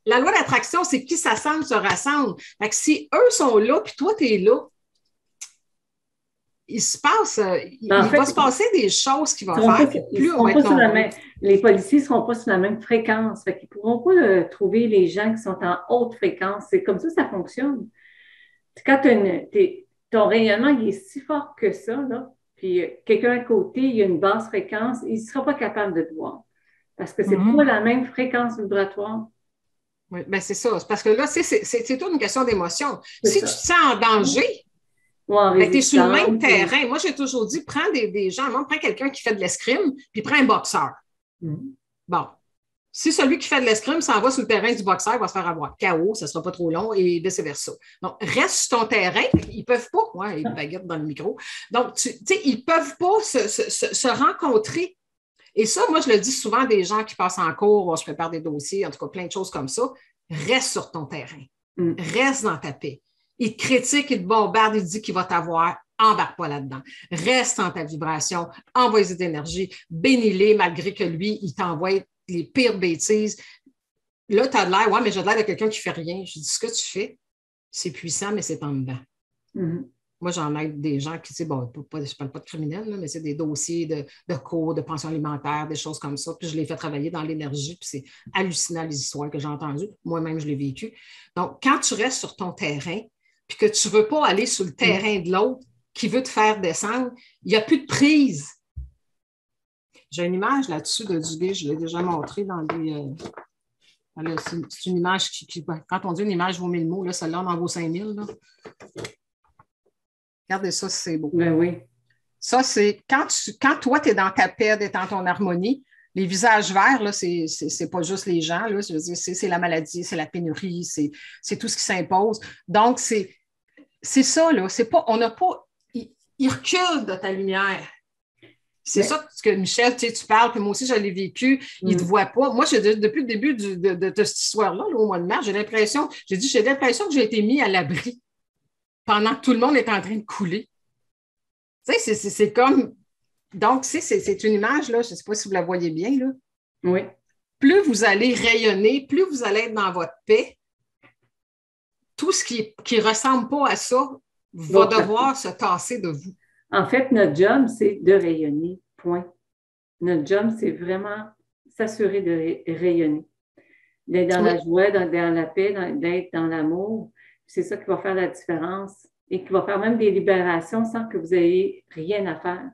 La loi d'attraction, c'est qui s'assemble se rassemble. Fait que si eux sont là, puis toi, tu es là, il va se passer des choses qui vont faire. Les policiers ne seront pas sur la même fréquence. Fait qu'ils ne pourront pas trouver les gens qui sont en haute fréquence. C'est comme ça fonctionne. Quand ton rayonnement il est si fort que ça, là, puis quelqu'un à côté, il y a une basse fréquence, il ne sera pas capable de te voir. Parce que ce n'est pas la même fréquence vibratoire. Oui, bien c'est ça. Parce que là, c'est toute une question d'émotion. Si tu te sens en danger, tu es sur le même terrain. Moi, j'ai toujours dit, prends des gens, prends quelqu'un qui fait de l'escrime, puis prends un boxeur. Bon. Si celui qui fait de l'escrime s'en va sur le terrain du boxeur, il va se faire avoir KO, ça ne sera pas trop long et vice-versa. Donc, reste sur ton terrain. Ils ne peuvent pas. Ouais, ils baguettent dans le micro. Donc, tu sais, ils ne peuvent pas se rencontrer. Et ça, moi, je le dis souvent à des gens qui passent en cours, je prépare des dossiers, en tout cas, plein de choses comme ça. Reste sur ton terrain. Reste dans ta paix. Il te critique, il te bombarde, il te dit qu'il va t'avoir. Embarque pas là-dedans. Reste en ta vibration. Envoie-y d'énergie. Bénis-les malgré que lui, il t'envoie les pires bêtises. Là, tu as de l'air, ouais, mais j'ai de l'air de quelqu'un qui ne fait rien. Je dis, ce que tu fais, c'est puissant, mais c'est en dedans. Moi, j'en aide des gens qui, tu sais, bon, je ne parle pas de criminels, là, mais c'est des dossiers de cours, de pension alimentaire, des choses comme ça. Puis je les fais travailler dans l'énergie, puis c'est hallucinant les histoires que j'ai entendues. Moi-même, je l'ai vécu. Donc, quand tu restes sur ton terrain, puis que tu ne veux pas aller sur le terrain de l'autre qui veut te faire descendre, il n'y a plus de prise. J'ai une image là-dessus de Duguay, je l'ai déjà montré dans des... c'est une image qui... Quand on dit une image vaut 1000 mots, là, celle-là, on en vaut 5000. Là. Regardez ça, c'est beau. Ben oui. Ça, c'est... Quand toi, tu es dans ta paix, tu es dans ton harmonie, les visages verts, là, c'est pas juste les gens, là, je veux dire, c'est la maladie, c'est la pénurie, c'est tout ce qui s'impose. Donc, c'est ça, là. C'est pas... On n'a pas... Il recule de ta lumière. C'est ça que Michel, tu parles, puis moi aussi, je l'ai vécu, il ne te voit pas. Moi, depuis le début de cette histoire-là, là, au mois de mars, j'ai l'impression que j'ai été mis à l'abri pendant que tout le monde est en train de couler. Tu sais, c'est comme... Donc, c'est une image, là, je ne sais pas si vous la voyez bien, là. Oui. Plus vous allez rayonner, plus vous allez être dans votre paix, tout ce qui ne ressemble pas à ça va devoir se tasser de vous. En fait, notre job, c'est de rayonner, point. Notre job, c'est vraiment s'assurer de rayonner, d'être dans la joie, dans la paix, d'être dans l'amour. C'est ça qui va faire la différence et qui va faire même des libérations sans que vous ayez rien à faire.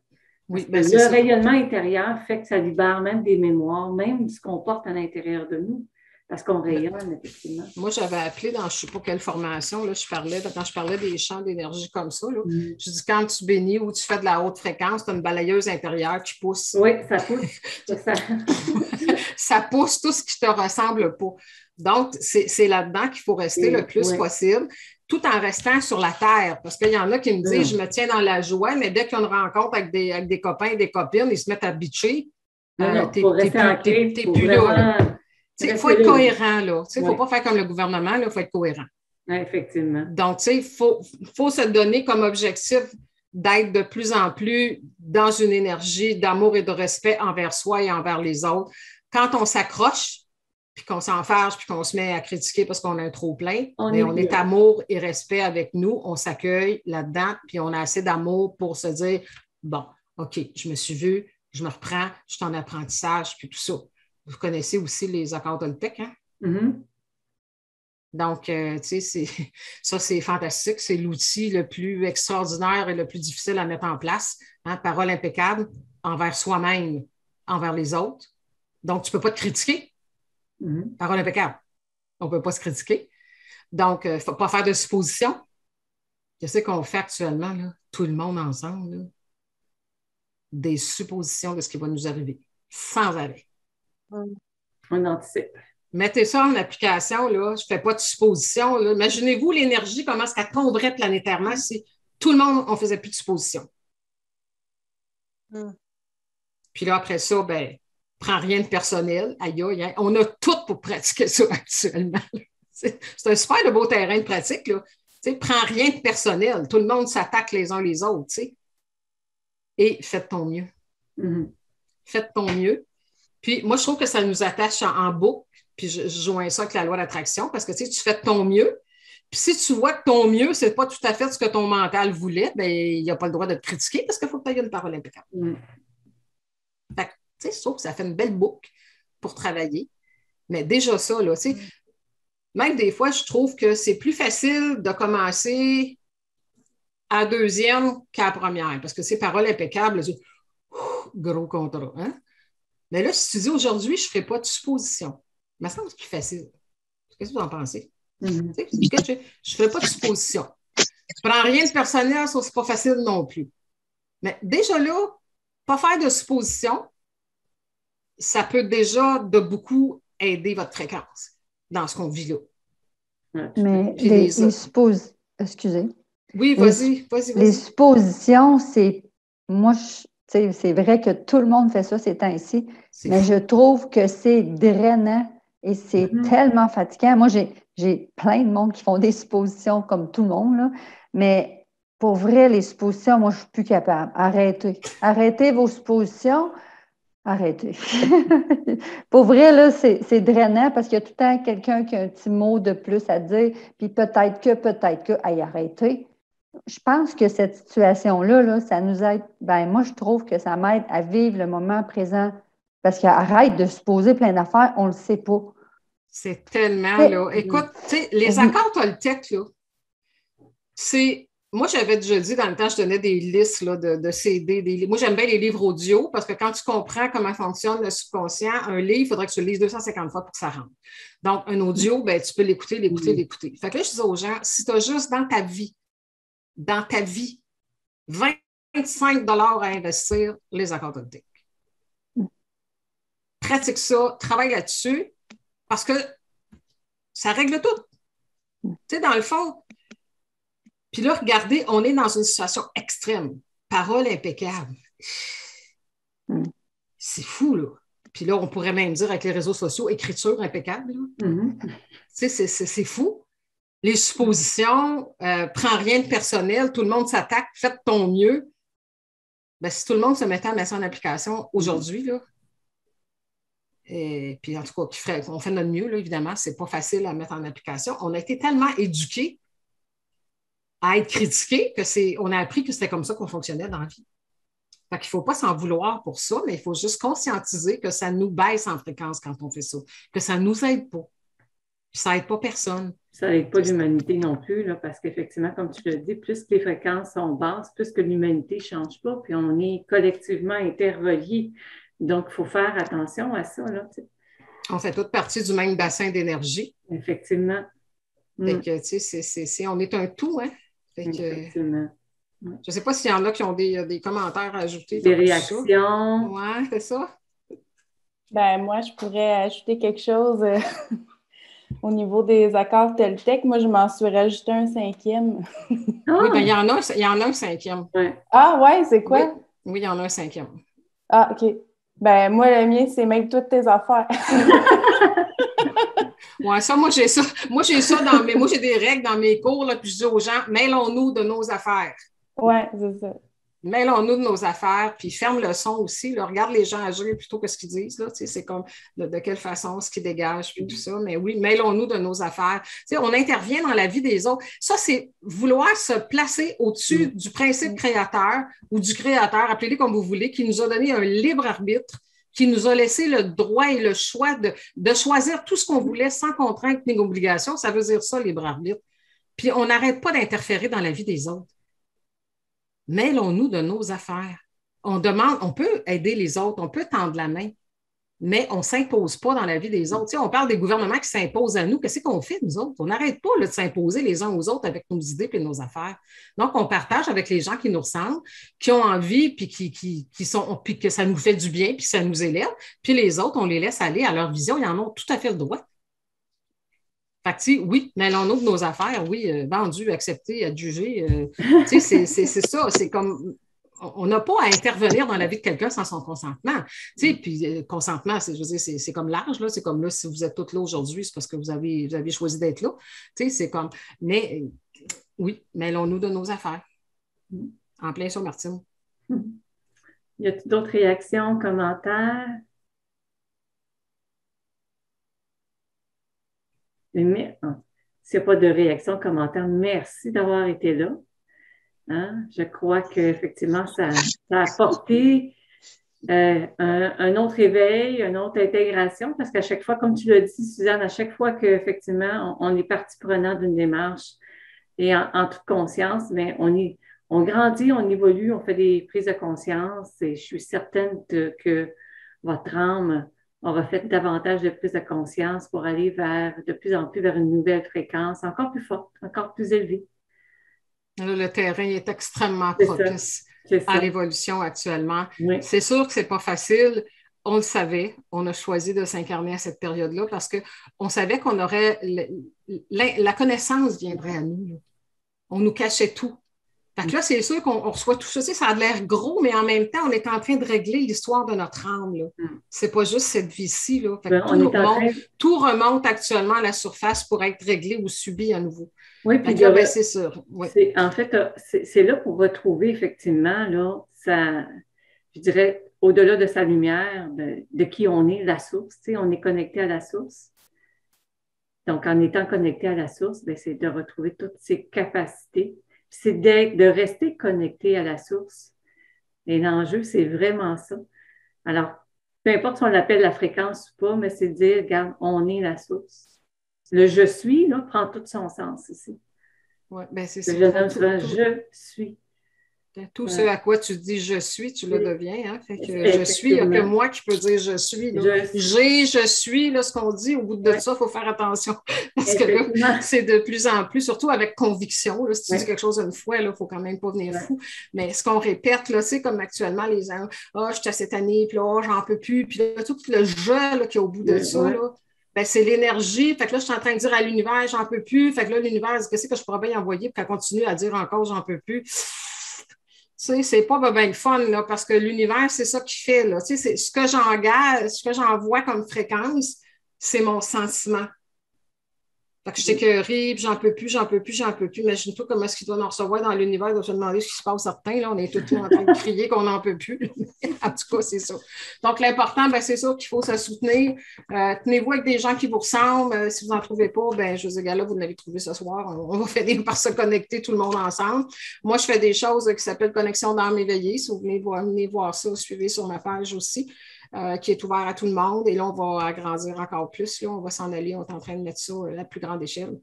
Oui, le rayonnement intérieur fait que ça libère même des mémoires, même ce qu'on porte à l'intérieur de nous. Parce qu'on rayonne, effectivement. Moi, j'avais appelé dans je ne sais pas quelle formation, là, quand je parlais des champs d'énergie comme ça, là, je dis quand tu bénis ou tu fais de la haute fréquence, tu as une balayeuse intérieure qui pousse. Oui, ça pousse. Ça pousse tout ce qui ne te ressemble pas. Donc, c'est là-dedans qu'il faut rester le plus possible, tout en restant sur la terre. Parce qu'il y en a qui me disent, je me tiens dans la joie, mais dès qu'il y a une rencontre avec des copains et des copines, ils se mettent à bitcher. T'es plus là. Il faut être cohérent, là. Il ne faut pas faire comme le gouvernement, il faut être cohérent. Effectivement. Donc, il faut se donner comme objectif d'être de plus en plus dans une énergie d'amour et de respect envers soi et envers les autres. Quand on s'accroche, puis qu'on s'enfarge, puis qu'on se met à critiquer parce qu'on a un trop-plein, mais on est amour et respect avec nous, on s'accueille là-dedans, puis on a assez d'amour pour se dire, bon, OK, je me suis vue, je me reprends, je suis en apprentissage, puis tout ça. Vous connaissez aussi les accords Toltec, hein? Donc, tu sais, ça, c'est fantastique. C'est l'outil le plus extraordinaire et le plus difficile à mettre en place. Hein? Parole impeccable envers soi-même, envers les autres. Donc, tu ne peux pas te critiquer. Parole impeccable. On ne peut pas se critiquer. Donc, il ne faut pas faire de suppositions. Qu'est-ce qu'on fait actuellement, là? Tout le monde ensemble, là? Des suppositions de ce qui va nous arriver, sans arrêt. On anticipe. Mettez ça en application, là. Je ne fais pas de suppositions. Là. Imaginez-vous l'énergie, comment est-ce qu'elle tomberait planétairement si tout le monde, on ne faisait plus de suppositions. Puis là, après ça, ben, prends rien de personnel. Aïe, aïe, on a tout pour pratiquer ça actuellement. C'est un super de beau terrain de pratique, là. Tu sais, prends rien de personnel. Tout le monde s'attaque les uns les autres, tu sais. Et faites ton mieux. Faites ton mieux. Puis moi, je trouve que ça nous attache en boucle. Puis je joins ça avec la loi d'attraction parce que tu sais, tu fais ton mieux. Puis si tu vois que ton mieux, ce n'est pas tout à fait ce que ton mental voulait, bien, il n'y a pas le droit de te critiquer parce qu'il faut que tu aies une parole impeccable. Fait que, tu sais, je trouve que ça fait une belle boucle pour travailler. Mais déjà ça, là, tu sais, même des fois, je trouve que c'est plus facile de commencer à la deuxième qu'à la première parce que c'est parole impeccable, gros contrat. Hein? Mais là, si tu dis aujourd'hui, je ne ferai pas de supposition, il me semble que c'est plus facile. Qu'est-ce que vous en pensez? Je ne ferai pas de supposition. Je ne prends rien de personnel, ça, c'est pas facile non plus. Mais déjà là, pas faire de supposition, ça peut déjà de beaucoup aider votre fréquence dans ce qu'on vit là. Mais les suppositions, excusez. Oui, vas-y. Les suppositions, c'est, moi, c'est vrai que tout le monde fait ça ces temps-ci, mais je trouve que c'est drainant et c'est tellement fatigant. Moi, j'ai plein de monde qui font des suppositions comme tout le monde, là, mais pour vrai, les suppositions, moi, je ne suis plus capable. Arrêtez. Arrêtez vos suppositions. Arrêtez. Pour vrai, là, c'est drainant parce qu'il y a tout le temps quelqu'un qui a un petit mot de plus à dire, puis peut-être que, hey, arrêtez. Je pense que cette situation-là, là, ça nous aide. Ben, moi, je trouve que ça m'aide à vivre le moment présent parce qu'arrête de se poser plein d'affaires, on ne le sait pas. C'est tellement, là. Écoute, tu sais, les accords Toltec, là, c'est. Moi, j'avais déjà dit dans le temps, je donnais des listes là, de CD. Moi, j'aime bien les livres audio parce que quand tu comprends comment fonctionne le subconscient, un livre, il faudrait que tu le lises 250 fois pour que ça rentre. Donc, un audio, ben, tu peux l'écouter. Fait que là, je disais aux gens, si tu as juste dans ta vie, 25 $ à investir, les accords Toltec. Pratique ça, travaille là-dessus parce que ça règle tout. Tu sais, dans le fond, puis là, regardez, on est dans une situation extrême. Parole impeccable. C'est fou, là. Puis là, on pourrait même dire avec les réseaux sociaux, écriture impeccable. Tu sais, c'est fou. Les suppositions, prends rien de personnel, tout le monde s'attaque, faites ton mieux. Ben, si tout le monde se mettait à mettre ça en application aujourd'hui, là, et puis en tout cas, on fait notre mieux, là, évidemment, c'est pas facile à mettre en application. On a été tellement éduqués à être critiqués qu'on a appris que c'était comme ça qu'on fonctionnait dans la vie. Fait qu'il ne faut pas s'en vouloir pour ça, mais il faut juste conscientiser que ça nous baisse en fréquence quand on fait ça, que ça ne nous aide pas. Puis ça n'aide pas personne. Ça n'aide pas l'humanité non plus, là, parce qu'effectivement, comme tu l'as dit, plus les fréquences sont basses, plus que l'humanité ne change pas, puis on est collectivement interreliés. Donc, il faut faire attention à ça. Là, on fait toute partie du même bassin d'énergie. Effectivement. Fait que, tu sais, on est un tout, hein? Fait que, effectivement. Je ne sais pas s'il y en a qui ont des commentaires à ajouter. Des réactions. Oui, c'est ça. Ben, moi, je pourrais ajouter quelque chose au niveau des accords Toltec. Moi, je m'en suis rajouté un 5e. Oui, ben, il y en a un 5e. Ouais. Ah, ouais, c'est quoi? Oui, il y en a un 5e. Ah, OK. Ben, moi, le mien, c'est mêle toutes tes affaires. Oui, ça, moi, j'ai ça. Moi, j'ai des règles dans mes cours, là, puis je dis aux gens, mêlons-nous de nos affaires. Oui, c'est ça. Mêlons-nous de nos affaires, puis ferme le son aussi. Là, regarde les gens agir plutôt que ce qu'ils disent. Là, c'est comme de quelle façon, ce qu'ils dégagent, puis tout ça. Mais oui, mêlons-nous de nos affaires. On intervient dans la vie des autres. Ça, c'est vouloir se placer au-dessus du principe créateur ou du créateur, appelez-le comme vous voulez, qui nous a donné un libre arbitre, qui nous a laissé le droit et le choix de choisir tout ce qu'on voulait sans contrainte ni obligation. Ça veut dire ça, libre arbitre. Puis on n'arrête pas d'interférer dans la vie des autres. Mêlons-nous de nos affaires. On peut aider les autres, on peut tendre la main, mais on ne s'impose pas dans la vie des autres. Tu sais, on parle des gouvernements qui s'imposent à nous. Qu'est-ce qu'on fait, nous autres? On n'arrête pas là, de s'imposer les uns aux autres avec nos idées et nos affaires. Donc, on partage avec les gens qui nous ressemblent, qui ont envie, puis puis que ça nous fait du bien, puis ça nous élève. Puis les autres, on les laisse aller à leur vision. Ils en ont tout à fait le droit. Fait que, oui, mêlons-nous de nos affaires, oui, vendu, accepté, adjugé. C'est ça, c'est comme... On n'a pas à intervenir dans la vie de quelqu'un sans son consentement. Puis consentement, je veux dire, c'est comme large, là. C'est comme là, si vous êtes toutes là aujourd'hui, c'est parce que vous avez choisi d'être là. C'est comme... Mais oui, mêlons-nous de nos affaires. En plein sur Martine. Y a-t-il d'autres réactions, commentaires? Mais s'il n'y a pas de réaction, commentaire, merci d'avoir été là. Hein? Je crois qu'effectivement, ça a apporté un autre éveil, une autre intégration, parce qu'à chaque fois, comme tu l'as dit, Suzanne, à chaque fois qu'effectivement, on est partie prenante d'une démarche et en toute conscience, mais on grandit, on évolue, on fait des prises de conscience et je suis certaine que votre âme aura fait davantage de prise de conscience pour aller de plus en plus vers une nouvelle fréquence encore plus forte, encore plus élevée. Là, le terrain est extrêmement propice à l'évolution actuellement. Oui. C'est sûr que ce n'est pas facile. On le savait. On a choisi de s'incarner à cette période-là parce qu'on savait qu'on aurait... La connaissance viendrait à nous. On nous cachait tout. Fait que là, c'est sûr qu'on reçoit tout ça. Tu sais, ça a l'air gros, mais en même temps, on est en train de régler l'histoire de notre âme. C'est pas juste cette vie-ci. Là. Fait que tout remonte actuellement à la surface pour être réglé ou subi à nouveau. Oui, puis c'est sûr. Oui. En fait, c'est là pour retrouver effectivement, là, je dirais, au-delà de sa lumière, de qui on est, la source. Tu sais, on est connecté à la source. Donc, en étant connecté à la source, c'est de retrouver toutes ses capacités. C'est de rester connecté à la source. Et l'enjeu, c'est vraiment ça. Alors, peu importe si on l'appelle la fréquence ou pas, mais c'est de dire, regarde, on est la source. Le « je suis » là, prend tout son sens ici. Oui, bien c'est ça. Je suis. Tout ce à quoi tu dis je suis, tu le deviens. Hein? Fait que je suis, il n'y a que moi qui peux dire je suis. Je suis, là, ce qu'on dit, au bout de ça, il faut faire attention. Parce que là, c'est de plus en plus, surtout avec conviction. Là, si tu dis quelque chose une fois, il ne faut quand même pas venir fou. Mais ce qu'on répète, là, c'est comme actuellement, les gens, je suis à cette année, puis là, j'en peux plus. Puis là, tout le jeu là, qui est au bout de ça, là, ben, c'est l'énergie. Fait que là, je suis en train de dire à l'univers, j'en peux plus. Fait que là, l'univers, qu'est-ce que je pourrais bien envoyer pour qu'elle continue à dire encore, j'en peux plus. Tu sais, c'est pas bien le fun, là, parce que l'univers, c'est ça qu'il fait, là. Tu sais, c'est ce que j'engage, ce que j'envoie comme fréquence, c'est mon sentiment. Fait que je t'écœurie, puis j'en peux plus. Imagine-toi comment est-ce qu'il doit nous recevoir dans l'univers, il doit se demander ce qui se passe certains, là. On est tous en train de crier qu'on n'en peut plus. En tout cas, c'est ça. Donc, l'important, c'est ça qu'il faut se soutenir. Tenez-vous avec des gens qui vous ressemblent. Si vous n'en trouvez pas, je vous dis, là, vous l'avez trouvé ce soir. On va finir par se connecter tout le monde ensemble. Moi, je fais des choses qui s'appellent Connexion d'âme éveillée. Si vous venez voir ça, suivez sur ma page aussi. Qui est ouvert à tout le monde. Et là, on va agrandir encore plus. Là, on va s'en aller. On est en train de mettre ça à la plus grande échelle.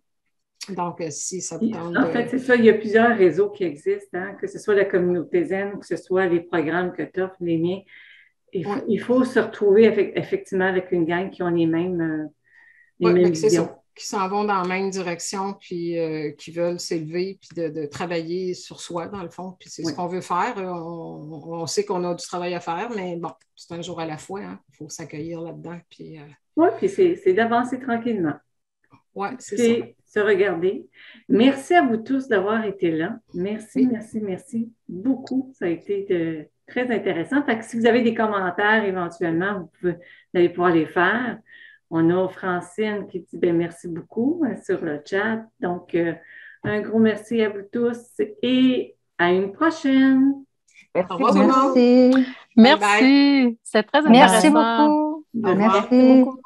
Donc, si ça vous tente... En fait, c'est ça. Il y a plusieurs réseaux qui existent, hein, que ce soit la communauté zen, que ce soit les programmes que tu offres, les miens. Il faut se retrouver effectivement avec une gang qui ont les mêmes visions. Qui s'en vont dans la même direction, puis qui veulent s'élever, puis de travailler sur soi, dans le fond. Puis c'est ce qu'on veut faire. On sait qu'on a du travail à faire, mais bon, c'est un jour à la fois. Hein. Il faut s'accueillir là-dedans. Puis, oui, puis c'est d'avancer tranquillement. Oui, c'est ça. Se regarder. Merci à vous tous d'avoir été là. Merci beaucoup. Ça a été très intéressant. Fait que si vous avez des commentaires, éventuellement, vous allez pouvoir les faire. On a Francine qui dit merci beaucoup sur le chat. Donc, un gros merci à vous tous et à une prochaine. Au revoir tout le monde. Merci. C'est très intéressant. Merci beaucoup. Merci beaucoup.